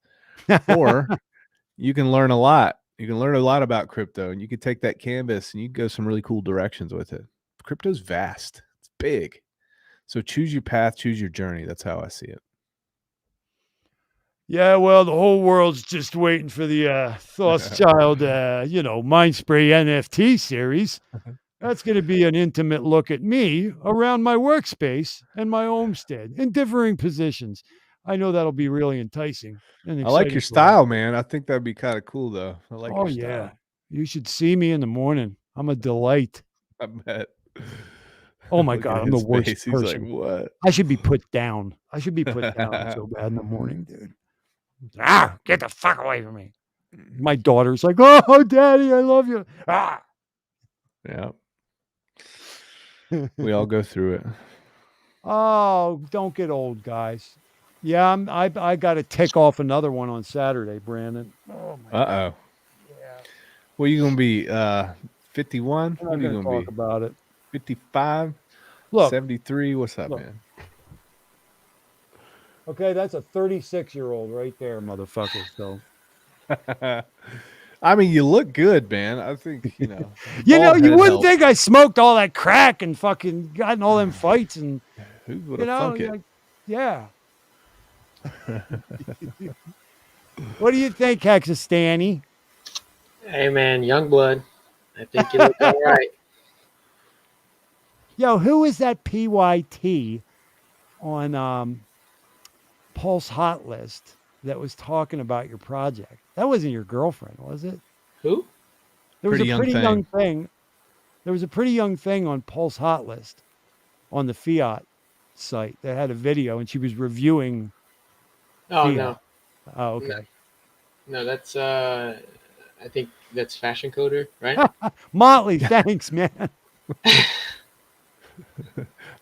Or you can learn a lot. You can learn a lot about crypto and you can take that canvas and you can go some really cool directions with it. Crypto's vast. It's big. So choose your path, choose your journey. That's how I see it.
Yeah, well, the whole world's just waiting for the Thothschild, Mind Spray NFT series. That's going to be an intimate look at me around my workspace and my homestead in differing positions. I know that'll be really enticing and
I like
exciting
your
for all.
style, man. I think that'd be kind of cool, though. I like
Oh,
your
yeah.
style.
You should see me in the morning. I'm a delight.
I bet.
Oh, my
Look
God.
at
I'm the
his
worst
face. He's like,
person.
what?
I should be put down. I should be put down so bad in the morning, dude. Ah, get the fuck away from me. My daughter's like, oh, daddy, I love you. Ah.
Yeah. We all go through it.
Oh, don't get old, guys. Yeah, I got to tick off another one on Saturday, Brandon. Oh, my God.
Uh-oh.
Yeah.
What are you going to be? 51?
I'm
What
not
are you
going to
going
talk
to be?
about it.
55?
Look.
73? What's up,
Look.
man?
Okay, that's a 36-year-old right there, motherfucker. So,
I mean, you look good, man. I think, you know.
you
bald
wouldn't
head helps.
think I smoked all that crack and fucking got in all them fights and,
Who would have thunk it?
like, yeah. What do you think, HEXISTANY?
Hey, man, young blood. I think you look all right.
Yo, who is that PYT on Pulse Hot List that was talking about your project? That wasn't your girlfriend, was it?
Who?
There was
Pretty
a
young
pretty
thing.
young thing. There was a pretty young thing on Pulse Hot List on the Fiat site that had a video, and she was reviewing.
Oh,
Fiat.
no.
Oh, okay.
No, that's, I think that's Fashion Coder, right?
Motley, thanks, man.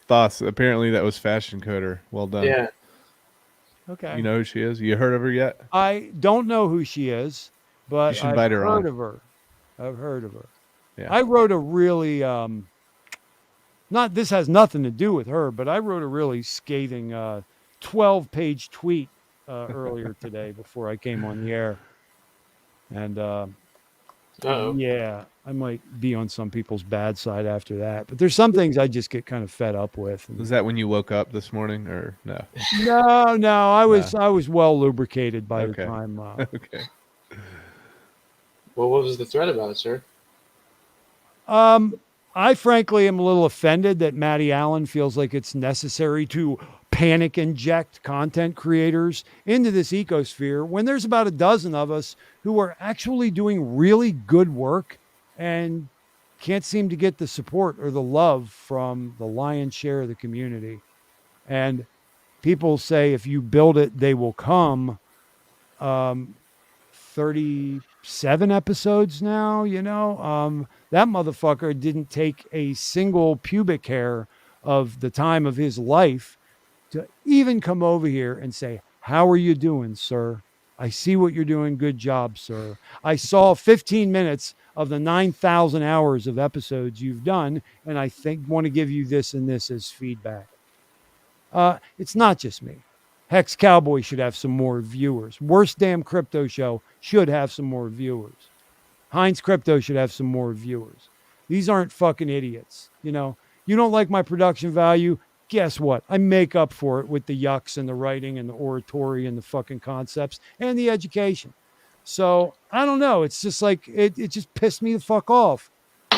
Thoughts. Apparently that was Fashion Coder. Well done.
Yeah.
Okay.
You know who she is? You heard of her yet?
I don't know who she is, but
You should
I've
invite her
heard
on.
of her. I've heard of her.
Yeah.
I wrote a really not this has nothing to do with her, but I wrote a really scathing 12-page tweet earlier today before I came on the air. And
Uh-oh.
yeah, I might be on some people's bad side after that. But there's some things I just get kind of fed up with.
Was that when you woke up this morning or no?
No, I was well lubricated by
Okay.
the time.
Okay.
Well, what was the thread about, sir?
I frankly am a little offended that Matty Allen feels like it's necessary to panic inject content creators into this ecosphere when there's about a dozen of us who are actually doing really good work and can't seem to get the support or the love from the lion's share of the community. And people say, if you build it, they will come. 37 episodes now, that motherfucker didn't take a single pubic hair of the time of his life to even come over here and say, how are you doing, sir? I see what you're doing. Good job, sir. I saw 15 minutes of the 9,000 hours of episodes you've done, and I want to give you this and this as feedback. It's not just me. Hex Cowboy should have some more viewers. Worst Damn Crypto Show should have some more viewers. Heinz Crypto should have some more viewers. These aren't fucking idiots. You don't like my production value? Guess what? I make up for it with the yucks and the writing and the oratory and the fucking concepts and the education. So I don't know. It's just like, it just pissed me the fuck off.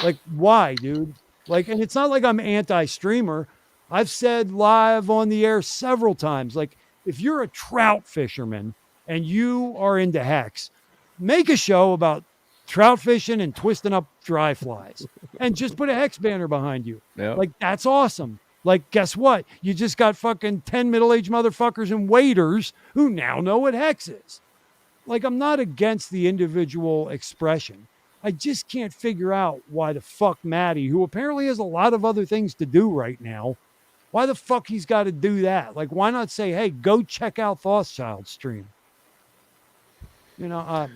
Like, why, dude? Like, and it's not like I'm anti-streamer. I've said live on the air several times, like, if you're a trout fisherman and you are into hex, make a show about trout fishing and twisting up dry flies and just put a hex banner behind you.
Yeah.
Like, that's awesome. Like, guess what? You just got fucking 10 middle-aged motherfuckers and waiters who now know what hex is. Like, I'm not against the individual expression. I just can't figure out why the fuck Matty, who apparently has a lot of other things to do right now, why the fuck he's got to do that? Like, why not say, hey, go check out Thothschild stream? Yeah,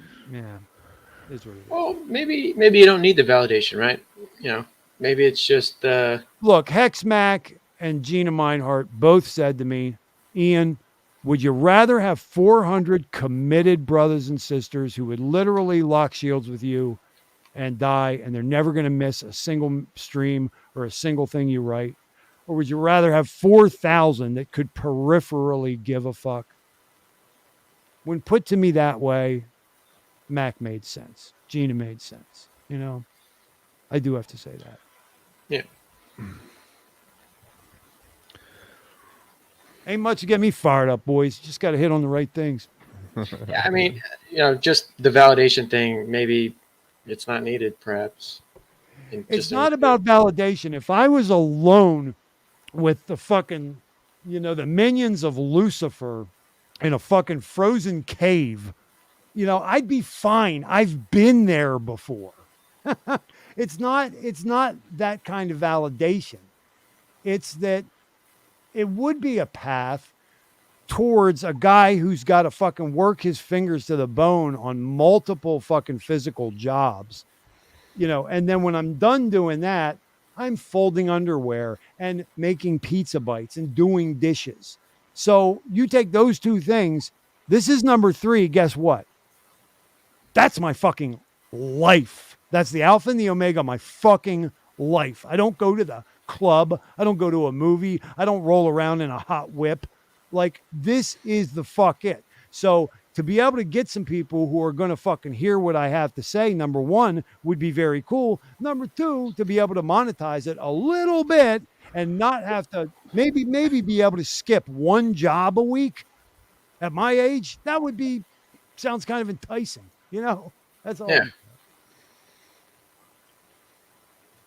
it's what it is.
Well, maybe you don't need the validation, right? Maybe it's just
Look, Hex Mac and Gina Meinhardt both said to me, Ian, would you rather have 400 committed brothers and sisters who would literally lock shields with you and die, and they're never going to miss a single stream or a single thing you write? Or would you rather have 4,000 that could peripherally give a fuck? When put to me that way, Mac made sense. Gina made sense. I do have to say that.
Yeah.
Ain't much to get me fired up, boys. Just got to hit on the right things.
Yeah, I mean, just the validation thing, maybe it's not needed, perhaps.
It's not about validation. If I was alone with the fucking, the minions of Lucifer in a fucking frozen cave, I'd be fine. I've been there before. It's not that kind of validation. It's that it would be a path towards a guy who's got to fucking work his fingers to the bone on multiple fucking physical jobs, and then when I'm done doing that, I'm folding underwear and making pizza bites and doing dishes. So you take those two things. This is number 3. Guess what? That's my fucking life. That's the alpha and the omega of my fucking life. I don't go to the club. I don't go to a movie. I don't roll around in a hot whip. Like, this is the fuck it. So to be able to get some people who are going to fucking hear what I have to say, number 1, would be very cool. Number 2, to be able to monetize it a little bit and not have to maybe be able to skip one job a week at my age. That would be, sounds kind of enticing, That's all.
Yeah.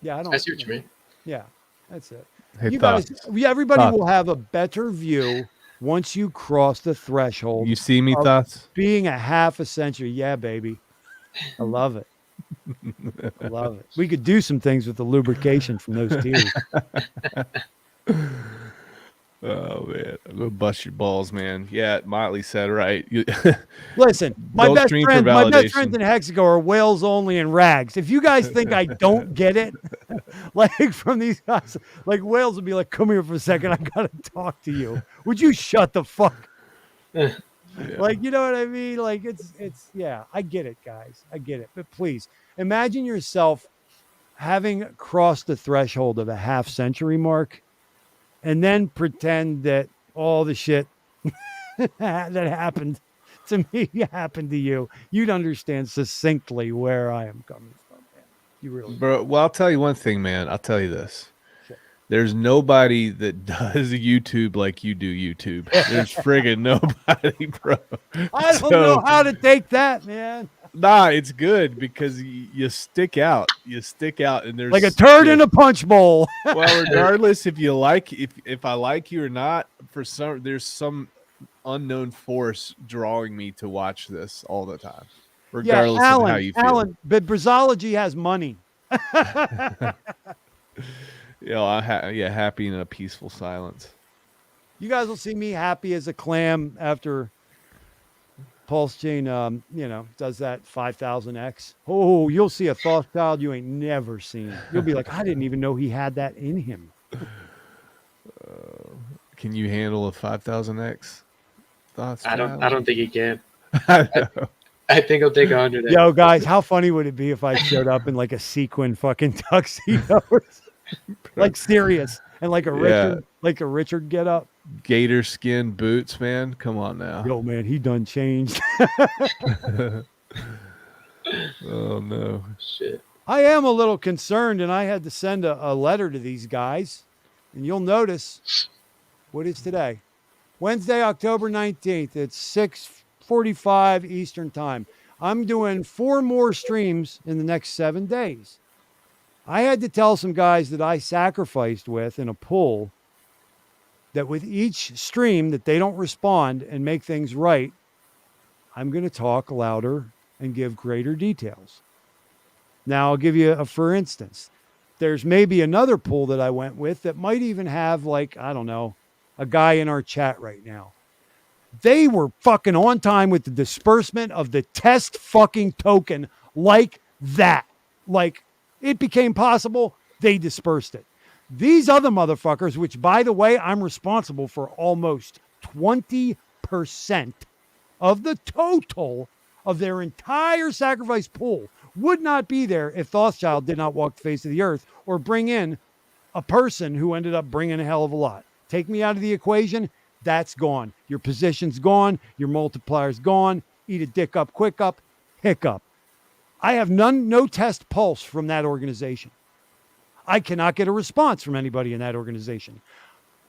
Yeah,
I see what you mean.
Yeah, that's it.
Hey,
You guys,
Thoughts?
everybody
Thoughts?
will have a better view once you cross the threshold.
You see me,
of
Thoughts?
being a half a century. Yeah, baby. I love it. I love it. We could do some things with the lubrication from those tears.
Oh man, I'm gonna bust your balls, man. Yeah, Motley said right.
Listen, my
Don't
best
stream for
friends
validation.
in Hexago are whales only and rags. If you guys think I don't get it, like from these guys, like whales would be like, come here for a second. I gotta talk to you. Would you shut the fuck?
Yeah.
Like, you know what I mean? Like it's yeah, I get it, guys. I get it. But please imagine yourself having crossed the threshold of a half century mark and then pretend that all the shit that happened to me happened to you. You'd understand succinctly where I am coming from, man. You really would.
Bro, well, I'll tell you one thing, man. I'll tell you this.
Sure.
There's nobody that does YouTube like you do YouTube. There's friggin' nobody, bro.
I don't know how to take that, man.
Nah, it's good because you stick out. You stick out, and there's
Like a turd in a punch bowl.
Well, regardless if you like, if I like you or not, there's some unknown force drawing me to watch this all the time, regardless of how you feel.
Alan, but Brazology has money.
I'm happy in a peaceful silence.
You guys will see me happy as a clam after Pulse Chain, does that 5000X. Oh, you'll see a Thothschild you ain't never seen. You'll be like, I didn't even know he had that in him.
Can you handle a 5000X? Thoughts?
I don't think he can.
I know.
I think he'll take 100.
Yo, guys, how funny would it be if I showed up in like a sequin fucking tuxedo? Like serious. And like a Richard get up.
Gator skin boots, man. Come on now.
Yo, man, he done changed.
Oh no.
Shit.
I am a little concerned, and I had to send a letter to these guys. And you'll notice, what is today? Wednesday, October 19th. It's 6:45 Eastern time. I'm doing 4 more streams in the next 7 days. I had to tell some guys that I sacrificed with in a pool that with each stream that they don't respond and make things right, I'm going to talk louder and give greater details. Now, I'll give you for instance. There's maybe another pool that I went with that might even have, like, I don't know, a guy in our chat right now. They were fucking on time with the disbursement of the test fucking token like that. Like, it became possible, they dispersed it. These other motherfuckers, which, by the way, I'm responsible for almost 20% of the total of their entire sacrifice pool, would not be there if Thothschild did not walk the face of the earth or bring in a person who ended up bringing a hell of a lot. Take me out of the equation, that's gone. Your position's gone. Your multiplier's gone. Eat a dick up, quick up, hiccup. I have no test pulse from that organization. I cannot get a response from anybody in that organization.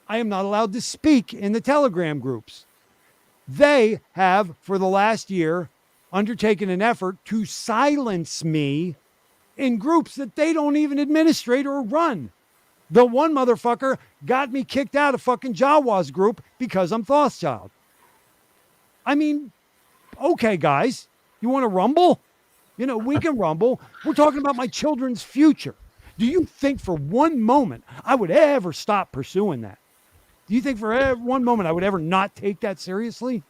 I am not allowed to speak in the Telegram groups. They have, for the last year, undertaken an effort to silence me in groups that they don't even administrate or run. The one motherfucker got me kicked out of fucking Jawa's group because I'm Thothschild. I mean, okay, guys, you want to rumble? You know, we can rumble. We're talking about my children's future. Do you think for one moment I would ever stop pursuing that? Do you think for one moment I would ever not take that seriously?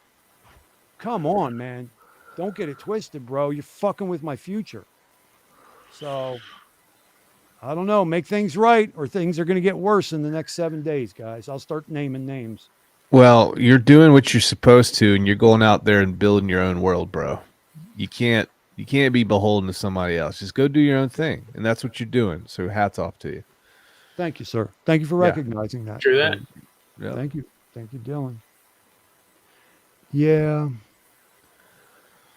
Come on, man. Don't get it twisted, bro. You're fucking with my future. So, I don't know. Make things right or things are going to get worse in the next 7 days, guys. I'll start naming names.
Well, you're doing what you're supposed to, and you're going out there and building your own world, bro. You can't be beholden to somebody else. Just go do your own thing, and that's what you're doing. So hats off to you.
Thank you, sir. Thank you for recognizing that.
True that.
Yeah.
Thank you. Thank you, Dylan. Yeah.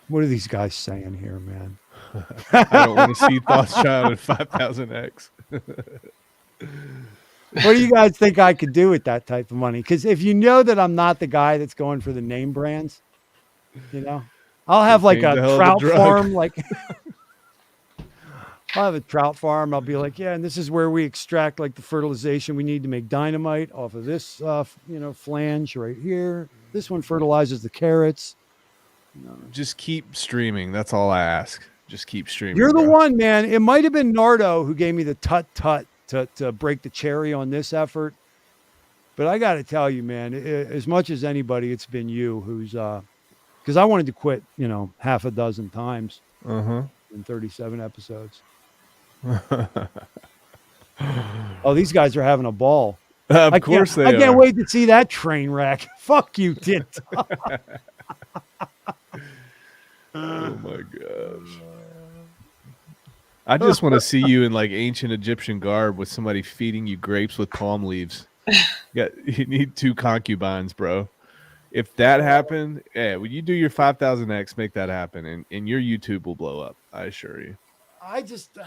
What are these guys saying here, man?
I don't want to see Thothschild at 5000X.
What do you guys think I could do with that type of money? Because if you know that I'm not the guy that's going for the name brands, you know, I'll have like a trout farm, like I'll have a trout farm. I'll be like, yeah, and this is where we extract like the fertilization we need to make dynamite off of this, flange right here. This one fertilizes the carrots.
Just keep streaming. That's all I ask. Just keep streaming.
You're the one, man. It might have been Nardo who gave me the tut to break the cherry on this effort. But I got to tell you, man, as much as anybody, it's been you who's, because I wanted to quit, half a dozen times in 37 episodes. Oh, these guys are having a ball.
Of course they are.
I can't wait to see that train wreck. Fuck you, Tint.
Oh my gosh. I just want to see you in like ancient Egyptian garb with somebody feeding you grapes with palm leaves. You need 2 concubines, bro. If that happened, when you do your 5000X, make that happen, and your YouTube will blow up. I assure you.
I just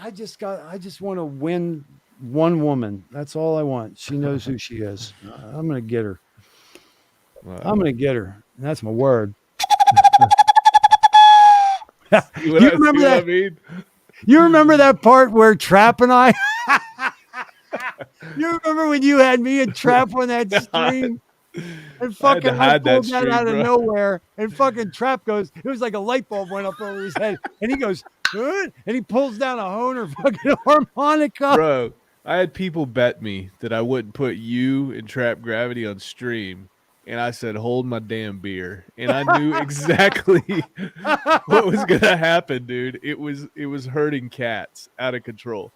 want to win one woman. That's all I want. She knows who she is. I'm gonna get her. I'm gonna get her. And that's my word. You remember that? I mean? You remember that part where Trap and I? You remember when you had me and Trap on that stream? And fucking I pulled that out of nowhere, and fucking Trap goes. It was like a light bulb went up over his head, and he goes, "What?" And he pulls down a Hohner fucking harmonica.
Bro, I had people bet me that I wouldn't put you and Trap Gravity on stream. And I said, hold my damn beer. And I knew exactly what was going to happen, dude. It was hurting cats out of control.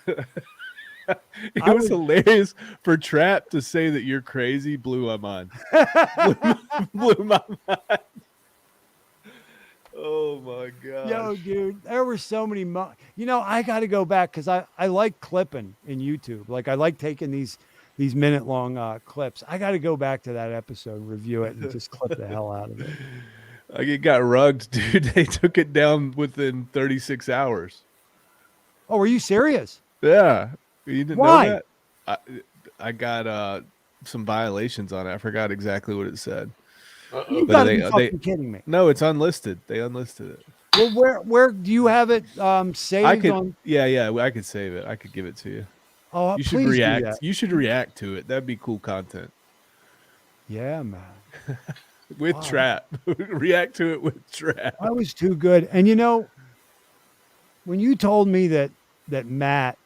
It was hilarious for Trap to say that you're crazy. Blew my mind. blew my mind. Oh, my God.
Yo, dude, there were so many. I got to go back because I like clipping in YouTube. Like, I like taking these minute-long clips. I got to go back to that episode, review it, and just clip the hell out of it.
Like, it got rugged, dude. They took it down within 36 hours.
Oh, are you serious?
Yeah. You didn't
Why?
know that? I got some violations on it. I forgot exactly what it said.
You got to be fucking kidding me.
No, it's unlisted. They unlisted it.
Well, where do you have it saved?
I could, yeah, I could save it. I could give it to you.
Oh,
you should react. You should react to it. That'd be cool content.
Yeah, man.
With Trap. React to it with Trap.
That was too good. And when you told me that Matt,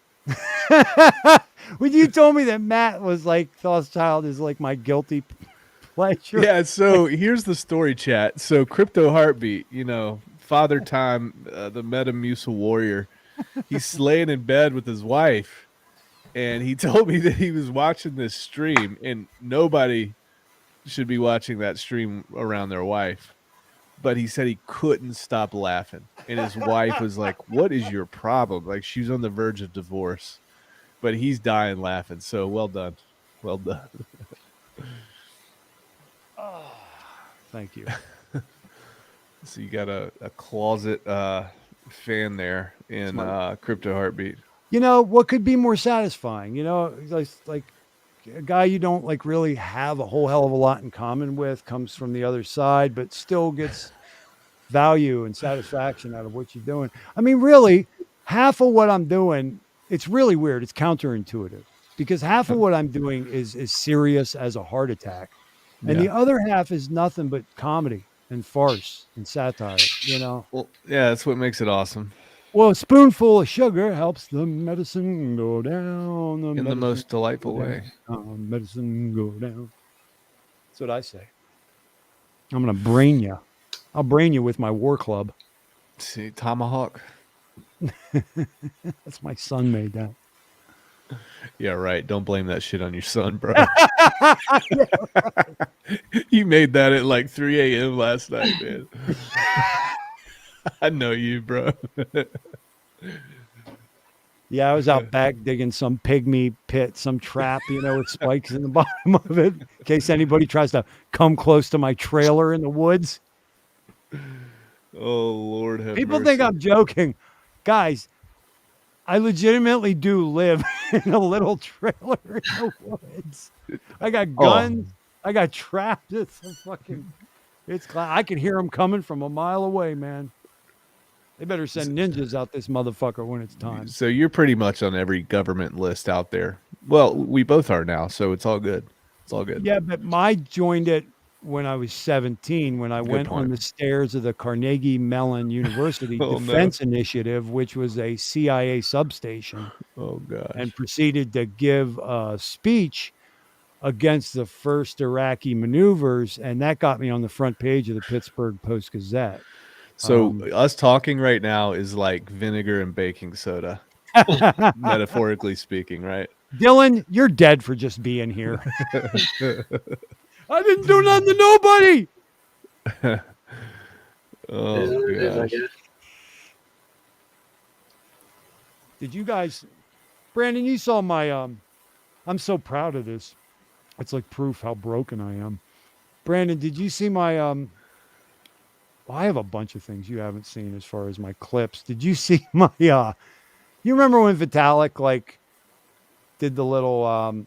when you told me that Matt was like Thothschild is like my guilty pleasure.
Yeah. So here's the story, chat. So Crypto Heartbeat, Father Time, the Metamucil warrior, he's laying in bed with his wife. And he told me that he was watching this stream, and nobody should be watching that stream around their wife. But he said he couldn't stop laughing. And his wife was like, what is your problem? Like, she was on the verge of divorce. But he's dying laughing. So well done. Well done.
Oh, thank you.
So you got a closet fan there in Crypto Heartbeat.
you know, what could be more satisfying? You know, like a guy you don't like really have a whole hell of a lot in common with, comes from the other side, but still gets value and satisfaction out of what you're doing. I mean, really, half of what I'm doing, it's really weird. It's counterintuitive because half of what I'm doing is serious as a heart attack. And the other half is nothing but comedy and farce and satire, you know?
Well, yeah, that's what makes it awesome.
Well, a spoonful of sugar helps the medicine go down.
In the most delightful way.
Medicine go down. That's what I say. I'm going to brain you. I'll brain you with my war club.
See, tomahawk.
That's my son made that.
Yeah, right. Don't blame that shit on your son, bro. You made that at like 3 a.m. last night, man. I know you, bro.
Yeah, I was out back digging some pygmy pit, some trap, you know, with spikes in the bottom of it, in case anybody tries to come close to my trailer in the woods.
Oh, Lord have
People
mercy.
think I'm joking. Guys, I legitimately do live in a little trailer in the woods. I got guns. I got trapped. It's a fucking... I can hear them coming from a mile away, man. They better send ninjas out this motherfucker when it's time.
So you're pretty much on every government list out there. Well, we both are now, so it's all good. It's all good.
Yeah, but I joined it when I was 17, when I went on the stairs of the Carnegie Mellon University Defense Initiative, which was a CIA substation.
Oh, gosh.
And proceeded to give a speech against the first Iraqi maneuvers, and that got me on the front page of the Pittsburgh Post-Gazette.
So us talking right now is like vinegar and baking soda, metaphorically speaking, right?
Dylan, you're dead for just being here. I didn't do nothing to nobody.
Oh, gosh.
Did you guys, Brandon, you saw my, I'm so proud of this. It's like proof how broken I am. Brandon, did you see my, well, I have a bunch of things you haven't seen as far as my clips. Did you see my, you remember when Vitalik, like, did the little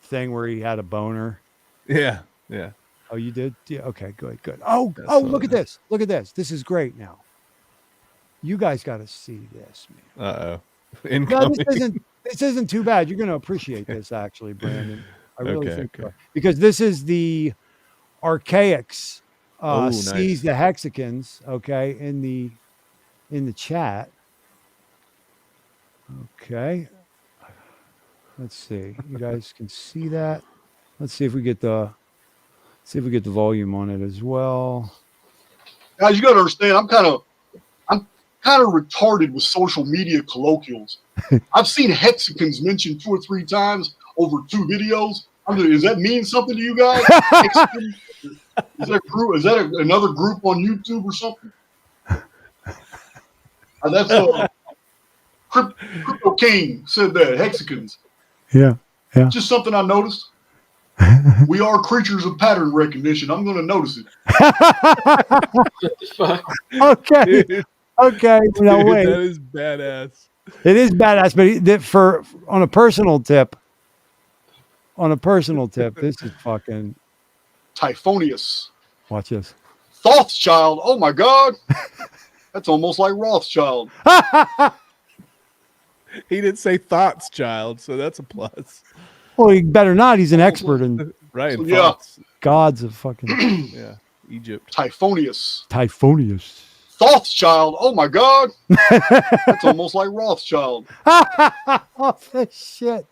thing where he had a boner?
Yeah, yeah.
Oh, you did? Yeah, okay, good, good. Oh, look at this. Look at this. This is great now. You guys got to see this, man.
Uh-oh.
No, this isn't too bad. You're going to appreciate this, actually, Brandon. I really think so. Because this is the Archaics sees the Hexicans, okay, in the chat. Okay. Let's see. You guys can see that. Let's see if we get the volume on it as well.
Guys, you got to understand, I'm kind of retarded with social media colloquials. I've seen Hexicans mentioned 2 or 3 times over 2 videos. Does that mean something to you guys? Is that another group on YouTube or something? That's Crypto King said that, Hexicans.
Yeah.
Just something I noticed. We are creatures of pattern recognition. I'm going to notice it.
Okay. Okay. No, wait.
That is badass.
It is badass, but on a personal tip, this is fucking
Typhonius.
Watch this.
Thothschild. Oh my God. That's almost like Rothschild.
He didn't say thoughts, child, so that's a plus.
Well, he better not. He's an expert in
right.
So, yeah.
Gods of fucking
Egypt.
Typhonius.
Thothschild.
Oh my God. That's almost like Rothschild.
Oh, shit.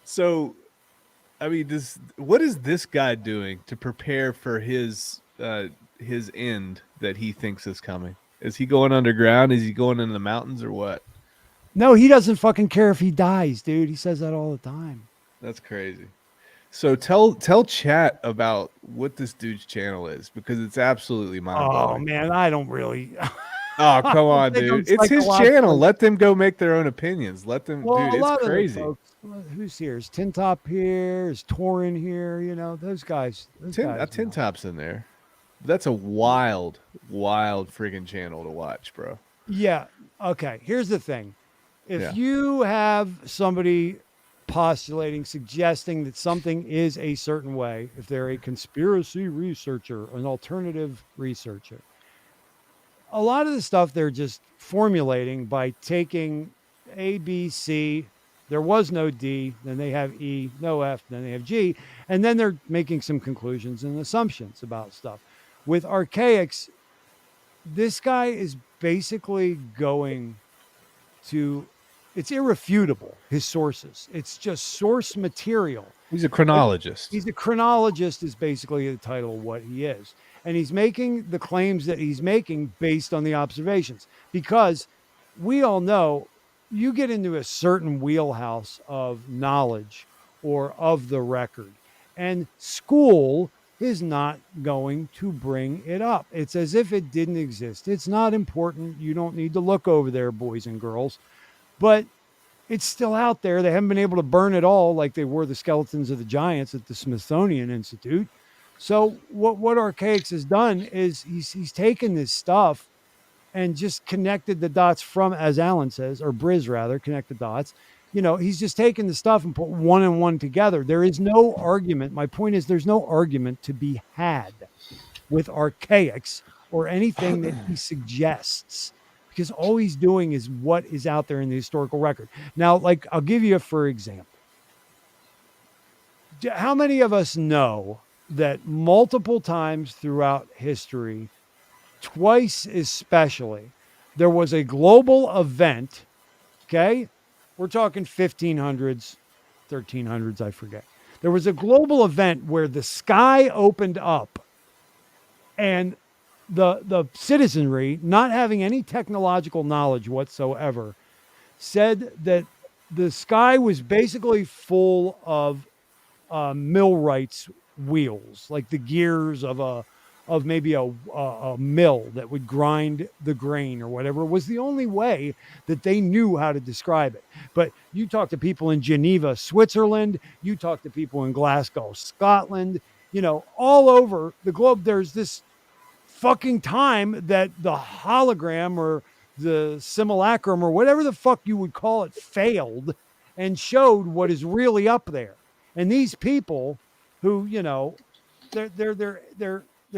So, I mean, what is this guy doing to prepare for his end that he thinks is coming? Is he going underground? Is he going into the mountains or what?
No, he doesn't fucking care if he dies, dude. He says that all the time.
That's crazy. So tell chat about what this dude's channel is, because it's absolutely mind-blowing.
Oh man, I don't really.
Oh, come on, dude. It's his channel. Let them go make their own opinions. Let them, dude, it's crazy.
Folks, who's here? Is Tin Top here? Is Torin here? You know, those guys.
Tin Top's in there. That's a wild friggin' channel to watch, bro.
Yeah. Okay, here's the thing. If
Yeah.
you have somebody postulating, suggesting that something is a certain way, if they're a conspiracy researcher, an alternative researcher, a lot of the stuff they're just formulating by taking A, B, C. There was no D, then they have E, no F, then they have G, and then they're making some conclusions and assumptions about stuff. With Archaics, this guy is basically going to, it's irrefutable, his sources. It's just source material.
He's a chronologist.
He's a chronologist is basically the title of what he is. And he's making the claims that he's making based on the observations, because we all know you get into a certain wheelhouse of knowledge or of the record, and school is not going to bring it up. It's as if it didn't exist. It's not important. You don't need to look over there, boys and girls, but it's still out there. They haven't been able to burn it all like they were the skeletons of the giants at the Smithsonian Institute. So what Archaics has done is he's taken this stuff and just connected the dots from, as Alan says, or Briz rather, connect the dots. You know, he's just taken the stuff and put one and one together. There is no argument. My point is there's no argument to be had with Archaics or anything that he suggests, because all he's doing is what is out there in the historical record. Now, like, I'll give you for example. How many of us know that multiple times throughout history, twice especially, there was a global event, okay? We're talking 1500s, 1300s, I forget. There was a global event where the sky opened up and the citizenry, not having any technological knowledge whatsoever, said that the sky was basically full of millwrights wheels, like the gears of maybe a mill that would grind the grain or whatever. Was the only way that they knew how to describe it. But you talk to people in Geneva, Switzerland, you talk to people in Glasgow, Scotland, you know, all over the globe, there's this fucking time that the hologram or the simulacrum or whatever the fuck you would call it failed and showed what is really up there. And these people who, you know, they're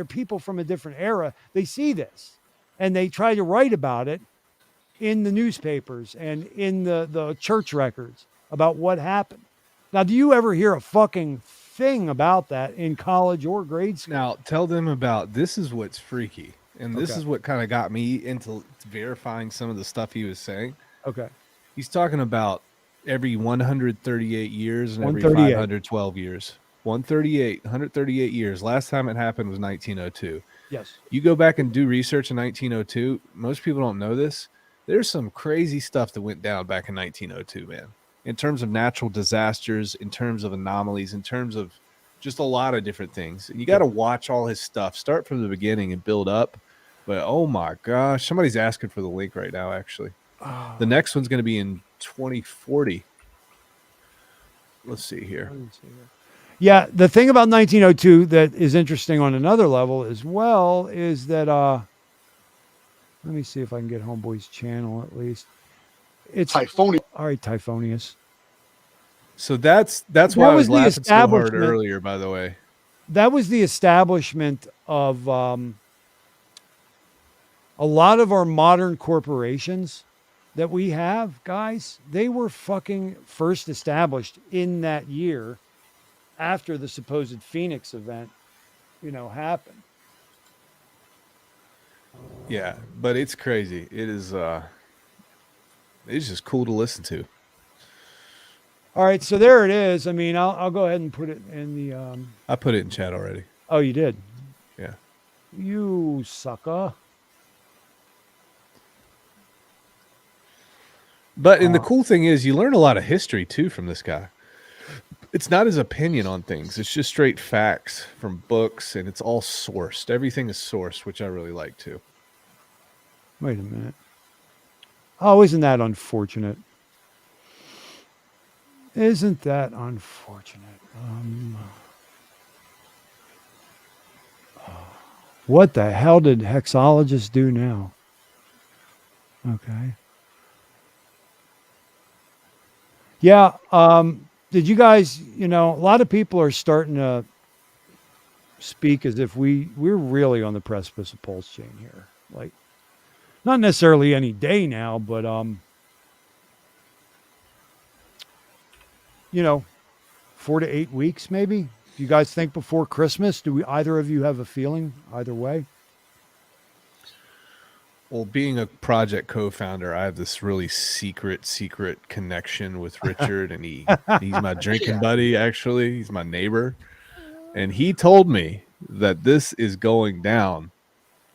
people from a different era. They see this and they try to write about it in the newspapers and in the church records about what happened. Now, do you ever hear a fucking thing about that in college or grade school?
Now, tell them about, this is what's freaky. And this is what kind of got me into verifying some of the stuff he was saying.
Okay.
He's talking about every 138 years and every
138.
512 years. 138 years. Last time it happened was 1902.
Yes.
You go back and do research in 1902. Most people don't know this. There's some crazy stuff that went down back in 1902, man. In terms of natural disasters, in terms of anomalies, in terms of just a lot of different things. And you got to watch all his stuff. Start from the beginning and build up. But oh my gosh, somebody's asking for the link right now, actually. The next one's going to be in 2040. Let's see here.
Yeah, the thing about 1902 that is interesting on another level as well is that let me see if I can get Homeboy's channel at least. It's
Typhonius.
All right, Typhonius.
So that's why I was laughing so hard earlier, by the way.
That was the establishment of a lot of our modern corporations that we have, guys. They were fucking first established in that year after the supposed Phoenix event, you know, happened.
Yeah, but it's crazy. It is it's just cool to listen to.
All right, so there it is. I mean, I'll go ahead and put it in the
I put it in chat already.
Oh, you did?
Yeah.
You sucker.
But and the cool thing is you learn a lot of history too from this guy. It's not his opinion on things. It's just straight facts from books, and it's all sourced. Everything is sourced, which I really like too.
Wait a minute. Oh, isn't that unfortunate? Isn't that unfortunate? What the hell did hexologists do now? Okay. Yeah. Did you guys, a lot of people are starting to speak as if we're really on the precipice of pulse chain here. Like, not necessarily any day now, but 4 to 8 weeks maybe. Do you guys think before Christmas? Do either of you have a feeling either way?
Well, being a project co-founder, I have this really secret connection with Richard, and he's my drinking buddy. Actually, he's my neighbor, and he told me that this is going down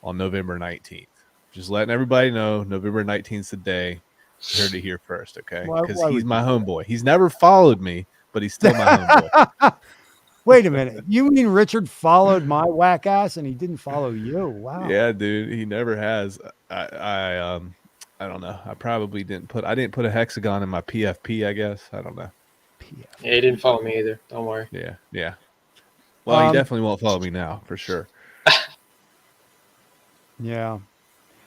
on November 19th. Just letting everybody know, November 19th is the day. You heard it here first, okay? Because he's my homeboy. He's never followed me, but he's still my homeboy.
Wait a minute. You mean Richard followed my whack ass and he didn't follow you? Wow.
Yeah, dude. He never has. I don't know. I probably didn't put a hexagon in my PFP, I guess. I don't know.
Yeah, he didn't follow me either. Don't worry.
Yeah. Well, he definitely won't follow me now, for sure.
Yeah.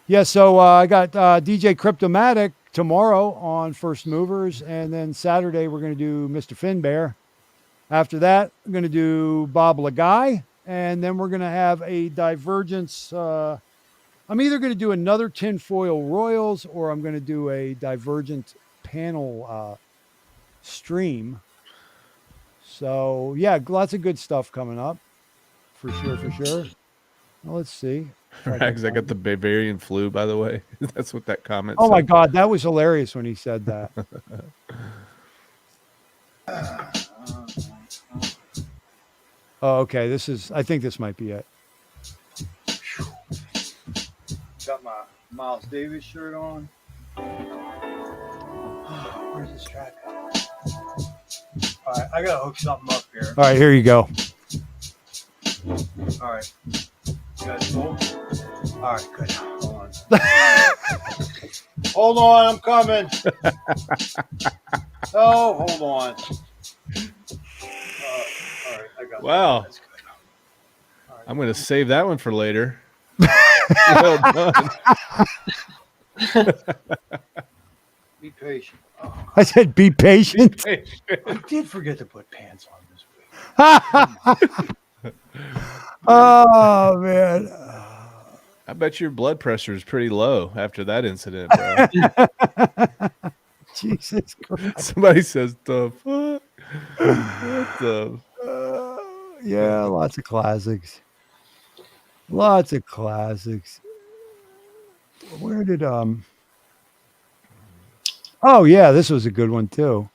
Yeah, so I got DJ Cryptomatic tomorrow on First Movers, and then Saturday we're going to do Mr. Finbear. After that, I'm going to do Bob Lagai, and then we're going to have a divergence. I'm either going to do another Tinfoil Royals, or I'm going to do a divergent panel stream. So, yeah, lots of good stuff coming up. For sure. Well, let's see.
Rags, I got the Bavarian flu, by the way. That's what that comment
said.
Oh,
my God. That was hilarious when he said that. Oh, okay. I think this might be it.
Got my Miles Davis shirt on. Where's this track? All right, I gotta hook something up here.
All right, here you go.
All right. You guys cool? All right, good. Hold on. Hold on, I'm coming. Oh, hold on. All right, I got
wow.
That's good. All right.
I'm going to save that one for later. Well done.
Be patient. Oh,
I said be patient.
I did forget to put pants on this week.
Oh, man.
I bet your blood pressure is pretty low after that incident, bro.
Jesus Christ.
Somebody says, the fuck? What the?
Yeah, lots of classics. Lots of classics. Where did Oh yeah, this was a good one too.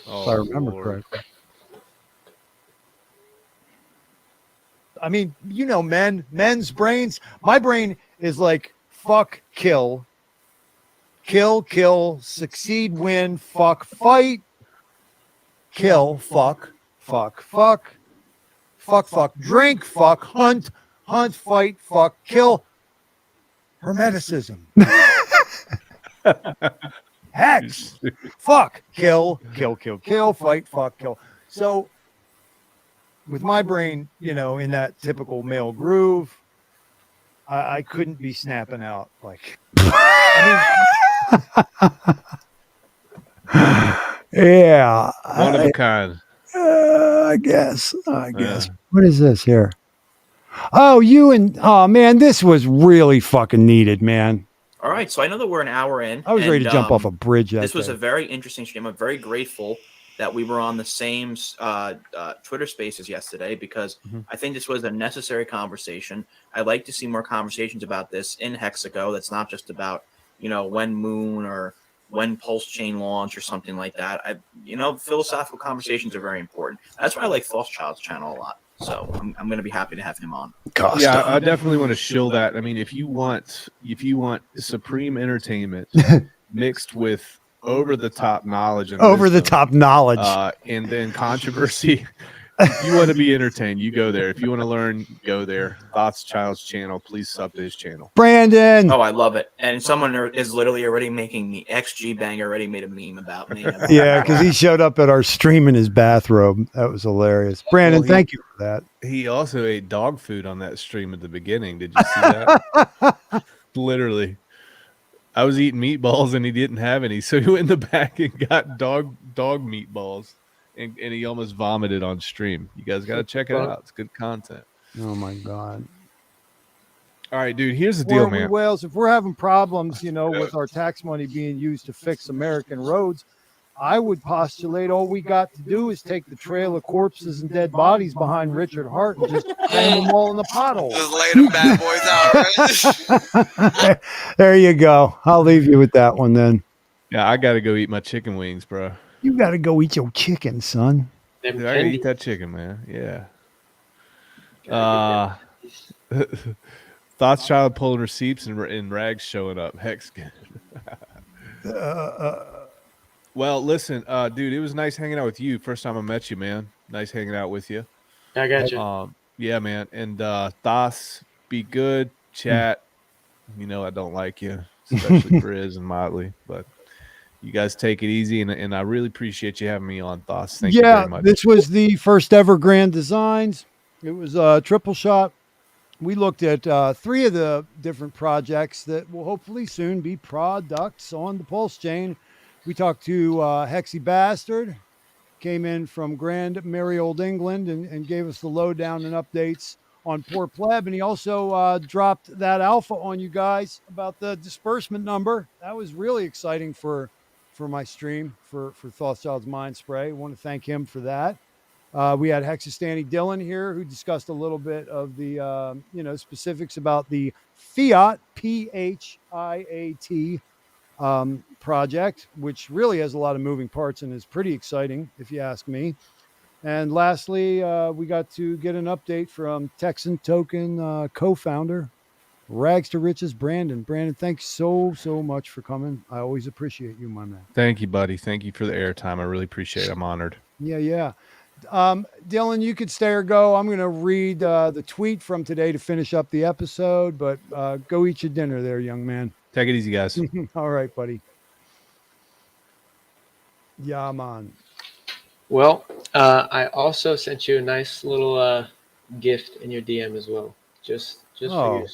If I remember correctly. I mean, men's brains. My brain is like fuck, kill, succeed, win, fuck, fight, kill, fuck, drink, fuck, hunt, fight, fuck, kill. Hermeticism. Hex. Fuck. Kill, fight, fuck, kill. So with my brain, in that typical male groove, I couldn't be snapping out like yeah.
One of a kind.
I guess. What is this here? Oh, man, this was really fucking needed, man.
All right, so I know that we're an hour in.
I was ready to jump off a bridge.
This was a very interesting stream. I'm very grateful that we were on the same Twitter Spaces yesterday because I think this was a necessary conversation. I'd like to see more conversations about this in Hexago. That's not just about when Moon or when Pulse Chain launch or something like that. Philosophical conversations are very important. That's why I like Thothschild's channel a lot. So I'm going to be happy to have him on.
Yeah, I definitely want to shill that. I mean, if you want supreme entertainment mixed with over-the-top knowledge and and then controversy, if you want to be entertained, you go there. If you want to learn, go there. Thothschild's channel, please sub to his channel.
Brandon.
Oh, I love it. And someone is literally already making me. XG Bang already made a meme about me.
Yeah, because he showed up at our stream in his bathrobe. That was hilarious. Brandon, thank you for that.
He also ate dog food on that stream at the beginning. Did you see that? Literally. I was eating meatballs and he didn't have any, so he went in the back and got dog meatballs, and he almost vomited on stream. You guys got to check it out. It's good content.
Oh my God.
All right, dude. Here's the deal, man.
Wales, if we're having problems, with our tax money being used to fix American roads, I would postulate all we got to do is take the trail of corpses and dead bodies behind Richard Hart and just cram them all in the pothole.
Just lay them bad boys out, right?
There you go. I'll leave you with that one then.
Yeah, I got to go eat my chicken wings, bro.
You got to go eat your chicken, son.
Dude, I got to eat that chicken, man. Yeah. Thothschild pulling receipts and rags showing up. Hex. Well, listen, dude, it was nice hanging out with you. First time I met you, man. Nice hanging out with you.
I got you.
Yeah, man. And Thos, be good. Chat. I don't like you, especially Grizz and Motley, but you guys take it easy, and I really appreciate you having me on, Thos. Thank you very much.
This was the first ever Grand Designs. It was a triple shot. We looked at 3 of the different projects that will hopefully soon be products on the Pulse chain. We talked to Hexy Bastard, came in from grand merry old England and gave us the lowdown and updates on Poor Pleb. And he also dropped that alpha on you guys about the disbursement number. That was really exciting for my stream for Thothschild's Mind Spray. I want to thank him for that. We had HEXISTANY Dylan here, who discussed a little bit of the specifics about the Fiat PHIAT project, which really has a lot of moving parts and is pretty exciting, if you ask me. And lastly, we got to get an update from Texan Token co-founder, Rags to Riches, Brandon. Brandon, thanks so much for coming. I always appreciate you, my man.
Thank you, buddy. Thank you for the airtime. I really appreciate it. I'm honored.
Yeah. Dylan, you could stay or go. I'm going to read the tweet from today to finish up the episode, but go eat your dinner there, young man.
Take it easy, guys.
All right, buddy. Yeah, man.
Well, I also sent you a nice little gift in your DM as well, just for you.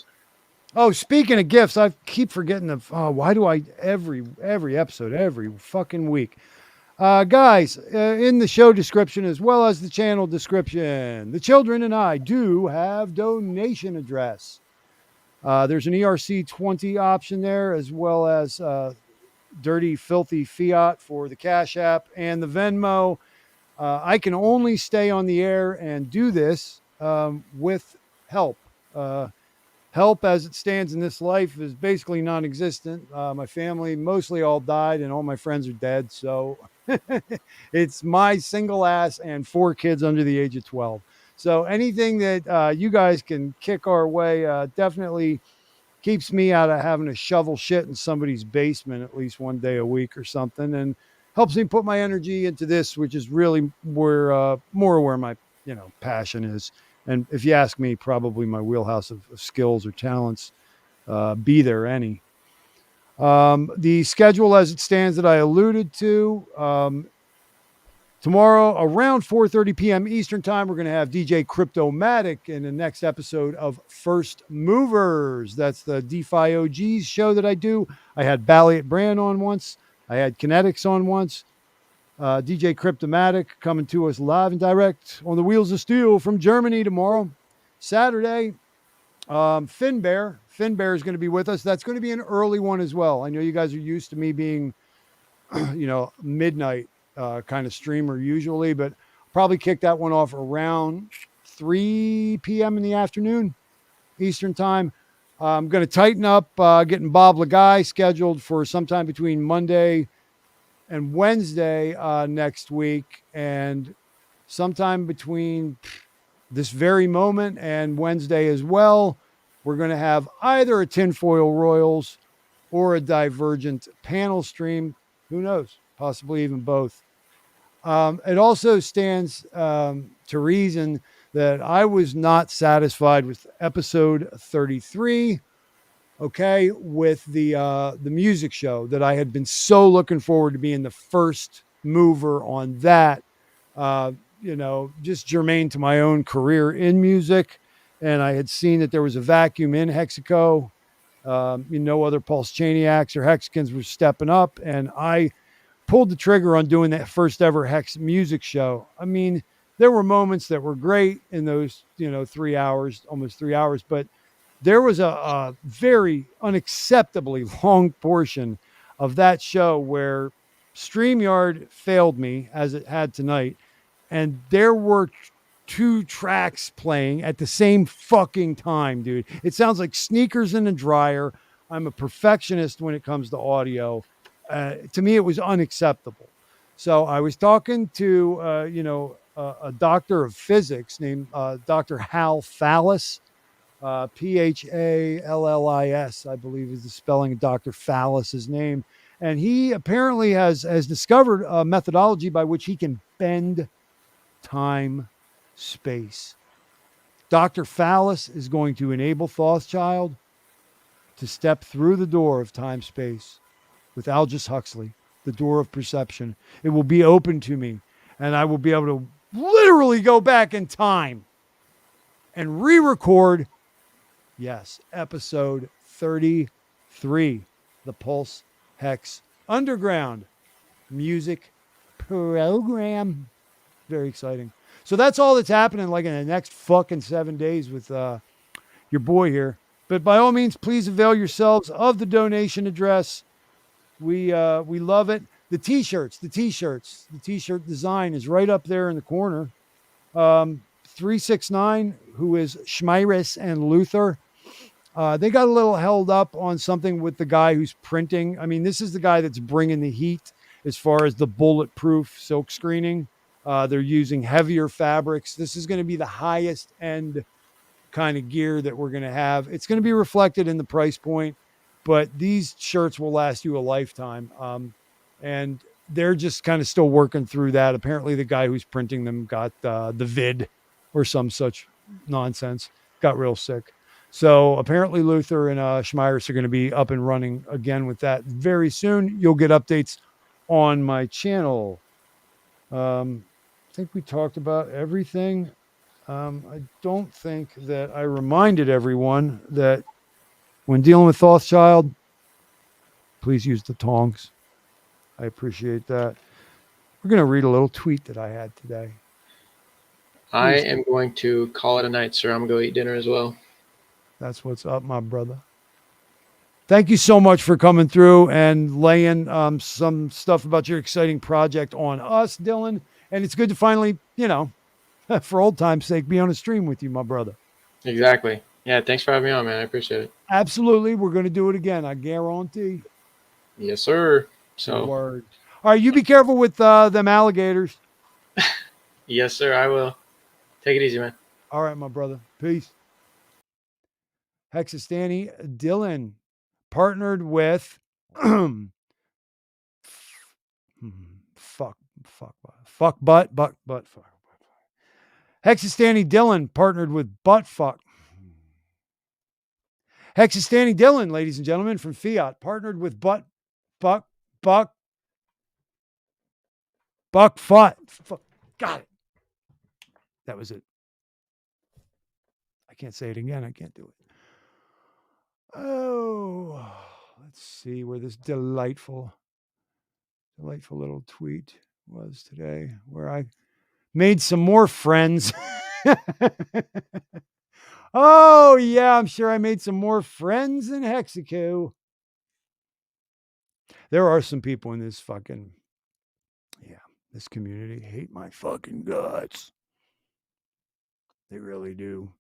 Oh, speaking of gifts, I keep forgetting why do I every episode, every fucking week. Guys, in the show description as well as the channel description, the children and I do have donation address. There's an ERC20 option there, as well as dirty, filthy fiat for the Cash App and the Venmo. I can only stay on the air and do this with help. Help as it stands in this life is basically non-existent. My family mostly all died and all my friends are dead. So it's my single ass and 4 kids under the age of 12. So anything that you guys can kick our way definitely keeps me out of having to shovel shit in somebody's basement at least one day a week or something, and helps me put my energy into this, which is really where more where my passion is. And if you ask me, probably my wheelhouse of skills or talents, be there any. The schedule as it stands that I alluded to, tomorrow around 4:30 p.m. Eastern time, we're going to have DJ Cryptomatic in the next episode of First Movers. That's the DeFi OGs show that I do. I had Balliet Brand on once. I had Kinetics on once. DJ Cryptomatic coming to us live and direct on the Wheels of Steel from Germany tomorrow. Saturday, Finbear is going to be with us. That's going to be an early one as well. I know you guys are used to me being, midnight kind of streamer usually, but probably kick that one off around 3 p.m. in the afternoon, Eastern time. I'm going to tighten up getting Bob Lagai scheduled for sometime between Monday and Wednesday next week, and sometime between this very moment and Wednesday as well, we're going to have either a Tinfoil Royals or a Divergent panel stream. Who knows? Possibly even both. It also stands to reason that I was not satisfied with episode 33. Okay, with the music show that I had been so looking forward to being the first mover on that, just germane to my own career in music. And I had seen that there was a vacuum in Hexaco Other Pulse Chaniacs or Hexicans were stepping up, and I pulled the trigger on doing that first ever Hex music show. I mean, there were moments that were great in those, 3 hours, almost 3 hours, but there was a very unacceptably long portion of that show where StreamYard failed me as it had tonight. And there were 2 tracks playing at the same fucking time, dude. It sounds like sneakers in a dryer. I'm a perfectionist when it comes to audio. To me, it was unacceptable. So I was talking to, a doctor of physics named Dr. Hal Fallis, Phallis, I believe is the spelling of Dr. Fallis's name. And he apparently has discovered a methodology by which he can bend time, space. Dr. Fallis is going to enable Thothschild to step through the door of time, space with Aldous Huxley, the door of perception. It will be open to me, and I will be able to literally go back in time and re-record, yes, episode 33, the Pulse Hex Underground music program. Very exciting. So that's all that's happening like in the next fucking 7 days with your boy here. But by all means, please avail yourselves of the donation address. We love it. The t-shirt design is right up there in the corner. 369, who is Schmeiris and Luther. They got a little held up on something with the guy who's printing. I mean, this is the guy that's bringing the heat as far as the bulletproof silk screening. They're using heavier fabrics. This is going to be the highest end kind of gear that we're going to have. It's going to be reflected in the price point, but these shirts will last you a lifetime. And they're just kind of still working through that. Apparently the guy who's printing them got the vid or some such nonsense, got real sick. So apparently Luther and Schmeiris are going to be up and running again with that very soon. You'll get updates on my channel. I think we talked about everything. I don't think that I reminded everyone that when dealing with Thothschild, please use the tongs. I appreciate that. We're going to read a little tweet that I had today.
I am going to call it a night, sir. I'm going to go eat dinner as well.
That's what's up, my brother. Thank you so much for coming through and laying some stuff about your exciting project on us, Dylan. And it's good to finally, for old time's sake, be on a stream with you, my brother.
Exactly. Yeah, thanks for having me on, man. I appreciate it.
Absolutely. We're going to do it again, I guarantee.
Yes, sir. So.
Word. All right, you be careful with them alligators.
Yes, sir, I will. Take it easy, man.
All right, my brother. Peace. HEXISTANY Dylan partnered with fuck. HEXISTANY Dylan partnered with buttfuck. HEXISTANY Dylan, ladies and gentlemen, from Fiat, partnered with buttfuck. Got it. That was it. I can't say it again. I can't do it. Oh, let's see where this delightful little tweet was today, where I made some more friends. Oh, yeah, I'm sure I made some more friends in Hexaco. There are some people in this this community hate my fucking guts. They really do.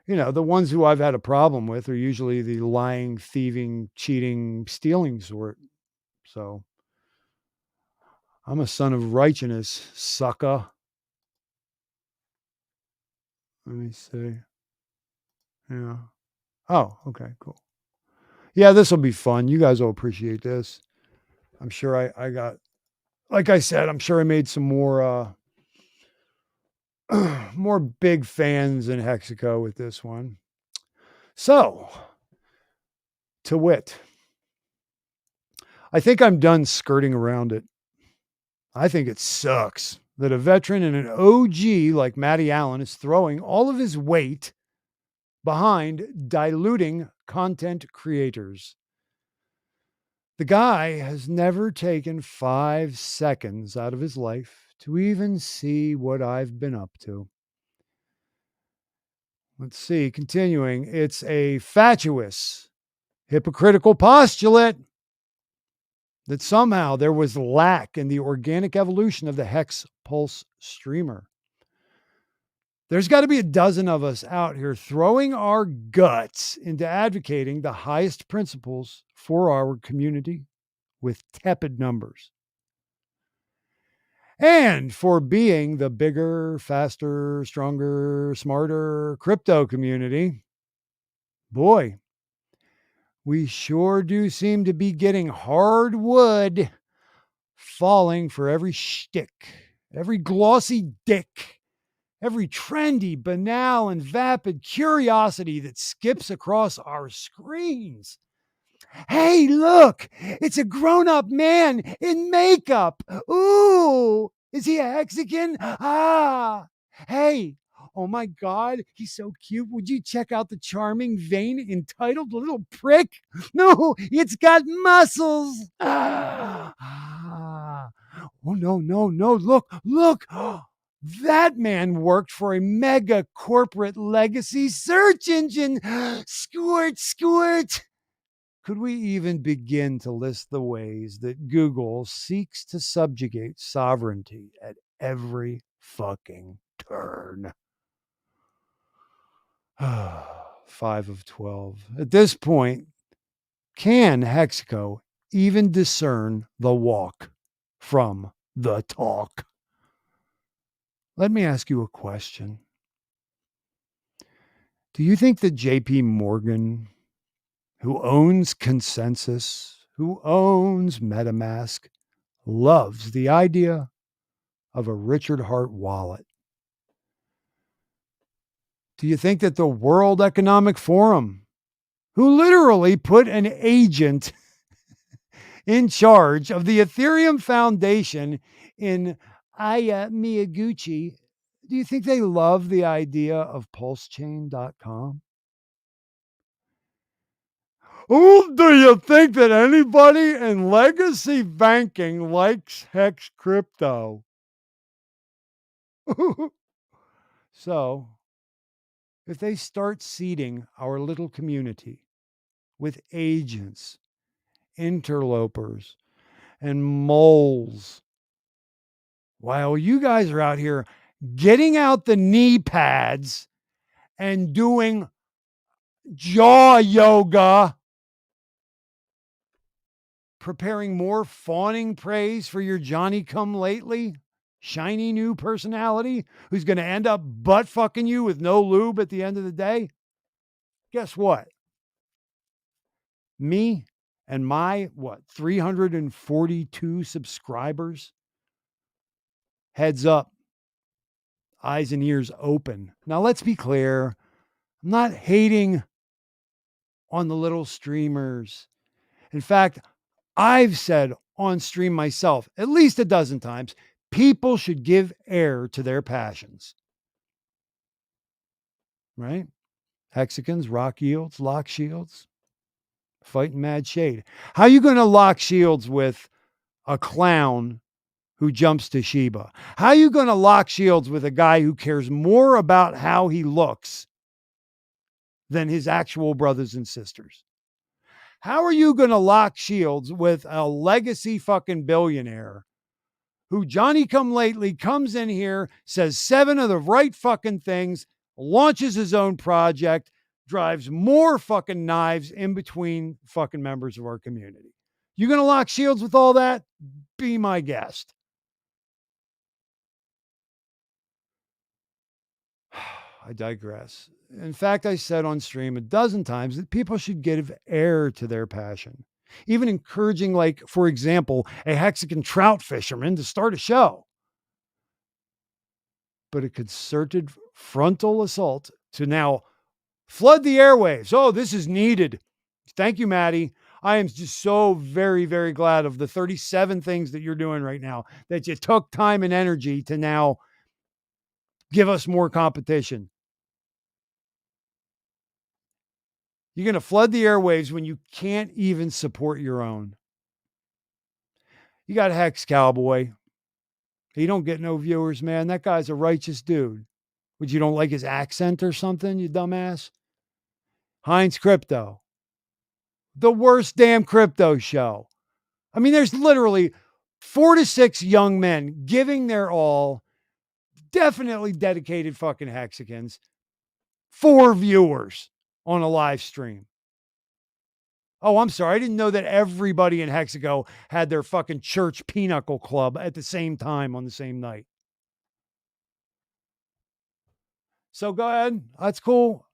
The ones who I've had a problem with are usually the lying, thieving, cheating, stealing sort. So I'm a son of righteousness, sucker. Let me see. Yeah. Oh, okay, cool. Yeah, this will be fun. You guys will appreciate this. I'm sure I got, like I said, I'm sure I made some more more big fans in Hexaco with this one. So, to wit, I think I'm done skirting around it. I think it sucks that a veteran and an OG like Matty Allen is throwing all of his weight behind diluting content creators. The guy has never taken 5 seconds out of his life to even see what I've been up to. Let's see, continuing. It's a fatuous, hypocritical postulate that somehow there was lack in the organic evolution of the Hex Pulse streamer. There's got to be a dozen of us out here throwing our guts into advocating the highest principles for our community with tepid numbers. And for being the bigger, faster, stronger, smarter crypto community. Boy, we sure do seem to be getting hardwood falling for every shtick, every glossy dick, every trendy, banal, and vapid curiosity that skips across our screens. Hey, look, it's a grown-up man in makeup. Ooh, is he a Mexican? Ah, hey, oh my God, he's so cute. Would you check out the charming vein entitled Little Prick? No, it's got muscles. Ah. Oh, no, look. That man worked for a mega corporate legacy search engine. Squirt. Could we even begin to list the ways that Google seeks to subjugate sovereignty at every fucking turn? 5 of 12. At this point, can Hexco even discern the walk from the talk? Let me ask you a question. Do you think that JP Morgan, who owns Consensus, who owns MetaMask, loves the idea of a Richard Hart wallet? Do you think that the World Economic Forum, who literally put an agent in charge of the Ethereum Foundation in Miyaguchi, do you think they love the idea of pulsechain.com? Who do you think that anybody in legacy banking likes Hex crypto? So, if they start seeding our little community with agents, interlopers, and moles, while you guys are out here getting out the knee pads and doing jaw yoga, preparing more fawning praise for your Johnny-come-lately shiny new personality who's going to end up butt fucking you with no lube at the end of the day, guess what? Me and my, 342 subscribers, heads up, eyes and ears open. Now, let's be clear. I'm not hating on the little streamers. In fact, I've said on stream myself at least a dozen times, people should give air to their passions. Right? Hexicans, rock yields, lock shields, fighting mad shade. How are you going to lock shields with a clown who jumps to Shiba? How are you going to lock shields with a guy who cares more about how he looks than his actual brothers and sisters? How are you going to lock shields with a legacy fucking billionaire who Johnny-come-lately comes in here, says 7 of the right fucking things, launches his own project, drives more fucking knives in between fucking members of our community? You going to lock shields with all that? Be my guest. I digress. In fact, I said on stream a dozen times that people should give air to their passion. Even encouraging, like, for example, a Mexican trout fisherman to start a show. But a concerted frontal assault to now flood the airwaves. Oh, this is needed. Thank you, Maddie. I am just so very, very glad of the 37 things that you're doing right now, that you took time and energy to now give us more competition. You're going to flood the airwaves when you can't even support your own. You got Hex Cowboy. He don't get no viewers, man. That guy's a righteous dude. Would you don't like his accent or something, you dumbass? Heinz Crypto. The worst damn crypto show. I mean, there's literally 4 to 6 young men giving their all, definitely dedicated fucking Hexicans, 4 viewers on a live stream. Oh, I'm sorry. I didn't know that everybody in Hexago had their fucking church pinochle club at the same time on the same night. So go ahead. That's cool.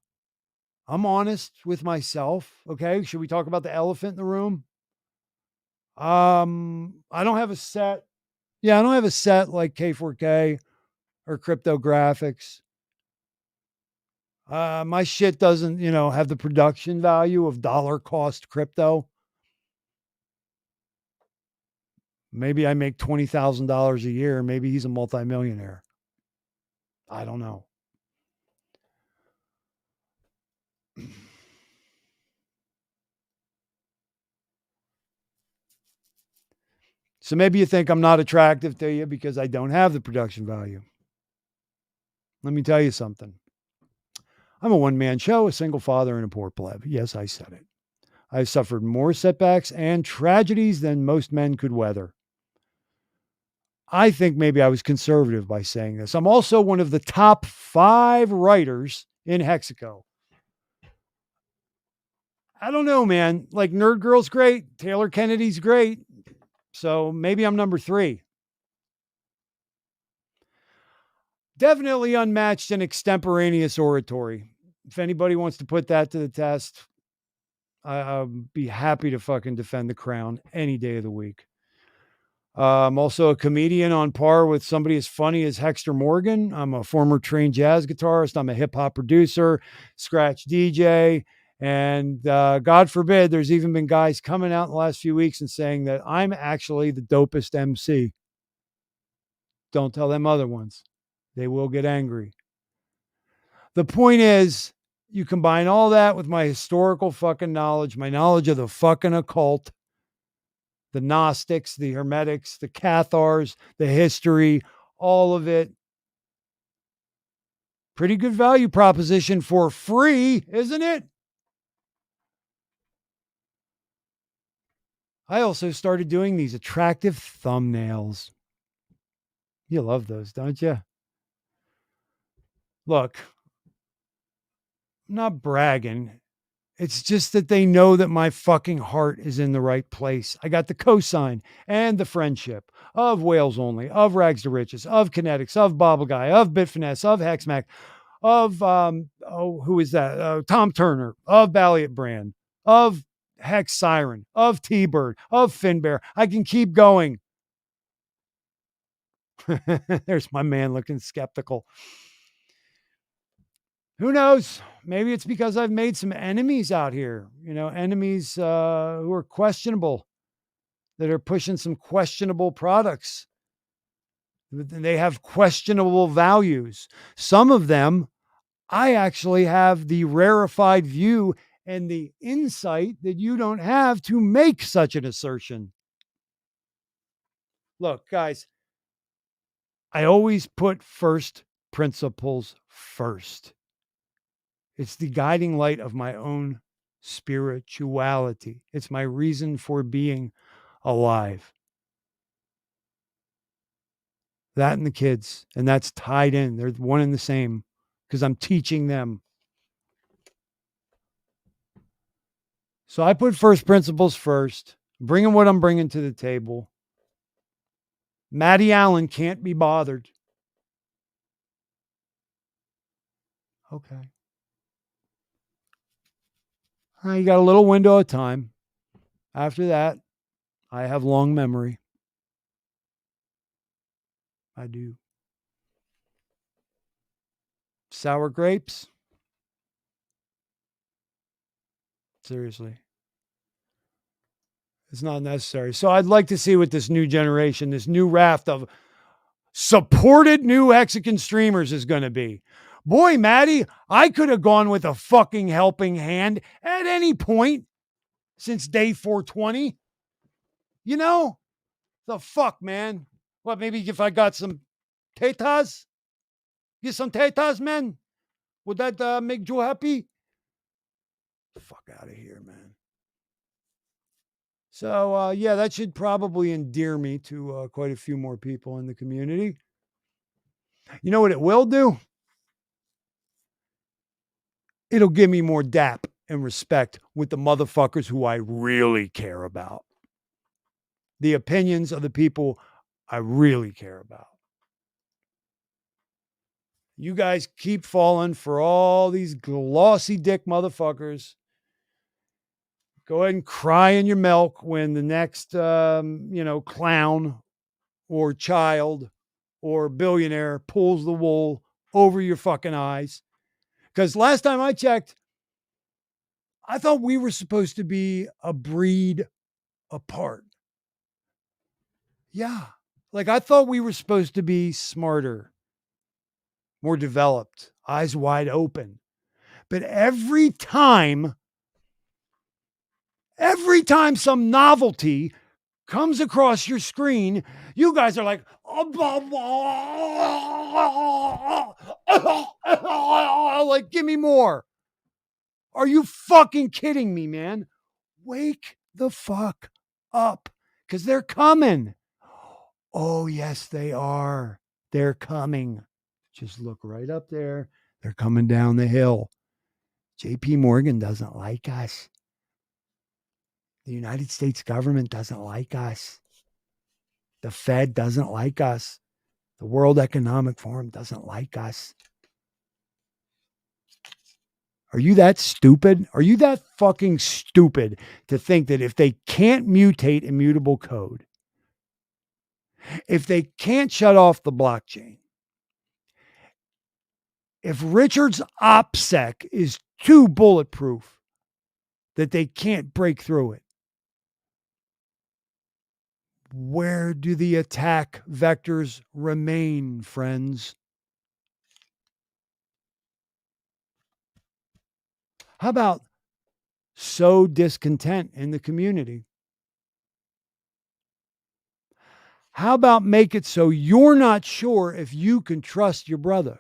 I'm honest with myself. Okay. Should we talk about the elephant in the room? I don't have a set. Yeah, I don't have a set like K4K or cryptographics. My shit doesn't, have the production value of dollar cost crypto. Maybe I make $20,000 a year. Maybe he's a multimillionaire. I don't know. So maybe you think I'm not attractive to you because I don't have the production value. Let me tell you something. I'm a one-man show, a single father, and a poor pleb. Yes, I said it. I've suffered more setbacks and tragedies than most men could weather. I think maybe I was conservative by saying this. I'm also one of the top 5 writers in Hexaco. I don't know, man. Like Nerd Girl's great. Taylor Kennedy's great. So maybe I'm number 3. Definitely unmatched and extemporaneous oratory. If anybody wants to put that to the test, I'll be happy to fucking defend the crown any day of the week. I'm also a comedian on par with somebody as funny as Hexter Morgan. I'm a former trained jazz guitarist. I'm a hip hop producer, scratch DJ. And God forbid, there's even been guys coming out in the last few weeks and saying that I'm actually the dopest MC. Don't tell them other ones. They will get angry. The point is, you combine all that with my historical fucking knowledge, my knowledge of the fucking occult, the Gnostics, the Hermetics, the Cathars, the history, all of it. Pretty good value proposition for free, isn't it? I also started doing these attractive thumbnails. You love those, don't you? Look, I'm not bragging. It's just that they know that my fucking heart is in the right place. I got the cosign and the friendship of Wales Only, of Rags to Riches, of Kinetics, of Bobble Guy, of Bitfinesse, of Hexmac, of, who is that? Tom Turner, of Balliot Brand, of Hex Siren, of T-Bird, of Finbear. I can keep going. There's my man looking skeptical. Who knows? Maybe it's because I've made some enemies out here, enemies who are questionable, that are pushing some questionable products. They have questionable values. Some of them, I actually have the rarefied view and the insight that you don't have to make such an assertion. Look, guys, I always put first principles first. It's the guiding light of my own spirituality. It's my reason for being alive. That and the kids, and that's tied in. They're one and the same because I'm teaching them. So I put first principles first, bringing what I'm bringing to the table. Matty Allen can't be bothered. Okay. You got a little window of time. After that, I have long memory. I do. Sour grapes? Seriously. It's not necessary. So I'd like to see what this new generation, this new raft of supported new Mexican streamers is going to be. Boy, Maddie, I could have gone with a fucking helping hand at any point since day 420. You know? The fuck, man? What, maybe if I got some tetas? Get some tetas, man? Would that make you happy? Fuck out of here, man. So, yeah, that should probably endear me to quite a few more people in the community. You know what it will do? It'll give me more dap and respect with the motherfuckers who I really care about. The opinions of the people I really care about. You guys keep falling for all these glossy dick motherfuckers. Go ahead and cry in your milk when the next, clown or child or billionaire pulls the wool over your fucking eyes. Because last time I checked, I thought we were supposed to be a breed apart. Yeah. Like I thought we were supposed to be smarter, more developed, eyes wide open. But every time some novelty comes across your screen, you guys are like, like, give me more. Are you fucking kidding me, man? Wake the fuck up, because they're coming. Oh, yes, they are. They're coming. Just look right up there. They're coming down the hill. JP Morgan doesn't like us. The United States government doesn't like us. The Fed doesn't like us. The World Economic Forum doesn't like us. Are you that stupid? Are you that fucking stupid to think that if they can't mutate immutable code, if they can't shut off the blockchain, if Richard's OPSEC is too bulletproof that they can't break through it, where do the attack vectors remain, friends? How about sow discontent in the community? How about make it so you're not sure if you can trust your brother?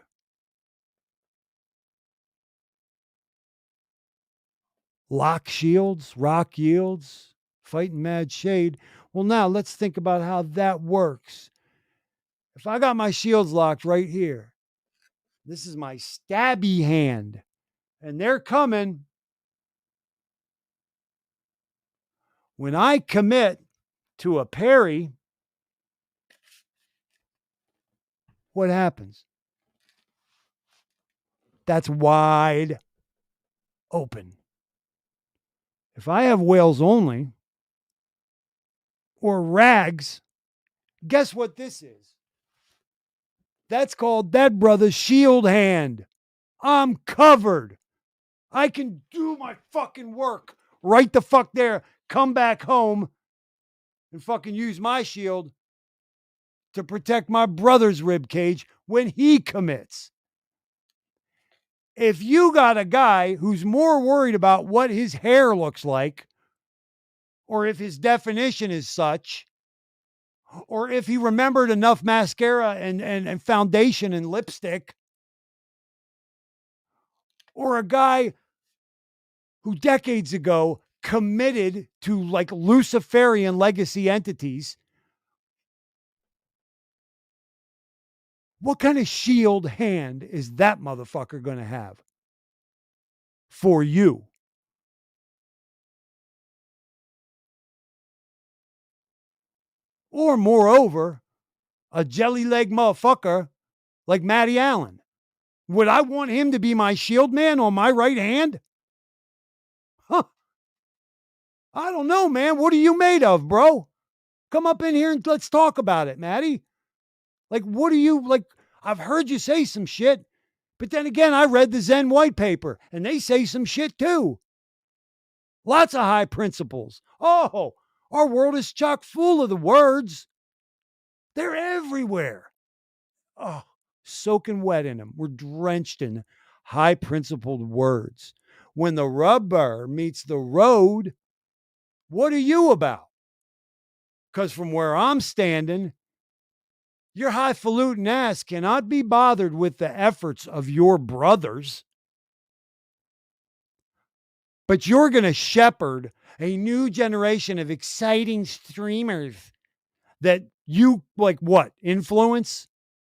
Lock shields, rock yields, fighting mad shade. Well, now let's think about how that works. If I got my shields locked right here, this is my stabby hand, and they're coming. When I commit to a parry, what happens? That's wide open. If I have whales only or rags, guess what this is? That's called that brother's shield hand. I'm covered. I can do my fucking work right the fuck there, come back home and fucking use my shield to protect my brother's rib cage when he commits. If you got a guy who's more worried about what his hair looks like, or if his definition is such, or if he remembered enough mascara and foundation and lipstick, or a guy who decades ago committed to like Luciferian legacy entities, what kind of shield hand is that motherfucker going to have for you? Or moreover, a jelly leg motherfucker like Matty Allen. Would I want him to be my shield man on my right hand? Huh. I don't know, man. What are you made of, bro? Come up in here and let's talk about it, Matty. Like, what are you, like, I've heard you say some shit, but then again, I read the Zen white paper and they say some shit too. Lots of high principles. Oh, our world is chock full of the words. They're everywhere. Oh, soaking wet in them. We're drenched in high principled words. When the rubber meets the road, what are you about? Because from where I'm standing, your highfalutin ass cannot be bothered with the efforts of your brothers. But you're going to shepherd a new generation of exciting streamers that you, like what, influence,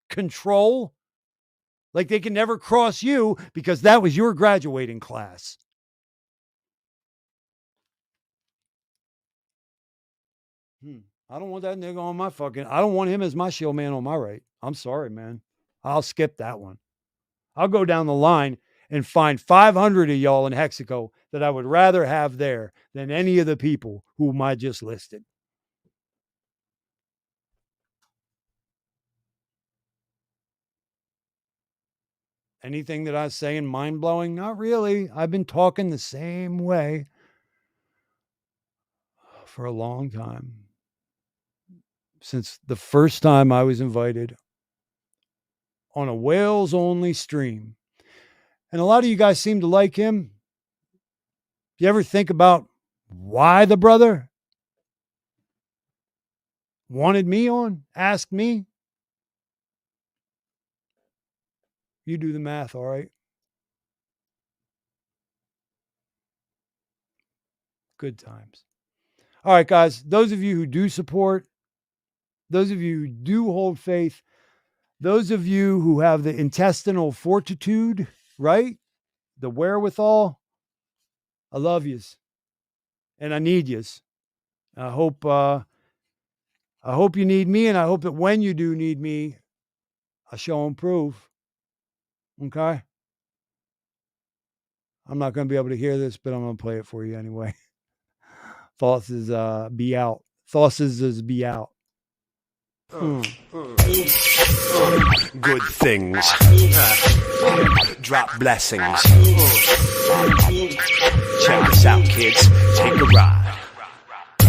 control? Like they can never cross you because that was your graduating class. I don't want that nigga on my I don't want him as my shield man on my right. I'm sorry, man. I'll skip that one. I'll go down the line and find 500 of y'all in Hexaco that I would rather have there than any of the people whom I just listed. Anything that I was saying mind-blowing? Not really. I've been talking the same way for a long time. Since the first time I was invited on a Wales-only stream. And a lot of you guys seem to like him. You ever think about why the brother wanted me on? Asked me? You do the math, all right? Good times. All right, guys. Those of you who do support, those of you who do hold faith, those of you who have the intestinal fortitude, right? The wherewithal, I love yous. And I need yous. I hope you need me, and I hope that when you do need me, I show and prove. Okay? I'm not going to be able to hear this, but I'm going to play it for you anyway. Thoughts is be out. Thoughts is be out.
Good things. Drop blessings. Check this out, kids. Take a ride.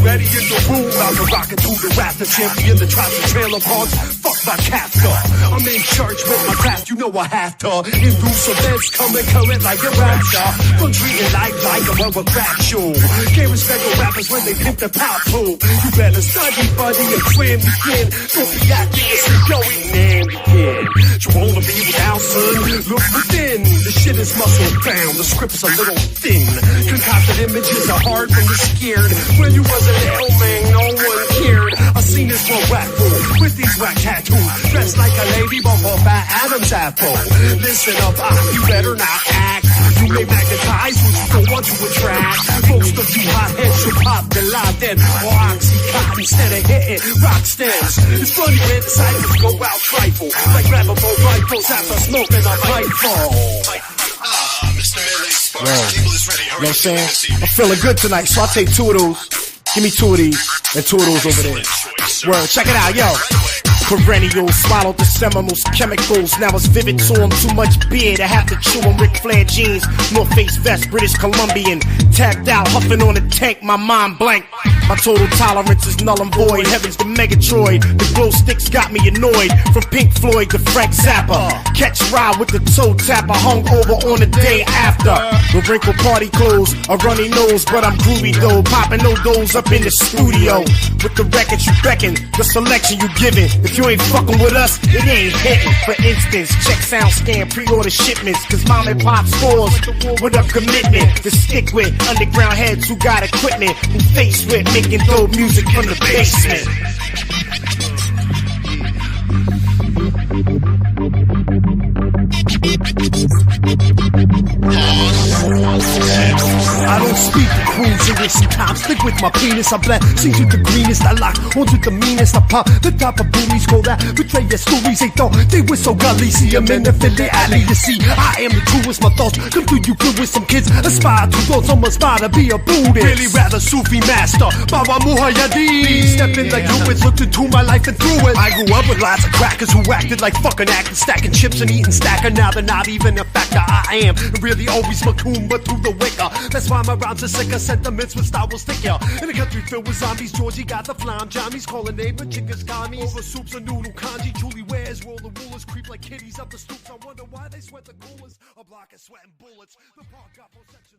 Ready in the room, out the rocket to the rap, the champion, the Thothschild trailer parks. Fuck my captor. I'm in church with my craft, you know I have to. Induce events, coming current like a rap star. Don't treat it like a rubber crack show. Can't respect the rappers when they pimp the pop pool. You better study, buddy, and trim begin. Don't be acting as if going man begin. You wanna be without, son? Look within. The shit is muscle bound, the script's a little thin. Concocted images are hard when you're scared. When you was an L-man, no one cared. I seen this one rap fool with these whack tattoos, dressed like a lady before Fat Adam's apple. Listen up, you better not act. You may magnetize what you don't want to attract. Most of you hotheads should pop the lot then, or oxycontin instead of hitting rock stems. It's funny when the cycles go out trifle, like grabbable rifles after smoking a pipe fall.
Mr. Millie, people is ready.
You know what I'm saying? I'm feeling good tonight, so I'll take two of those. Give me two of these and two of those over there. Word, check it out, yo. Perennial, swallowed the Seminoles chemicals. Now it's vivid to them. Too much beer to have to chew on Ric Flair jeans. North Face vest, British Columbian. Tapped out, huffing on the tank, my mind blank. My total tolerance is null and void. Heaven's the Megatroid. The glow sticks got me annoyed. From Pink Floyd to Frank Zappa. Catch ride with the toe tapper. Hung over on the day after. The wrinkle party clothes, a runny nose, but I'm groovy though. Popping no doors up in the studio. With the records you beckon, the selection you giving. If you ain't fucking with us, it ain't hitting. For instance, check SoundScan, pre-order shipments. Cause mom and pop stores with a commitment to stick with underground heads who got equipment. Who face with making dope music from the basement. I don't speak the cruise English sometimes. Stick with my penis, I blend. Sings with the greenest, I lock. Horns with the meanest, I pop. The top of boomies go that. Betray your stories, they thought they were so godly. See them in the Philly alley. You see, I am the truest, my thoughts come through you good with some kids. Aspire to thoughts, some aspire to be a Buddhist. Really rather Sufi master, Baba Muhayyadi. Stepping like Lewis, looked into my life and through it. I grew up with lots of crackers who acted like fucking actors, stacking chips and eating stacker. Now they're not even a factor. I am really always Macumba through the wicker. That's why my rhymes are sicker, sentiments with style will stick ya. In a country filled with zombies, Georgie got the flam jammies, calling neighbor chickas commies. Over soups and noodle kanji, Julie wears, roll the rulers, creep like kitties up the stoops. I wonder why they sweat the coolers. A block of sweating bullets. The park got more section.